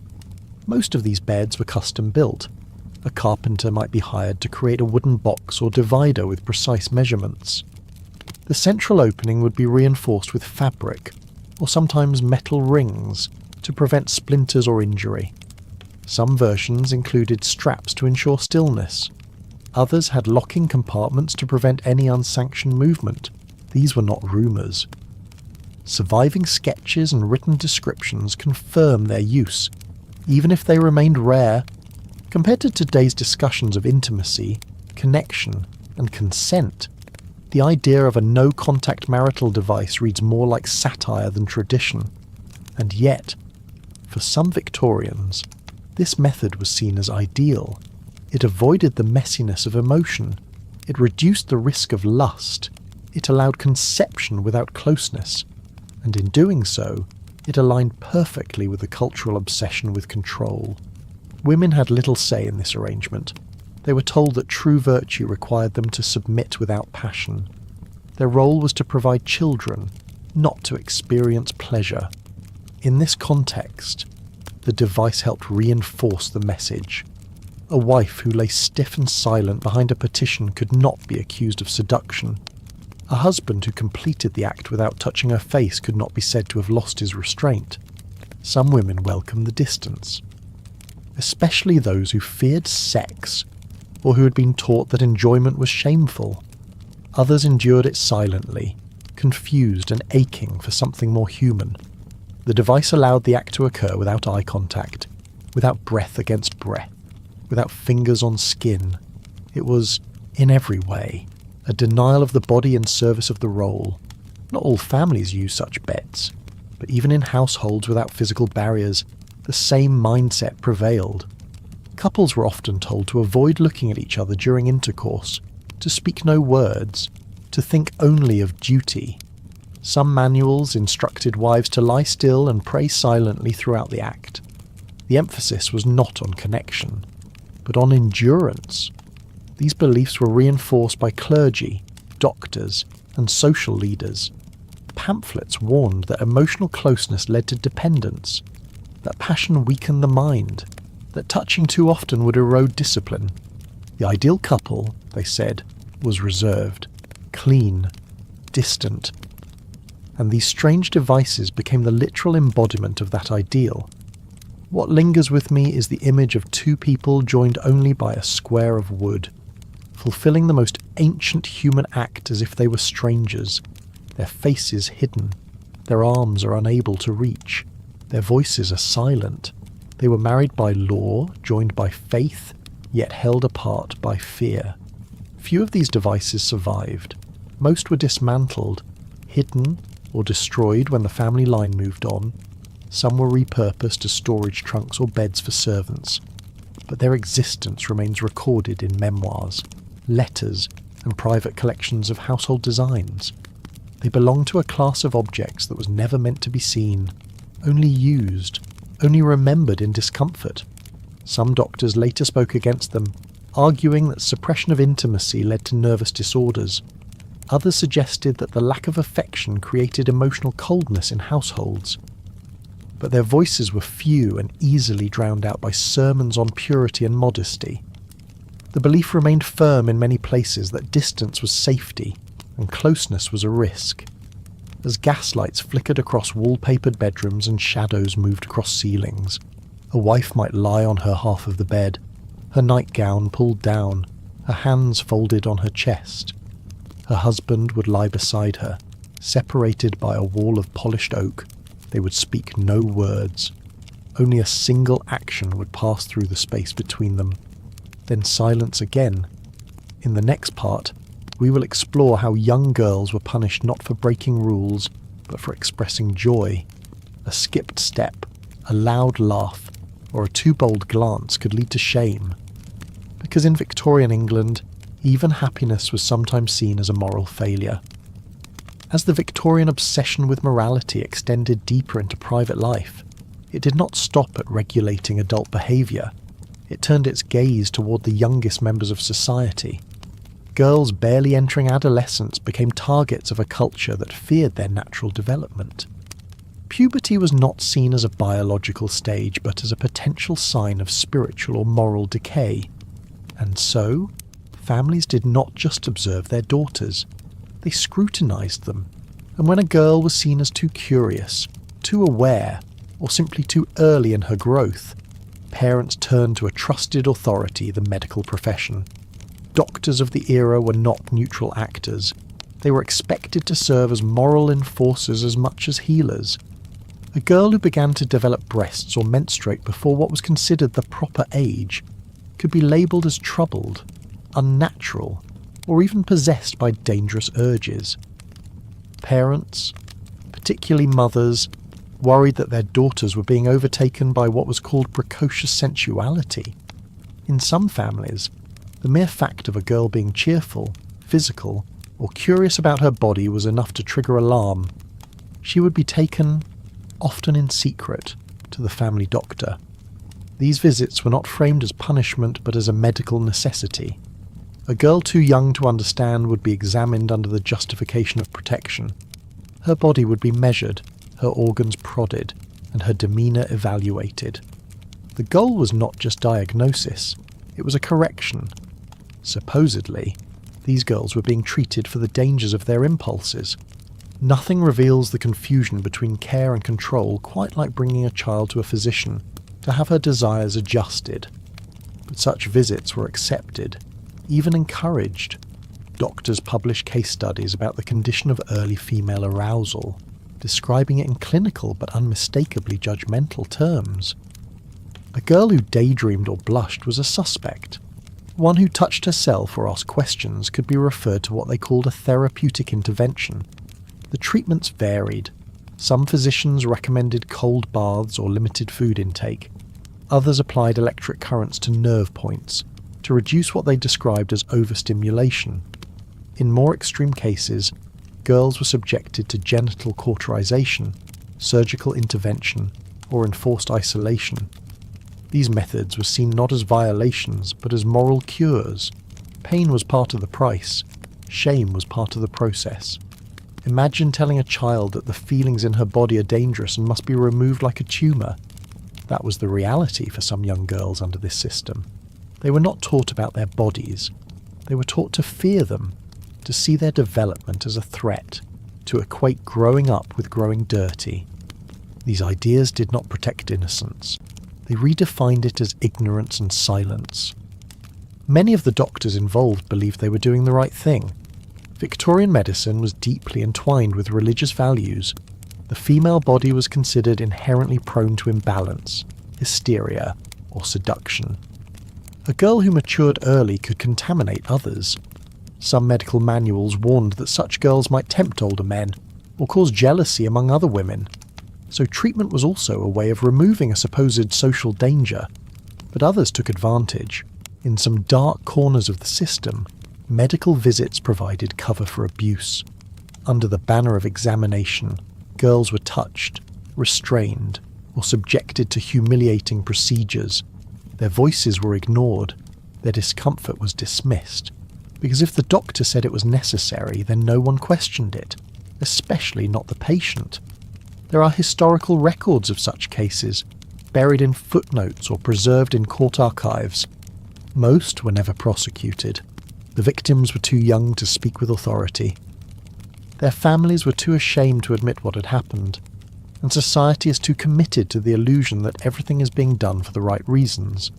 A: Most of these beds were custom-built. A carpenter might be hired to create a wooden box or divider with precise measurements. The central opening would be reinforced with fabric, or sometimes metal rings, to prevent splinters or injury. Some versions included straps to ensure stillness. Others had locking compartments to prevent any unsanctioned movement. These were not rumours. Surviving sketches and written descriptions confirm their use, even if they remained rare. Compared to today's discussions of intimacy, connection, and consent, the idea of a no-contact marital device reads more like satire than tradition. And yet, for some Victorians, this method was seen as ideal. It avoided the messiness of emotion. It reduced the risk of lust. It allowed conception without closeness. And in doing so, it aligned perfectly with the cultural obsession with control. Women had little say in this arrangement. They were told that true virtue required them to submit without passion. Their role was to provide children, not to experience pleasure. In this context, the device helped reinforce the message. A wife who lay stiff and silent behind a petition could not be accused of seduction. A husband who completed the act without touching her face could not be said to have lost his restraint. Some women welcomed the distance, especially those who feared sex or who had been taught that enjoyment was shameful. Others endured it silently, confused and aching for something more human. The device allowed the act to occur without eye contact, without breath against breath, without fingers on skin. It was, in every way, a denial of the body in service of the role. Not all families use such beds, but even in households without physical barriers, the same mindset prevailed. Couples were often told to avoid looking at each other during intercourse, to speak no words, to think only of duty. Some manuals instructed wives to lie still and pray silently throughout the act. The emphasis was not on connection, but on endurance. These beliefs were reinforced by clergy, doctors, and social leaders. Pamphlets warned that emotional closeness led to dependence, that passion weakened the mind, that touching too often would erode discipline. The ideal couple, they said, was reserved, clean, distant. And these strange devices became the literal embodiment of that ideal. What lingers with me is the image of two people joined only by a square of wood, fulfilling the most ancient human act as if they were strangers, their faces hidden, their arms are unable to reach, their voices are silent. They were married by law, joined by faith, yet held apart by fear. Few of these devices survived. Most were dismantled, hidden, or destroyed when the family line moved on. Some were repurposed as storage trunks or beds for servants. But their existence remains recorded in memoirs, letters, and private collections of household designs. They belong to a class of objects that was never meant to be seen, only used, only remembered in discomfort. Some doctors later spoke against them, arguing that suppression of intimacy led to nervous disorders. Others suggested that the lack of affection created emotional coldness in households. But their voices were few and easily drowned out by sermons on purity and modesty. The belief remained firm in many places that distance was safety and closeness was a risk. As gaslights flickered across wallpapered bedrooms and shadows moved across ceilings, a wife might lie on her half of the bed, her nightgown pulled down, her hands folded on her chest. Her husband would lie beside her, separated by a wall of polished oak. They would speak no words. Only a single action would pass through the space between them. Then silence again. In the next part, we will explore how young girls were punished not for breaking rules, but for expressing joy. A skipped step, a loud laugh, or a too bold glance could lead to shame. Because in Victorian England, even happiness was sometimes seen as a moral failure. As the Victorian obsession with morality extended deeper into private life, it did not stop at regulating adult behaviour. It turned its gaze toward the youngest members of society. Girls barely entering adolescence became targets of a culture that feared their natural development. Puberty was not seen as a biological stage, but as a potential sign of spiritual or moral decay. And so, families did not just observe their daughters, they scrutinised them. And when a girl was seen as too curious, too aware, or simply too early in her growth, parents turned to a trusted authority, the medical profession. Doctors of the era were not neutral actors. They were expected to serve as moral enforcers as much as healers. A girl who began to develop breasts or menstruate before what was considered the proper age could be labelled as troubled, unnatural, or even possessed by dangerous urges. Parents, particularly mothers, worried that their daughters were being overtaken by what was called precocious sensuality. In some families, the mere fact of a girl being cheerful, physical, or curious about her body was enough to trigger alarm. She would be taken, often in secret, to the family doctor. These visits were not framed as punishment but as a medical necessity. A girl too young to understand would be examined under the justification of protection. Her body would be measured, her organs prodded, and her demeanour evaluated. The goal was not just diagnosis, it was a correction. Supposedly, these girls were being treated for the dangers of their impulses. Nothing reveals the confusion between care and control quite like bringing a child to a physician to have her desires adjusted. But such visits were accepted, even encouraged. Doctors published case studies about the condition of early female arousal, describing it in clinical but unmistakably judgmental terms. A girl who daydreamed or blushed was a suspect. One who touched herself or asked questions could be referred to what they called a therapeutic intervention. The treatments varied. Some physicians recommended cold baths or limited food intake. Others applied electric currents to nerve points to reduce what they described as overstimulation. In more extreme cases, girls were subjected to genital cauterization, surgical intervention, or enforced isolation. These methods were seen not as violations, but as moral cures. Pain was part of the price. Shame was part of the process. Imagine telling a child that the feelings in her body are dangerous and must be removed like a tumour. That was the reality for some young girls under this system. They were not taught about their bodies. They were taught to fear them, to see their development as a threat, to equate growing up with growing dirty. These ideas did not protect innocence. They redefined it as ignorance and silence. Many of the doctors involved believed they were doing the right thing. Victorian medicine was deeply entwined with religious values. The female body was considered inherently prone to imbalance, hysteria, or seduction. A girl who matured early could contaminate others. Some medical manuals warned that such girls might tempt older men, or cause jealousy among other women. So treatment was also a way of removing a supposed social danger. But others took advantage. In some dark corners of the system, medical visits provided cover for abuse. Under the banner of examination, girls were touched, restrained, or subjected to humiliating procedures. Their voices were ignored, their discomfort was dismissed, because if the doctor said it was necessary, then no one questioned it, especially not the patient. There are historical records of such cases, buried in footnotes or preserved in court archives. Most were never prosecuted. The victims were too young to speak with authority. Their families were too ashamed to admit what had happened, and society is too committed to the illusion that everything is being done for the right reasons.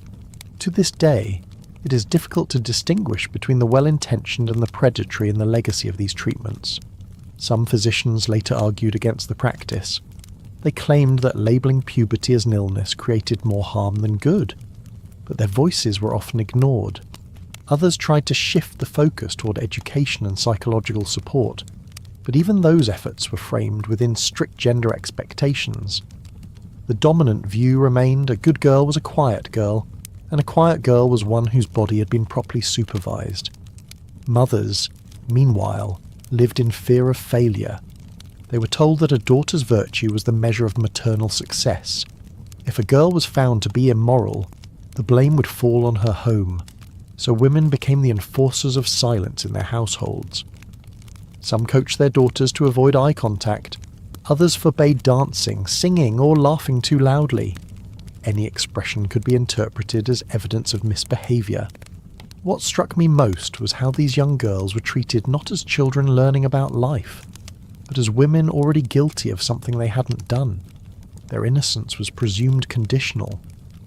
A: To this day, it is difficult to distinguish between the well-intentioned and the predatory in the legacy of these treatments. Some physicians later argued against the practice. They claimed that labelling puberty as an illness created more harm than good, but their voices were often ignored. Others tried to shift the focus toward education and psychological support, but even those efforts were framed within strict gender expectations. The dominant view remained a good girl was a quiet girl, and a quiet girl was one whose body had been properly supervised. Mothers, meanwhile, lived in fear of failure. They were told that a daughter's virtue was the measure of maternal success. If a girl was found to be immoral, the blame would fall on her home, so women became the enforcers of silence in their households. Some coached their daughters to avoid eye contact, others forbade dancing, singing, or laughing too loudly. Any expression could be interpreted as evidence of misbehaviour. What struck me most was how these young girls were treated not as children learning about life, but as women already guilty of something they hadn't done. Their innocence was presumed conditional,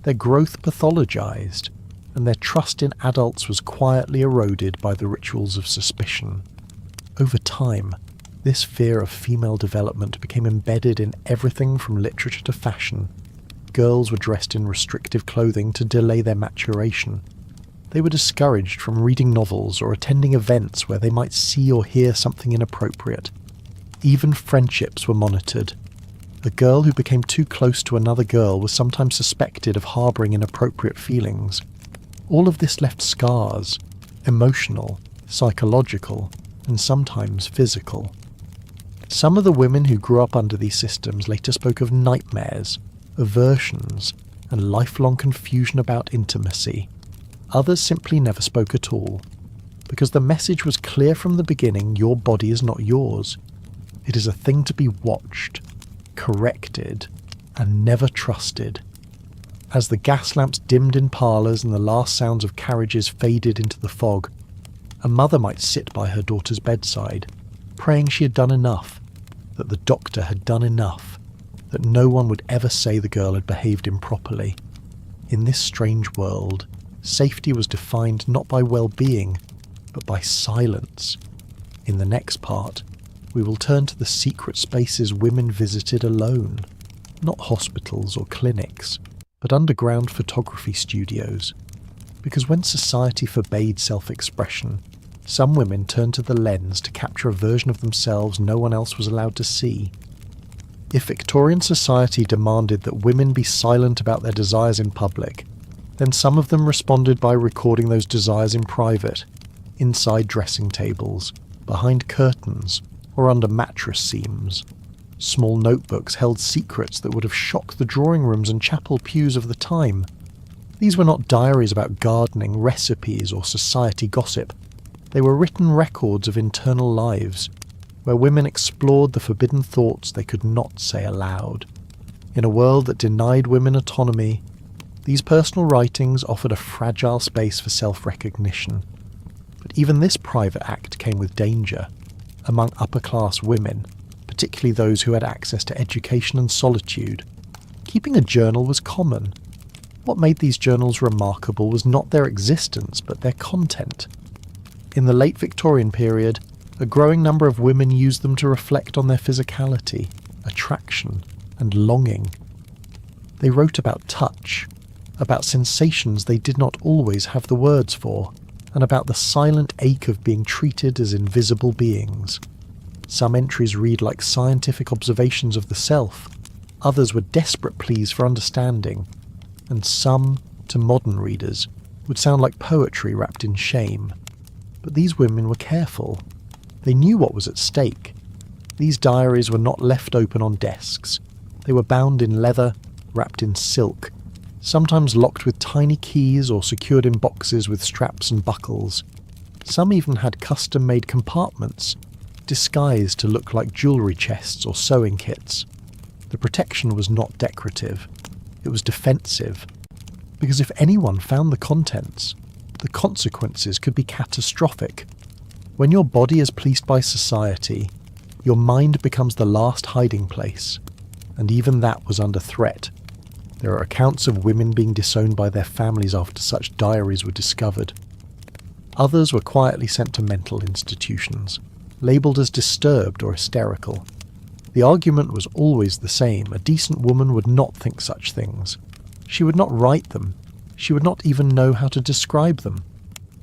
A: their growth pathologized, and their trust in adults was quietly eroded by the rituals of suspicion. Over time, this fear of female development became embedded in everything from literature to fashion. Girls were dressed in restrictive clothing to delay their maturation. They were discouraged from reading novels or attending events where they might see or hear something inappropriate. Even friendships were monitored. A girl who became too close to another girl was sometimes suspected of harbouring inappropriate feelings. All of this left scars, emotional, psychological, and sometimes physical. Some of the women who grew up under these systems later spoke of nightmares, aversions, and lifelong confusion about intimacy. Others simply never spoke at all, because the message was clear from the beginning: your body is not yours. It is a thing to be watched, corrected, and never trusted. As the gas lamps dimmed in parlours and the last sounds of carriages faded into the fog, a mother might sit by her daughter's bedside, praying she had done enough, that the doctor had done enough, that no one would ever say the girl had behaved improperly. In this strange world, safety was defined not by well-being, but by silence. In the next part, we will turn to the secret spaces women visited alone, not hospitals or clinics, but underground photography studios. Because when society forbade self-expression, some women turned to the lens to capture a version of themselves no one else was allowed to see. If Victorian society demanded that women be silent about their desires in public, then some of them responded by recording those desires in private, inside dressing tables, behind curtains, or under mattress seams. Small notebooks held secrets that would have shocked the drawing rooms and chapel pews of the time. These were not diaries about gardening, recipes, or society gossip. They were written records of internal lives, where women explored the forbidden thoughts they could not say aloud. In a world that denied women autonomy, these personal writings offered a fragile space for self-recognition. But even this private act came with danger. Among upper-class women, particularly those who had access to education and solitude, keeping a journal was common. What made these journals remarkable was not their existence, but their content. In the late Victorian period, a growing number of women used them to reflect on their physicality, attraction, and longing. They wrote about touch, about sensations they did not always have the words for, and about the silent ache of being treated as invisible beings. Some entries read like scientific observations of the self, others were desperate pleas for understanding, and some, to modern readers, would sound like poetry wrapped in shame. But these women were careful. They knew what was at stake. These diaries were not left open on desks. They were bound in leather, wrapped in silk, sometimes locked with tiny keys or secured in boxes with straps and buckles. Some even had custom-made compartments, disguised to look like jewellery chests or sewing kits. The protection was not decorative. It was defensive. Because if anyone found the contents, the consequences could be catastrophic. When your body is policed by society, your mind becomes the last hiding place, and even that was under threat. There are accounts of women being disowned by their families after such diaries were discovered. Others were quietly sent to mental institutions, labelled as disturbed or hysterical. The argument was always the same: a decent woman would not think such things. She would not write them. She would not even know how to describe them.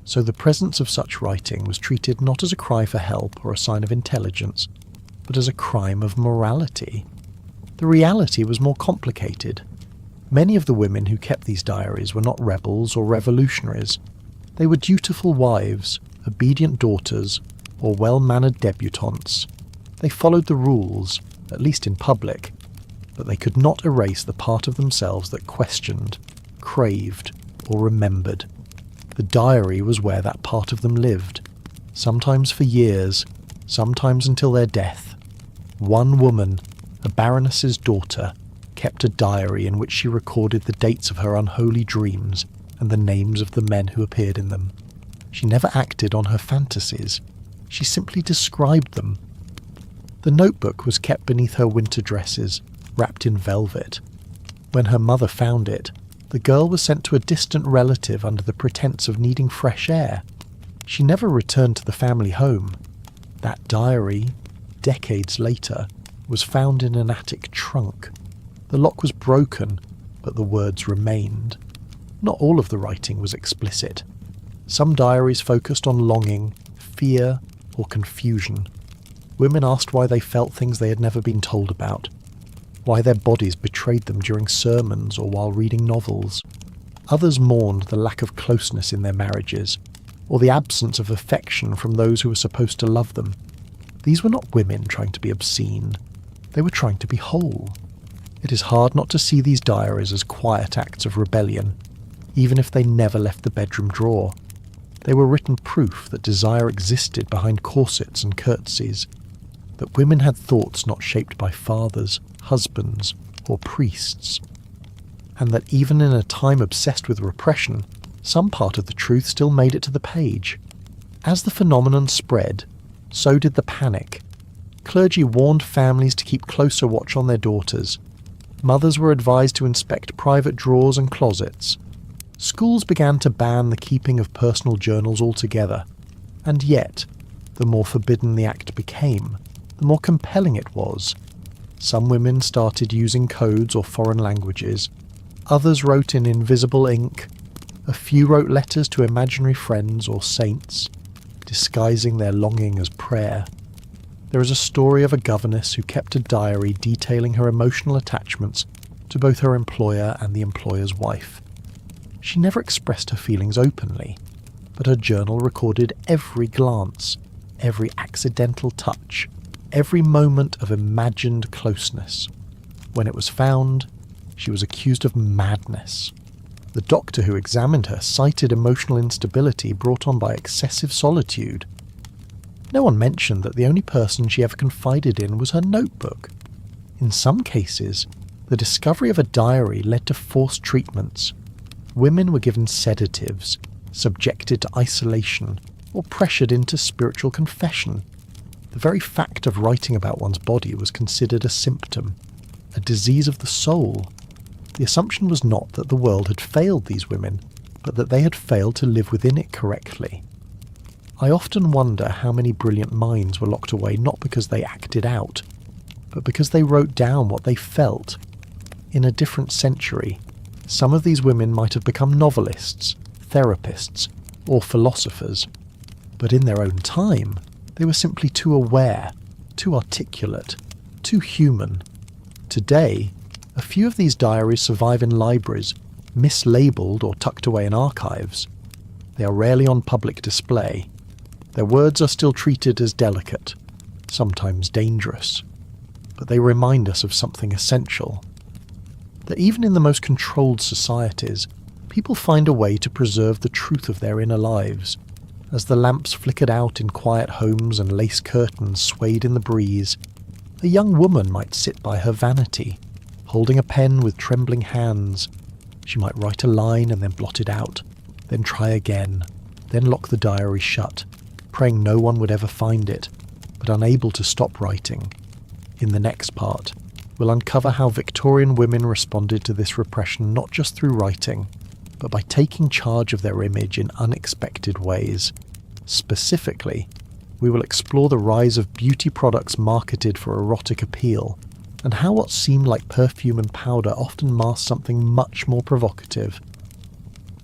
A: so the presence of such writing was treated not as a cry for help or a sign of intelligence, but as a crime of morality. The reality was more complicated. Many of the women who kept these diaries were not rebels or revolutionaries. They were dutiful wives, obedient daughters, or well-mannered debutantes. They followed the rules, at least in public, but they could not erase the part of themselves that questioned, craved, or remembered. The diary was where that part of them lived, sometimes for years, sometimes until their death. One woman, a baroness's daughter, kept a diary in which she recorded the dates of her unholy dreams and the names of the men who appeared in them. She never acted on her fantasies. She simply described them. The notebook was kept beneath her winter dresses, wrapped in velvet. When her mother found it, the girl was sent to a distant relative under the pretense of needing fresh air. She never returned to the family home. That diary, decades later, was found in an attic trunk. The lock was broken, but the words remained. Not all of the writing was explicit. Some diaries focused on longing, fear, or confusion. Women asked why they felt things they had never been told about, why their bodies betrayed them during sermons or while reading novels. Others mourned the lack of closeness in their marriages, or the absence of affection from those who were supposed to love them. These were not women trying to be obscene. They were trying to be whole. It is hard not to see these diaries as quiet acts of rebellion, even if they never left the bedroom drawer. They were written proof that desire existed behind corsets and curtsies, that women had thoughts not shaped by fathers, husbands, or priests, and that even in a time obsessed with repression, some part of the truth still made it to the page. As the phenomenon spread, so did the panic. Clergy warned families to keep closer watch on their daughters. Mothers were advised to inspect private drawers and closets. Schools began to ban the keeping of personal journals altogether. And yet, the more forbidden the act became, the more compelling it was. Some women started using codes or foreign languages. Others wrote in invisible ink. A few wrote letters to imaginary friends or saints, disguising their longing as prayer. There is a story of a governess who kept a diary detailing her emotional attachments to both her employer and the employer's wife. She never expressed her feelings openly, but her journal recorded every glance, every accidental touch, every moment of imagined closeness. When it was found, she was accused of madness. The doctor who examined her cited emotional instability brought on by excessive solitude. No one mentioned that the only person she ever confided in was her notebook. In some cases, the discovery of a diary led to forced treatments. Women were given sedatives, subjected to isolation, or pressured into spiritual confession. The very fact of writing about one's body was considered a symptom, a disease of the soul. The assumption was not that the world had failed these women, but that they had failed to live within it correctly. I often wonder how many brilliant minds were locked away not because they acted out, but because they wrote down what they felt. In a different century, some of these women might have become novelists, therapists, or philosophers, but in their own time, they were simply too aware, too articulate, too human. Today, a few of these diaries survive in libraries, mislabeled or tucked away in archives. They are rarely on public display. Their words are still treated as delicate, sometimes dangerous, but they remind us of something essential. That even in the most controlled societies, people find a way to preserve the truth of their inner lives. As the lamps flickered out in quiet homes and lace curtains swayed in the breeze, a young woman might sit by her vanity, holding a pen with trembling hands. She might write a line and then blot it out, then try again, then lock the diary shut, praying no one would ever find it, but unable to stop writing. In the next part, we'll uncover how Victorian women responded to this repression not just through writing, but by taking charge of their image in unexpected ways. Specifically, we will explore the rise of beauty products marketed for erotic appeal, and how what seemed like perfume and powder often masked something much more provocative.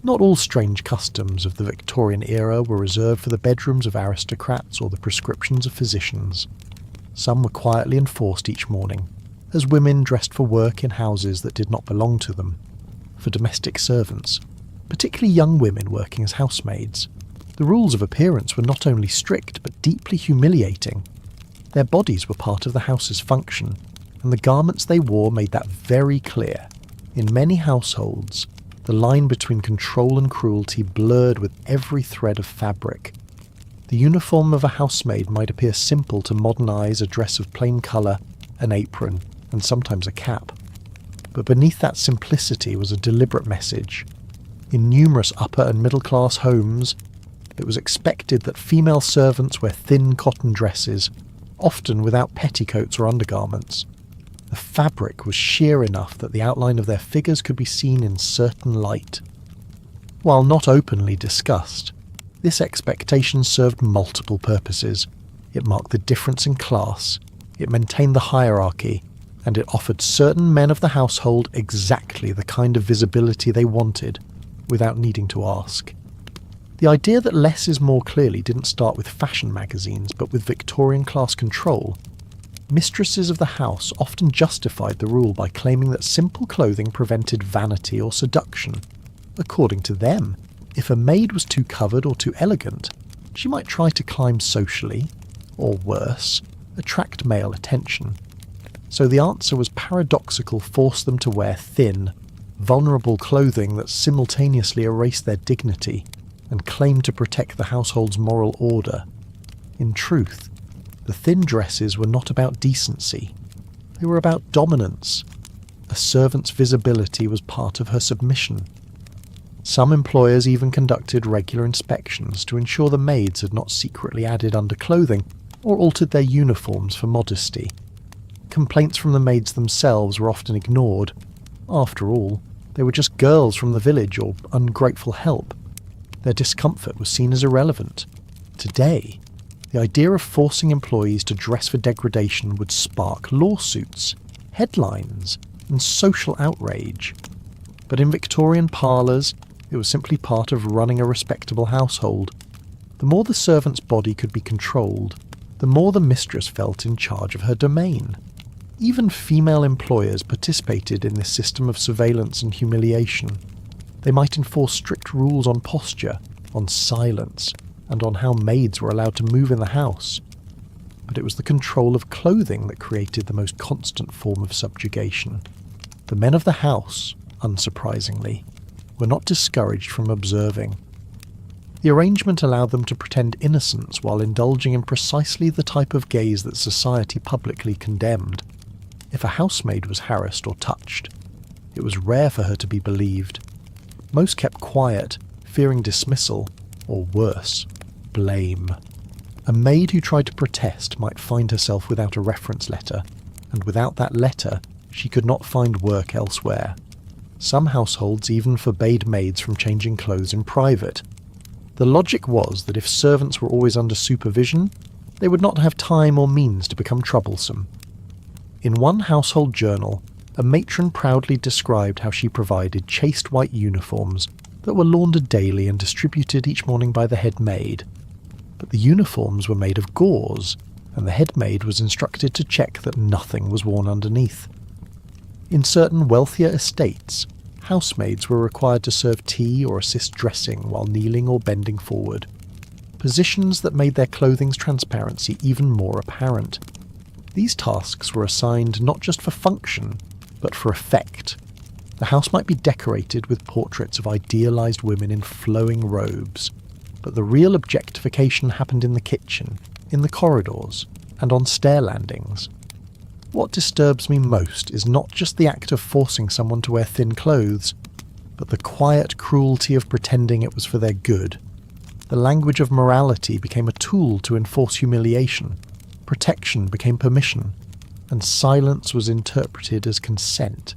A: Not all strange customs of the Victorian era were reserved for the bedrooms of aristocrats or the prescriptions of physicians. Some were quietly enforced each morning, as women dressed for work in houses that did not belong to them. For domestic servants, particularly young women working as housemaids, the rules of appearance were not only strict but deeply humiliating. Their bodies were part of the house's function, and the garments they wore made that very clear. In many households, the line between control and cruelty blurred with every thread of fabric. The uniform of a housemaid might appear simple to modern eyes: a dress of plain colour, an apron, and sometimes a cap. But beneath that simplicity was a deliberate message. In numerous upper and middle-class homes, it was expected that female servants wear thin cotton dresses, often without petticoats or undergarments. The fabric was sheer enough that the outline of their figures could be seen in certain light. While not openly discussed, this expectation served multiple purposes. It marked the difference in class, it maintained the hierarchy, and it offered certain men of the household exactly the kind of visibility they wanted, without needing to ask. The idea that less is more clearly didn't start with fashion magazines, but with Victorian class control. Mistresses of the house often justified the rule by claiming that simple clothing prevented vanity or seduction. According to them, if a maid was too covered or too elegant, she might try to climb socially, or worse, attract male attention. So the answer was paradoxical: force them to wear thin, vulnerable clothing that simultaneously erased their dignity and claimed to protect the household's moral order. In truth, the thin dresses were not about decency. They were about dominance. A servant's visibility was part of her submission. Some employers even conducted regular inspections to ensure the maids had not secretly added underclothing or altered their uniforms for modesty. Complaints from the maids themselves were often ignored. After all, they were just girls from the village or ungrateful help. Their discomfort was seen as irrelevant. Today, the idea of forcing employees to dress for degradation would spark lawsuits, headlines, and social outrage. But in Victorian parlours, it was simply part of running a respectable household. The more the servant's body could be controlled, the more the mistress felt in charge of her domain. Even female employers participated in this system of surveillance and humiliation. They might enforce strict rules on posture, on silence, and on how maids were allowed to move in the house. But it was the control of clothing that created the most constant form of subjugation. The men of the house, unsurprisingly, were not discouraged from observing. The arrangement allowed them to pretend innocence while indulging in precisely the type of gaze that society publicly condemned. If a housemaid was harassed or touched, it was rare for her to be believed. Most kept quiet, fearing dismissal, or worse, blame. A maid who tried to protest might find herself without a reference letter, and without that letter, she could not find work elsewhere. Some households even forbade maids from changing clothes in private. The logic was that if servants were always under supervision, they would not have time or means to become troublesome. In one household journal, a matron proudly described how she provided chaste white uniforms that were laundered daily and distributed each morning by the head maid. But the uniforms were made of gauze, and the head maid was instructed to check that nothing was worn underneath. In certain wealthier estates, housemaids were required to serve tea or assist dressing while kneeling or bending forward, positions that made their clothing's transparency even more apparent. These tasks were assigned not just for function, but for effect. The house might be decorated with portraits of idealized women in flowing robes, but the real objectification happened in the kitchen, in the corridors, and on stair landings. What disturbs me most is not just the act of forcing someone to wear thin clothes, but the quiet cruelty of pretending it was for their good. The language of morality became a tool to enforce humiliation, protection became permission, and silence was interpreted as consent.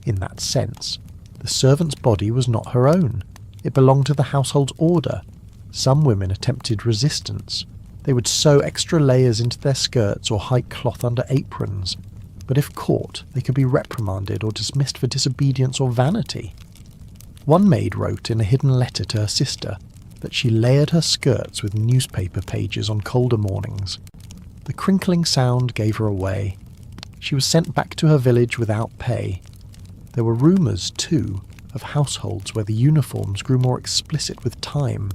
A: In that sense, the servant's body was not her own. It belonged to the household's order. Some women attempted resistance. They would sew extra layers into their skirts or hide cloth under aprons. But if caught, they could be reprimanded or dismissed for disobedience or vanity. One maid wrote in a hidden letter to her sister that she layered her skirts with newspaper pages on colder mornings. The crinkling sound gave her away. She was sent back to her village without pay. There were rumours, too, of households where the uniforms grew more explicit with time.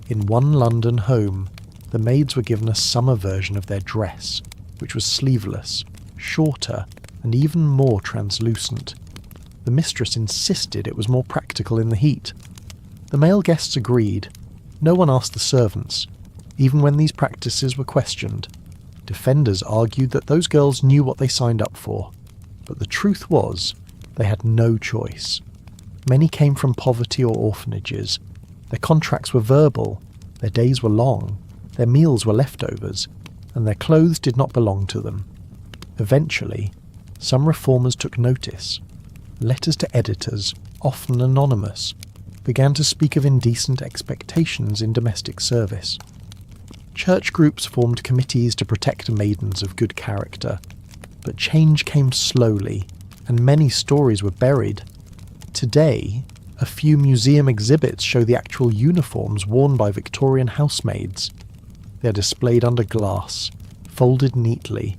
A: In one London home, the maids were given a summer version of their dress, which was sleeveless, shorter, and even more translucent. The mistress insisted it was more practical in the heat. The male guests agreed. No one asked the servants, even when these practices were questioned. Defenders argued that those girls knew what they signed up for, but the truth was, they had no choice. Many came from poverty or orphanages. Their contracts were verbal, their days were long, their meals were leftovers, and their clothes did not belong to them. Eventually, some reformers took notice. Letters to editors, often anonymous, began to speak of indecent expectations in domestic service. Church groups formed committees to protect maidens of good character, but change came slowly, and many stories were buried. Today, a few museum exhibits show the actual uniforms worn by Victorian housemaids. They are displayed under glass, folded neatly,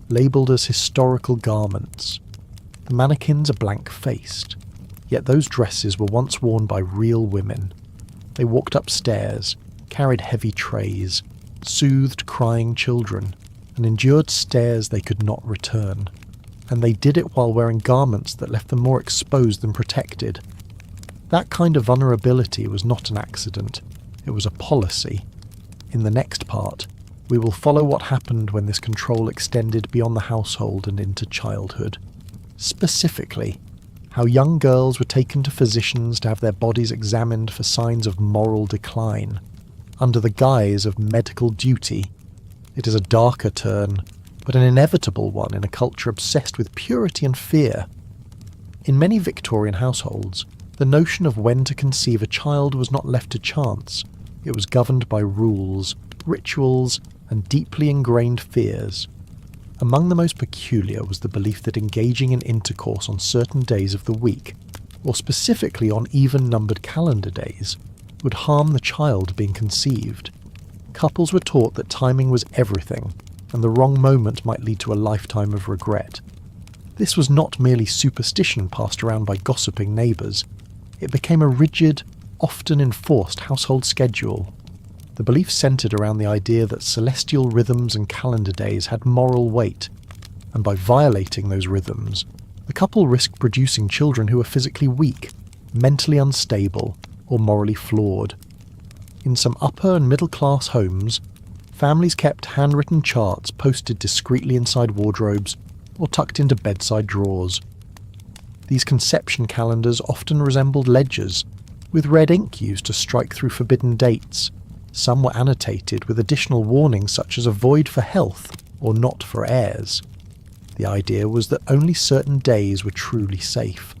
A: labelled as historical garments. The mannequins are blank-faced, yet those dresses were once worn by real women. They walked upstairs, carried heavy trays, soothed crying children, and endured stares they could not return. And they did it while wearing garments that left them more exposed than protected. That kind of vulnerability was not an accident, it was a policy. In the next part, we will follow what happened when this control extended beyond the household and into childhood. Specifically, how young girls were taken to physicians to have their bodies examined for signs of moral decline, under the guise of medical duty. It is a darker turn, but an inevitable one in a culture obsessed with purity and fear. In many Victorian households, the notion of when to conceive a child was not left to chance. It was governed by rules, rituals, and deeply ingrained fears. Among the most peculiar was the belief that engaging in intercourse on certain days of the week, or specifically on even-numbered calendar days, would harm the child being conceived. Couples were taught that timing was everything, and the wrong moment might lead to a lifetime of regret. This was not merely superstition passed around by gossiping neighbours. It became a rigid, often enforced household schedule. The belief centred around the idea that celestial rhythms and calendar days had moral weight, and by violating those rhythms, the couple risked producing children who were physically weak, mentally unstable, or morally flawed. In some upper and middle-class homes, families kept handwritten charts posted discreetly inside wardrobes or tucked into bedside drawers. These conception calendars often resembled ledgers, with red ink used to strike through forbidden dates. Some were annotated with additional warnings such as avoid for health or not for heirs. The idea was that only certain days were truly safe,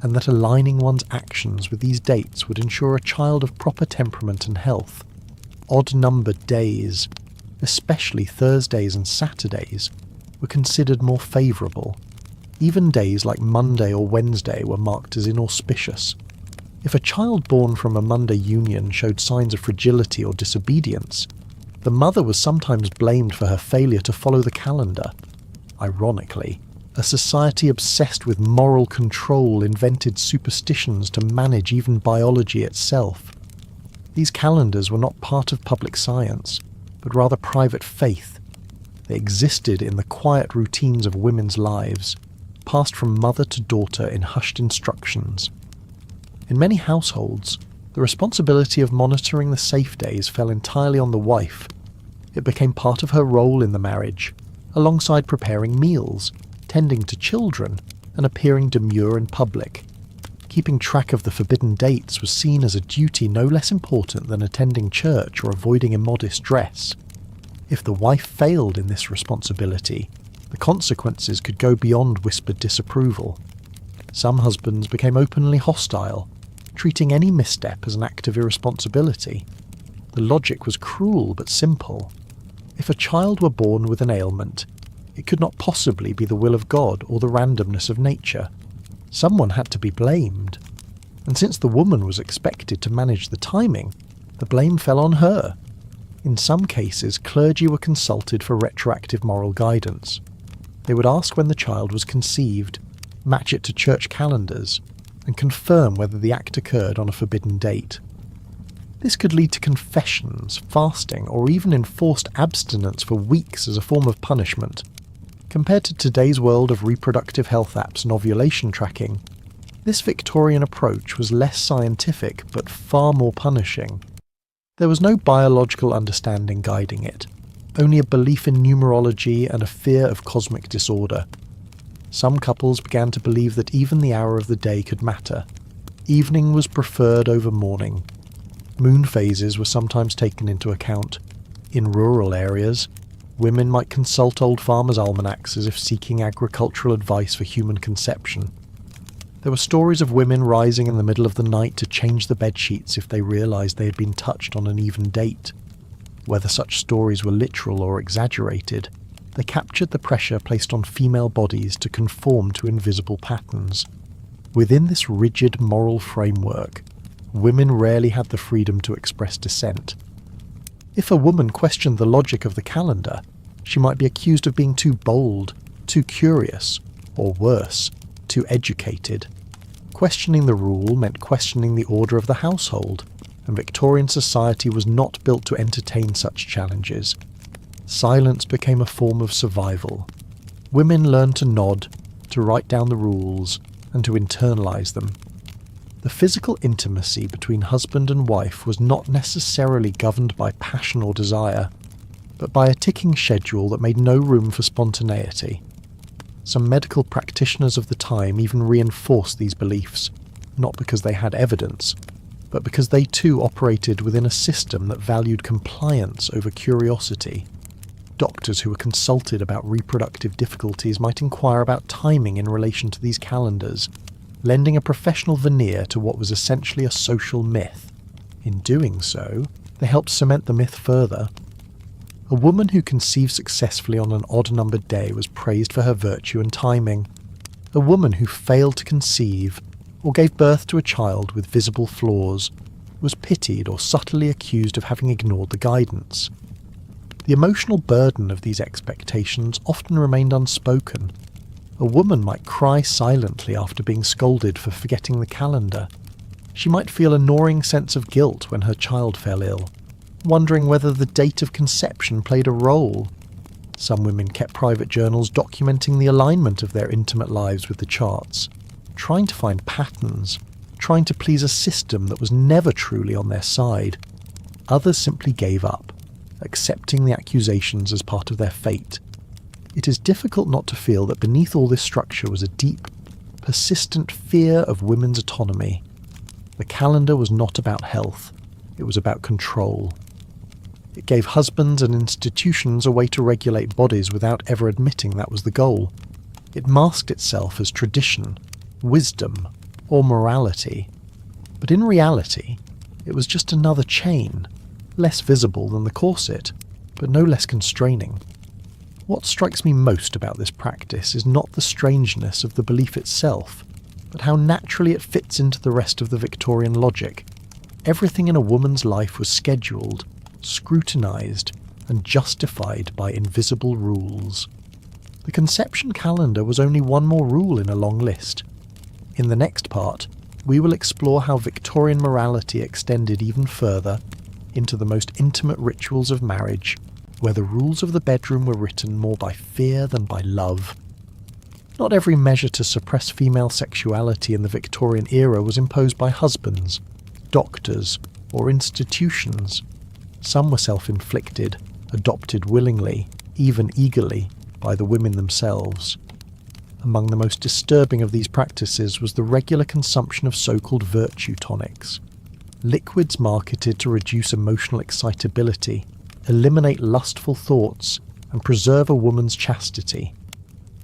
A: and that aligning one's actions with these dates would ensure a child of proper temperament and health. Odd-numbered days, especially Thursdays and Saturdays, were considered more favourable. Even days like Monday or Wednesday were marked as inauspicious. If a child born from a Monday union showed signs of fragility or disobedience, the mother was sometimes blamed for her failure to follow the calendar. Ironically, a society obsessed with moral control invented superstitions to manage even biology itself. These calendars were not part of public science, but rather private faith. They existed in the quiet routines of women's lives, passed from mother to daughter in hushed instructions. In many households, the responsibility of monitoring the safe days fell entirely on the wife. It became part of her role in the marriage, alongside preparing meals, tending to children, and appearing demure in public. Keeping track of the forbidden dates was seen as a duty no less important than attending church or avoiding immodest dress. If the wife failed in this responsibility, the consequences could go beyond whispered disapproval. Some husbands became openly hostile, treating any misstep as an act of irresponsibility. The logic was cruel but simple. If a child were born with an ailment, it could not possibly be the will of God or the randomness of nature. Someone had to be blamed. And since the woman was expected to manage the timing, the blame fell on her. In some cases, clergy were consulted for retroactive moral guidance. They would ask when the child was conceived, match it to church calendars, and confirm whether the act occurred on a forbidden date. This could lead to confessions, fasting, or even enforced abstinence for weeks as a form of punishment. Compared to today's world of reproductive health apps and ovulation tracking, this Victorian approach was less scientific but far more punishing. There was no biological understanding guiding it, only a belief in numerology and a fear of cosmic disorder. Some couples began to believe that even the hour of the day could matter. Evening was preferred over morning. Moon phases were sometimes taken into account. In rural areas, women might consult old farmers' almanacs as if seeking agricultural advice for human conception. There were stories of women rising in the middle of the night to change the bedsheets if they realised they had been touched on an even date. Whether such stories were literal or exaggerated, they captured the pressure placed on female bodies to conform to invisible patterns. Within this rigid moral framework, women rarely had the freedom to express dissent. If a woman questioned the logic of the calendar, she might be accused of being too bold, too curious, or worse, too educated. Questioning the rule meant questioning the order of the household, and Victorian society was not built to entertain such challenges. Silence became a form of survival. Women learned to nod, to write down the rules, and to internalise them. The physical intimacy between husband and wife was not necessarily governed by passion or desire, but by a ticking schedule that made no room for spontaneity. Some medical practitioners of the time even reinforced these beliefs, not because they had evidence, but because they too operated within a system that valued compliance over curiosity. Doctors who were consulted about reproductive difficulties might inquire about timing in relation to these calendars, lending a professional veneer to what was essentially a social myth. In doing so, they helped cement the myth further. A woman who conceived successfully on an odd-numbered day was praised for her virtue and timing. A woman who failed to conceive, or gave birth to a child with visible flaws, was pitied or subtly accused of having ignored the guidance. The emotional burden of these expectations often remained unspoken. A woman might cry silently after being scolded for forgetting the calendar. She might feel a gnawing sense of guilt when her child fell ill, wondering whether the date of conception played a role. Some women kept private journals documenting the alignment of their intimate lives with the charts, trying to find patterns, trying to please a system that was never truly on their side. Others simply gave up, accepting the accusations as part of their fate. It is difficult not to feel that beneath all this structure was a deep, persistent fear of women's autonomy. The calendar was not about health, it was about control. It gave husbands and institutions a way to regulate bodies without ever admitting that was the goal. It masked itself as tradition, wisdom, or morality. But in reality, it was just another chain, less visible than the corset, but no less constraining. What strikes me most about this practice is not the strangeness of the belief itself, but how naturally it fits into the rest of the Victorian logic. Everything in a woman's life was scheduled, scrutinised, and justified by invisible rules. The conception calendar was only one more rule in a long list. In the next part, we will explore how Victorian morality extended even further into the most intimate rituals of marriage, where the rules of the bedroom were written more by fear than by love. Not every measure to suppress female sexuality in the Victorian era was imposed by husbands, doctors, or institutions. Some were self-inflicted, adopted willingly, even eagerly, by the women themselves. Among the most disturbing of these practices was the regular consumption of so-called virtue tonics, liquids marketed to reduce emotional excitability, eliminate lustful thoughts, and preserve a woman's chastity.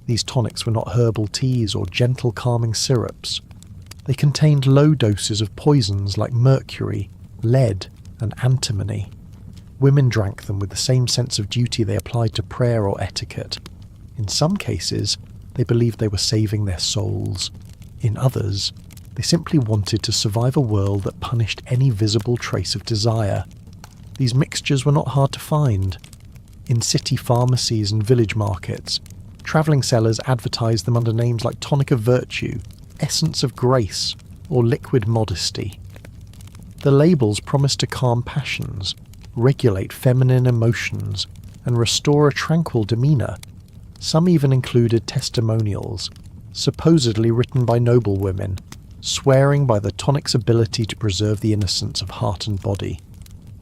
A: These tonics were not herbal teas or gentle calming syrups. They contained low doses of poisons like mercury, lead, and antimony. Women drank them with the same sense of duty they applied to prayer or etiquette. In some cases, they believed they were saving their souls. In others, They simply wanted to survive a world that punished any visible trace of desire. These mixtures were not hard to find. In city pharmacies and village markets, travelling sellers advertised them under names like tonic of virtue, essence of grace, or liquid modesty. The labels promised to calm passions, regulate feminine emotions, and restore a tranquil demeanour. Some even included testimonials, supposedly written by noblewomen, swearing by the tonic's ability to preserve the innocence of heart and body.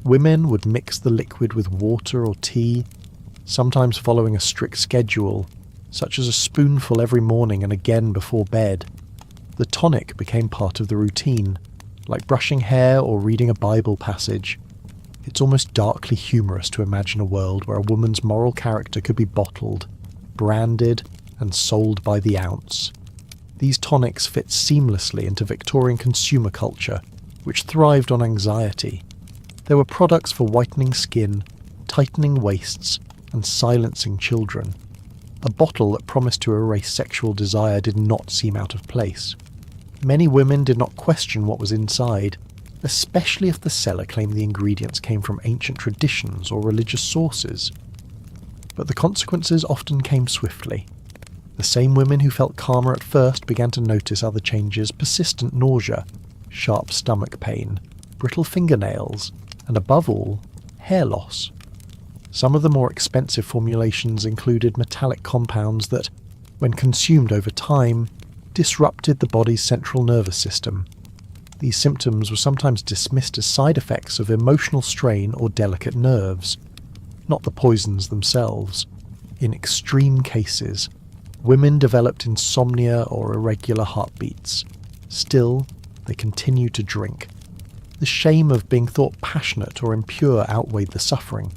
A: Women would mix the liquid with water or tea, sometimes following a strict schedule, such as a spoonful every morning and again before bed. The tonic became part of the routine, like brushing hair or reading a Bible passage. It's almost darkly humorous to imagine a world where a woman's moral character could be bottled, branded, and sold by the ounce. These tonics fit seamlessly into Victorian consumer culture, which thrived on anxiety. There were products for whitening skin, tightening waists, and silencing children. A bottle that promised to erase sexual desire did not seem out of place. Many women did not question what was inside, especially if the seller claimed the ingredients came from ancient traditions or religious sources. But the consequences often came swiftly. The same women who felt calmer at first began to notice other changes: persistent nausea, sharp stomach pain, brittle fingernails, and above all, hair loss. Some of the more expensive formulations included metallic compounds that, when consumed over time, disrupted the body's central nervous system. These symptoms were sometimes dismissed as side effects of emotional strain or delicate nerves, not the poisons themselves. In extreme cases, women developed insomnia or irregular heartbeats. Still, they continued to drink. The shame of being thought passionate or impure outweighed the suffering.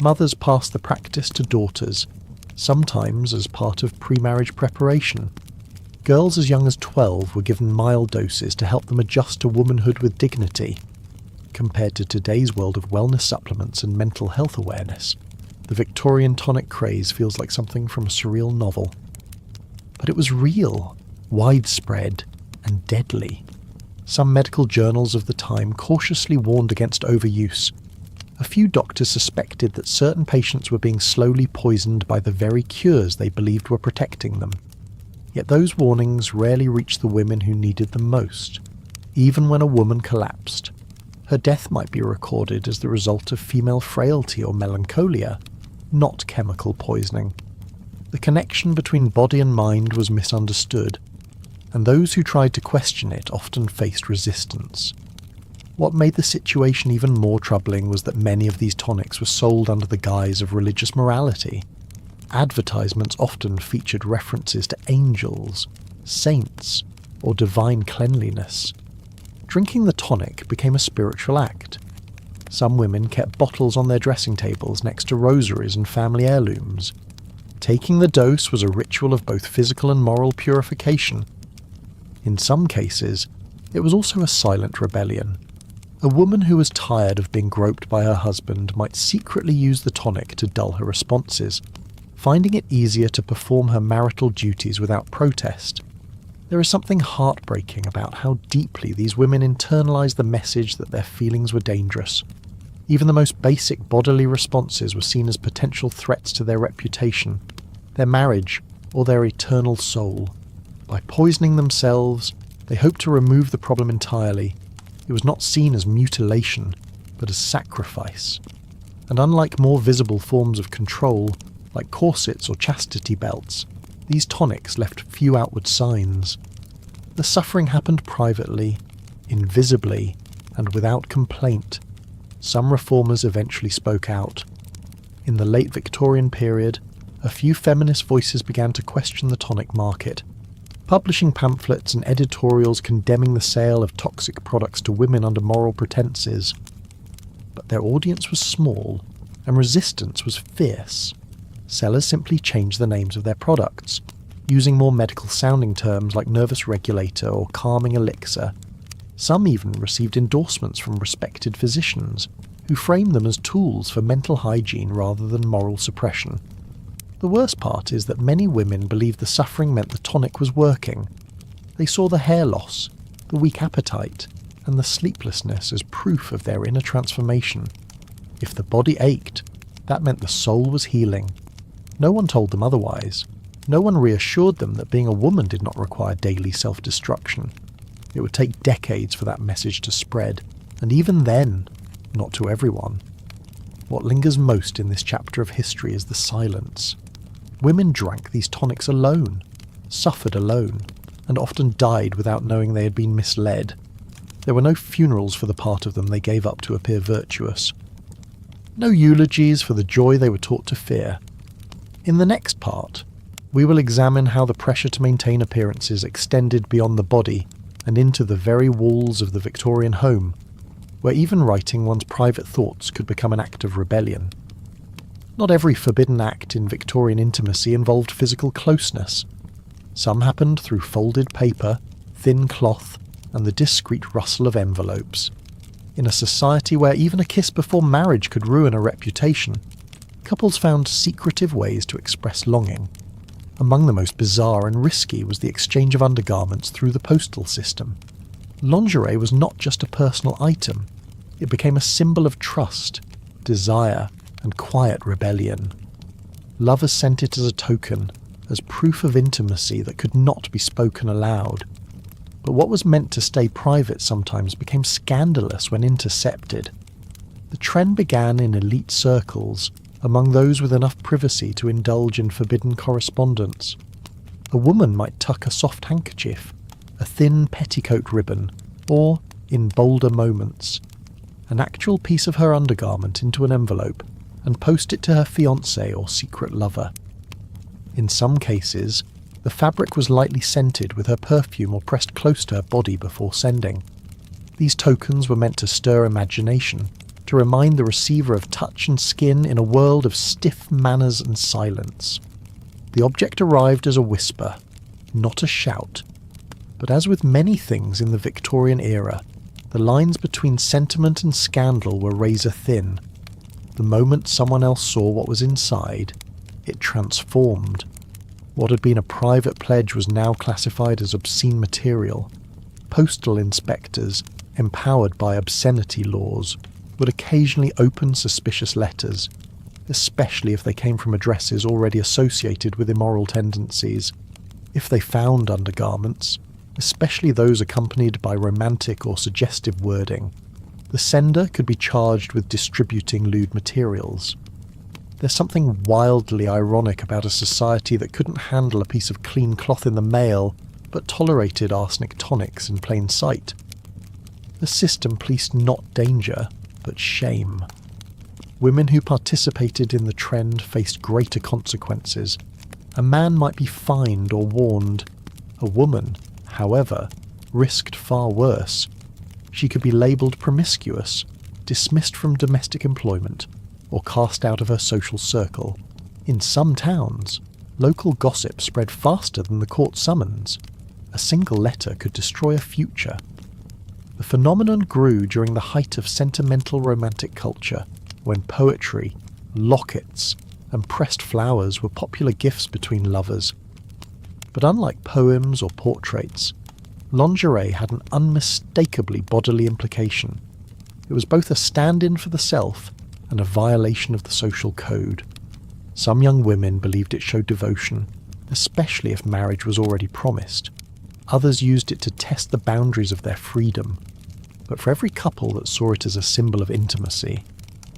A: Mothers passed the practice to daughters, sometimes as part of pre-marriage preparation. Girls as young as 12 were given mild doses to help them adjust to womanhood with dignity. Compared to today's world of wellness supplements and mental health awareness, the Victorian tonic craze feels like something from a surreal novel. But it was real, widespread, and deadly. Some medical journals of the time cautiously warned against overuse. A few doctors suspected that certain patients were being slowly poisoned by the very cures they believed were protecting them. Yet those warnings rarely reached the women who needed them most. Even when a woman collapsed, her death might be recorded as the result of female frailty or melancholia, not chemical poisoning. The connection between body and mind was misunderstood, and those who tried to question it often faced resistance. What made the situation even more troubling was that many of these tonics were sold under the guise of religious morality. Advertisements often featured references to angels, saints, or divine cleanliness. Drinking the tonic became a spiritual act. Some women kept bottles on their dressing tables next to rosaries and family heirlooms. Taking the dose was a ritual of both physical and moral purification. In some cases, it was also a silent rebellion. A woman who was tired of being groped by her husband might secretly use the tonic to dull her responses, finding it easier to perform her marital duties without protest. There is something heartbreaking about how deeply these women internalized the message that their feelings were dangerous. Even the most basic bodily responses were seen as potential threats to their reputation, their marriage, or their eternal soul. By poisoning themselves, they hoped to remove the problem entirely. It was not seen as mutilation, but as sacrifice. And unlike more visible forms of control, like corsets or chastity belts, these tonics left few outward signs. The suffering happened privately, invisibly, and without complaint. Some reformers eventually spoke out. In the late Victorian period, a few feminist voices began to question the tonic market, publishing pamphlets and editorials condemning the sale of toxic products to women under moral pretenses. But their audience was small, and resistance was fierce. Sellers simply changed the names of their products, using more medical-sounding terms like nervous regulator or calming elixir. Some even received endorsements from respected physicians, who framed them as tools for mental hygiene rather than moral suppression. The worst part is that many women believed the suffering meant the tonic was working. They saw the hair loss, the weak appetite, and the sleeplessness as proof of their inner transformation. If the body ached, that meant the soul was healing. No one told them otherwise. No one reassured them that being a woman did not require daily self-destruction. It would take decades for that message to spread, and even then, not to everyone. What lingers most in this chapter of history is the silence. Women drank these tonics alone, suffered alone, and often died without knowing they had been misled. There were no funerals for the part of them they gave up to appear virtuous. No eulogies for the joy they were taught to fear. In the next part, we will examine how the pressure to maintain appearances extended beyond the body and into the very walls of the Victorian home, where even writing one's private thoughts could become an act of rebellion. Not every forbidden act in Victorian intimacy involved physical closeness. Some happened through folded paper, thin cloth, and the discreet rustle of envelopes. In a society where even a kiss before marriage could ruin a reputation, couples found secretive ways to express longing. Among the most bizarre and risky was the exchange of undergarments through the postal system. Lingerie was not just a personal item. It became a symbol of trust, desire, and quiet rebellion. Lovers sent it as a token, as proof of intimacy that could not be spoken aloud. But what was meant to stay private sometimes became scandalous when intercepted. The trend began in elite circles, among those with enough privacy to indulge in forbidden correspondence. A woman might tuck a soft handkerchief, a thin petticoat ribbon, or, in bolder moments, an actual piece of her undergarment into an envelope and post it to her fiancé or secret lover. In some cases, the fabric was lightly scented with her perfume or pressed close to her body before sending. These tokens were meant to stir imagination, to remind the receiver of touch and skin in a world of stiff manners and silence. The object arrived as a whisper, not a shout. But as with many things in the Victorian era, the lines between sentiment and scandal were razor thin. The moment someone else saw what was inside, it transformed. What had been a private pledge was now classified as obscene material. Postal inspectors, empowered by obscenity laws, would occasionally open suspicious letters, especially if they came from addresses already associated with immoral tendencies. If they found undergarments, especially those accompanied by romantic or suggestive wording, the sender could be charged with distributing lewd materials. There's something wildly ironic about a society that couldn't handle a piece of clean cloth in the mail, but tolerated arsenic tonics in plain sight. The system policed not danger, but shame. Women who participated in the trend faced greater consequences. A man might be fined or warned. A woman, however, risked far worse. She could be labelled promiscuous, dismissed from domestic employment, or cast out of her social circle. In some towns, local gossip spread faster than the court summons. A single letter could destroy a future. The phenomenon grew during the height of sentimental romantic culture, when poetry, lockets, and pressed flowers were popular gifts between lovers. But unlike poems or portraits, lingerie had an unmistakably bodily implication. It was both a stand-in for the self and a violation of the social code. Some young women believed it showed devotion, especially if marriage was already promised. Others used it to test the boundaries of their freedom. But for every couple that saw it as a symbol of intimacy,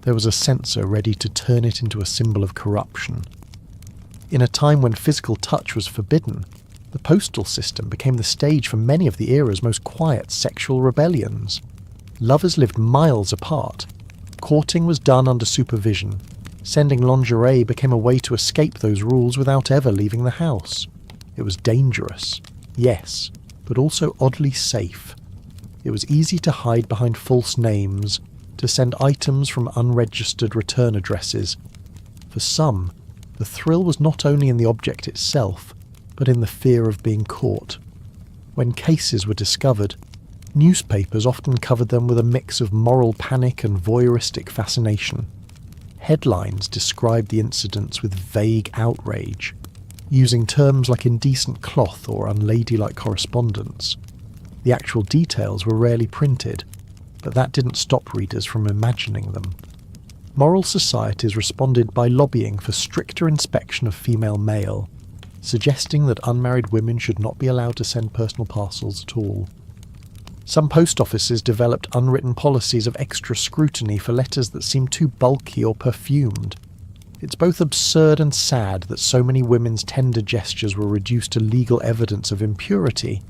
A: there was a censor ready to turn it into a symbol of corruption. In a time when physical touch was forbidden, the postal system became the stage for many of the era's most quiet sexual rebellions. Lovers lived miles apart. Courting was done under supervision. Sending lingerie became a way to escape those rules without ever leaving the house. It was dangerous, yes, but also oddly safe. It was easy to hide behind false names, to send items from unregistered return addresses. For some, the thrill was not only in the object itself, but in the fear of being caught. When cases were discovered, newspapers often covered them with a mix of moral panic and voyeuristic fascination. Headlines described the incidents with vague outrage, using terms like indecent cloth or unladylike correspondence. The actual details were rarely printed, but that didn't stop readers from imagining them. Moral societies responded by lobbying for stricter inspection of female mail, suggesting that unmarried women should not be allowed to send personal parcels at all. Some post offices developed unwritten policies of extra scrutiny for letters that seemed too bulky or perfumed. It's both absurd and sad that so many women's tender gestures were reduced to legal evidence of impurity.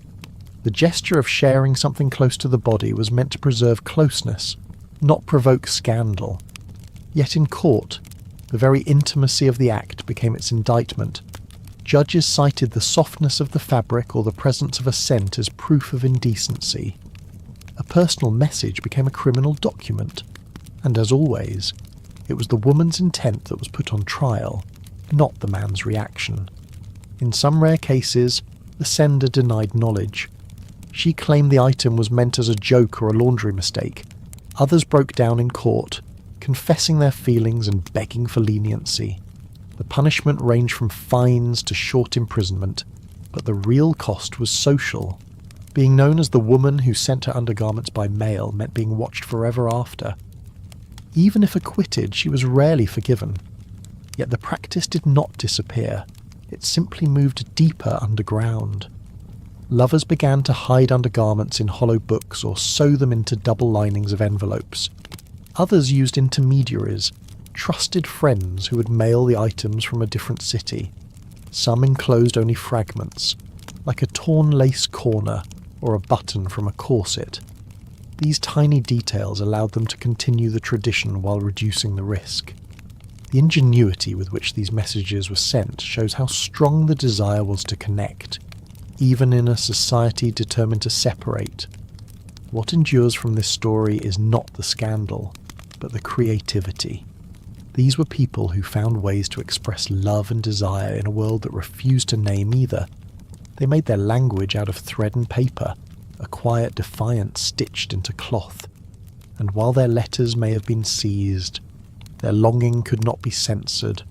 A: The gesture of sharing something close to the body was meant to preserve closeness, not provoke scandal. Yet in court, the very intimacy of the act became its indictment. Judges cited the softness of the fabric or the presence of a scent as proof of indecency. A personal message became a criminal document, and as always, it was the woman's intent that was put on trial, not the man's reaction. In some rare cases, the sender denied knowledge. She claimed the item was meant as a joke or a laundry mistake. Others broke down in court, confessing their feelings and begging for leniency. The punishment ranged from fines to short imprisonment, but the real cost was social. Being known as the woman who sent her undergarments by mail meant being watched forever after. Even if acquitted, she was rarely forgiven. Yet the practice did not disappear. It simply moved deeper underground. Lovers began to hide undergarments in hollow books or sew them into double linings of envelopes. Others used intermediaries, trusted friends who would mail the items from a different city. Some enclosed only fragments, like a torn lace corner or a button from a corset. These tiny details allowed them to continue the tradition while reducing the risk. The ingenuity with which these messages were sent shows how strong the desire was to connect, even in a society determined to separate. What endures from this story is not the scandal, but the creativity. These were people who found ways to express love and desire in a world that refused to name either. They made their language out of thread and paper, a quiet defiance stitched into cloth. And while their letters may have been seized, their longing could not be censored.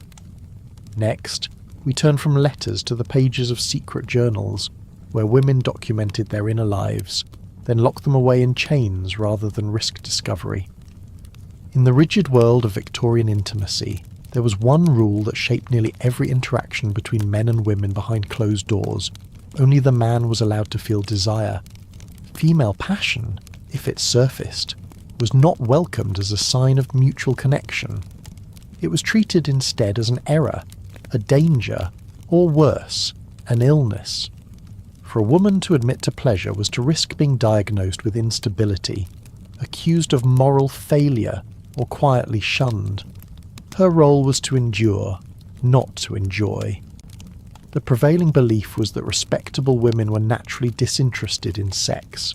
A: Next, we turn from letters to the pages of secret journals, where women documented their inner lives, then locked them away in chains rather than risk discovery. In the rigid world of Victorian intimacy, there was one rule that shaped nearly every interaction between men and women behind closed doors. Only the man was allowed to feel desire. Female passion, if it surfaced, was not welcomed as a sign of mutual connection. It was treated instead as an error, a danger, or worse, an illness. For a woman to admit to pleasure was to risk being diagnosed with instability, accused of moral failure, or quietly shunned. Her role was to endure, not to enjoy. The prevailing belief was that respectable women were naturally disinterested in sex.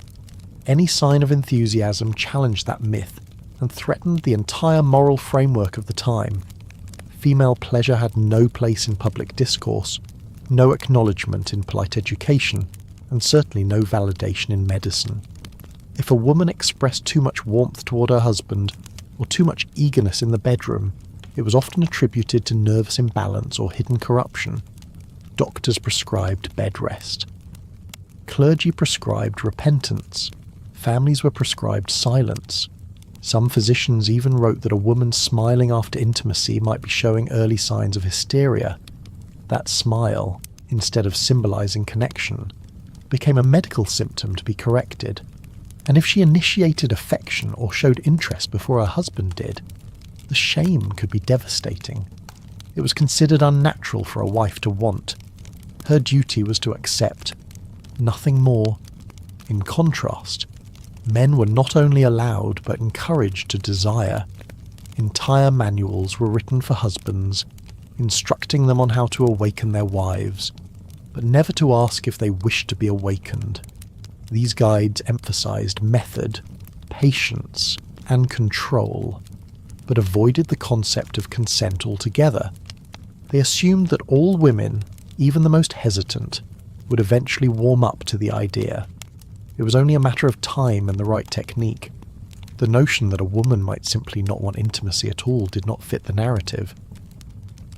A: Any sign of enthusiasm challenged that myth and threatened the entire moral framework of the time. Female pleasure had no place in public discourse, no acknowledgement in polite education, and certainly no validation in medicine. If a woman expressed too much warmth toward her husband, or too much eagerness in the bedroom, it was often attributed to nervous imbalance or hidden corruption. Doctors prescribed bed rest. Clergy prescribed repentance. Families were prescribed silence. Some physicians even wrote that a woman smiling after intimacy might be showing early signs of hysteria. That smile, instead of symbolizing connection, became a medical symptom to be corrected. And if she initiated affection or showed interest before her husband did, the shame could be devastating. It was considered unnatural for a wife to want. Her duty was to accept, nothing more. In contrast, men were not only allowed but encouraged to desire. Entire manuals were written for husbands, instructing them on how to awaken their wives, but never to ask if they wished to be awakened. These guides emphasized method, patience, and control, but avoided the concept of consent altogether. They assumed that all women, even the most hesitant, would eventually warm up to the idea. It was only a matter of time and the right technique. The notion that a woman might simply not want intimacy at all did not fit the narrative.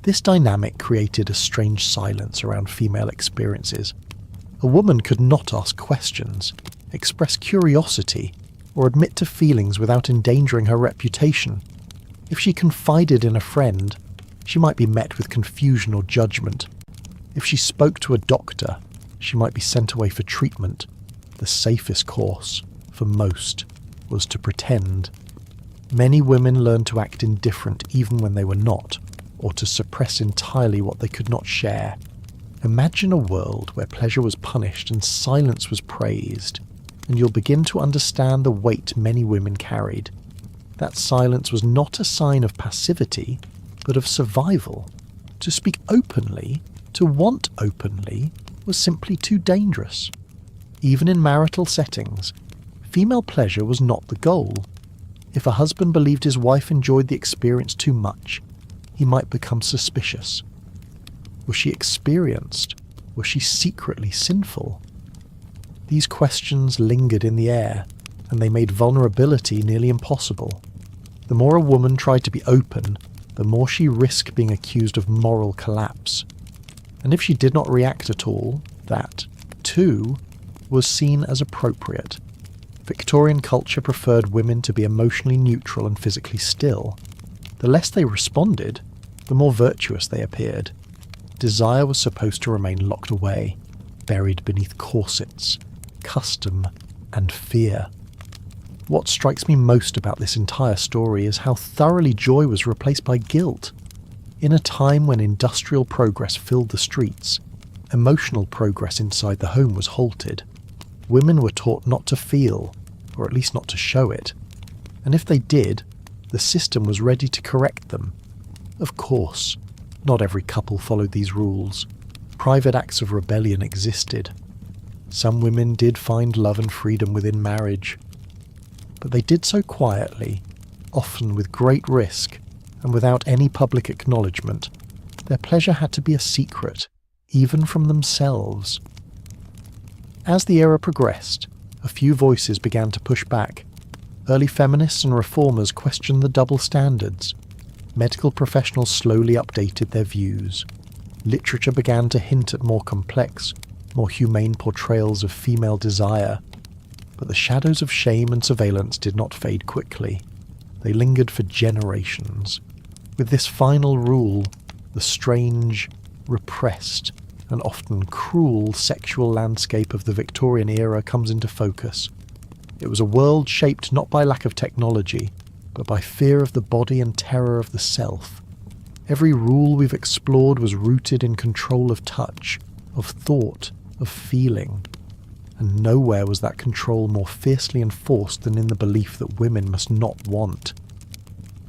A: This dynamic created a strange silence around female experiences. A woman could not ask questions. express curiosity, or admit to feelings without endangering her reputation. If she confided in a friend, she might be met with confusion or judgment. If she spoke to a doctor, she might be sent away for treatment. The safest course, for most, was to pretend. Many women learned to act indifferent even when they were not, or to suppress entirely what they could not share. Imagine a world where pleasure was punished and silence was praised, and you'll begin to understand the weight many women carried. That silence was not a sign of passivity, but of survival. To speak openly, to want openly, was simply too dangerous. Even in marital settings, female pleasure was not the goal. If a husband believed his wife enjoyed the experience too much, he might become suspicious. Was she experienced? Was she secretly sinful? These questions lingered in the air, and they made vulnerability nearly impossible. The more a woman tried to be open, the more she risked being accused of moral collapse. And if she did not react at all, that, too, was seen as appropriate. Victorian culture preferred women to be emotionally neutral and physically still. The less they responded, the more virtuous they appeared. Desire was supposed to remain locked away, buried beneath corsets, custom, and fear. What strikes me most about this entire story is how thoroughly joy was replaced by guilt. In a time when industrial progress filled the streets, emotional progress inside the home was halted. Women were taught not to feel, or at least not to show it. And if they did, the system was ready to correct them. Of course, not every couple followed these rules. Private acts of rebellion existed. Some women did find love and freedom within marriage, but they did so quietly, often with great risk, and without any public acknowledgement. Their pleasure had to be a secret, even from themselves. As the era progressed, a few voices began to push back. Early feminists and reformers questioned the double standards. Medical professionals slowly updated their views. Literature began to hint at more complex, more humane portrayals of female desire. But the shadows of shame and surveillance did not fade quickly. They lingered for generations. With this final rule, the strange, repressed, and often cruel sexual landscape of the Victorian era comes into focus. It was a world shaped not by lack of technology, but by fear of the body and terror of the self. Every rule we've explored was rooted in control of touch, of thought, of feeling. And nowhere was that control more fiercely enforced than in the belief that women must not want.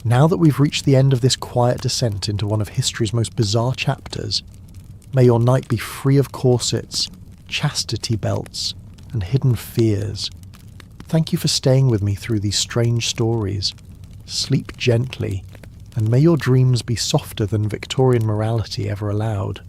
A: Now that we've reached the end of this quiet descent into one of history's most bizarre chapters, may your night be free of corsets, chastity belts, and hidden fears. Thank you for staying with me through these strange stories. Sleep gently, and may your dreams be softer than Victorian morality ever allowed.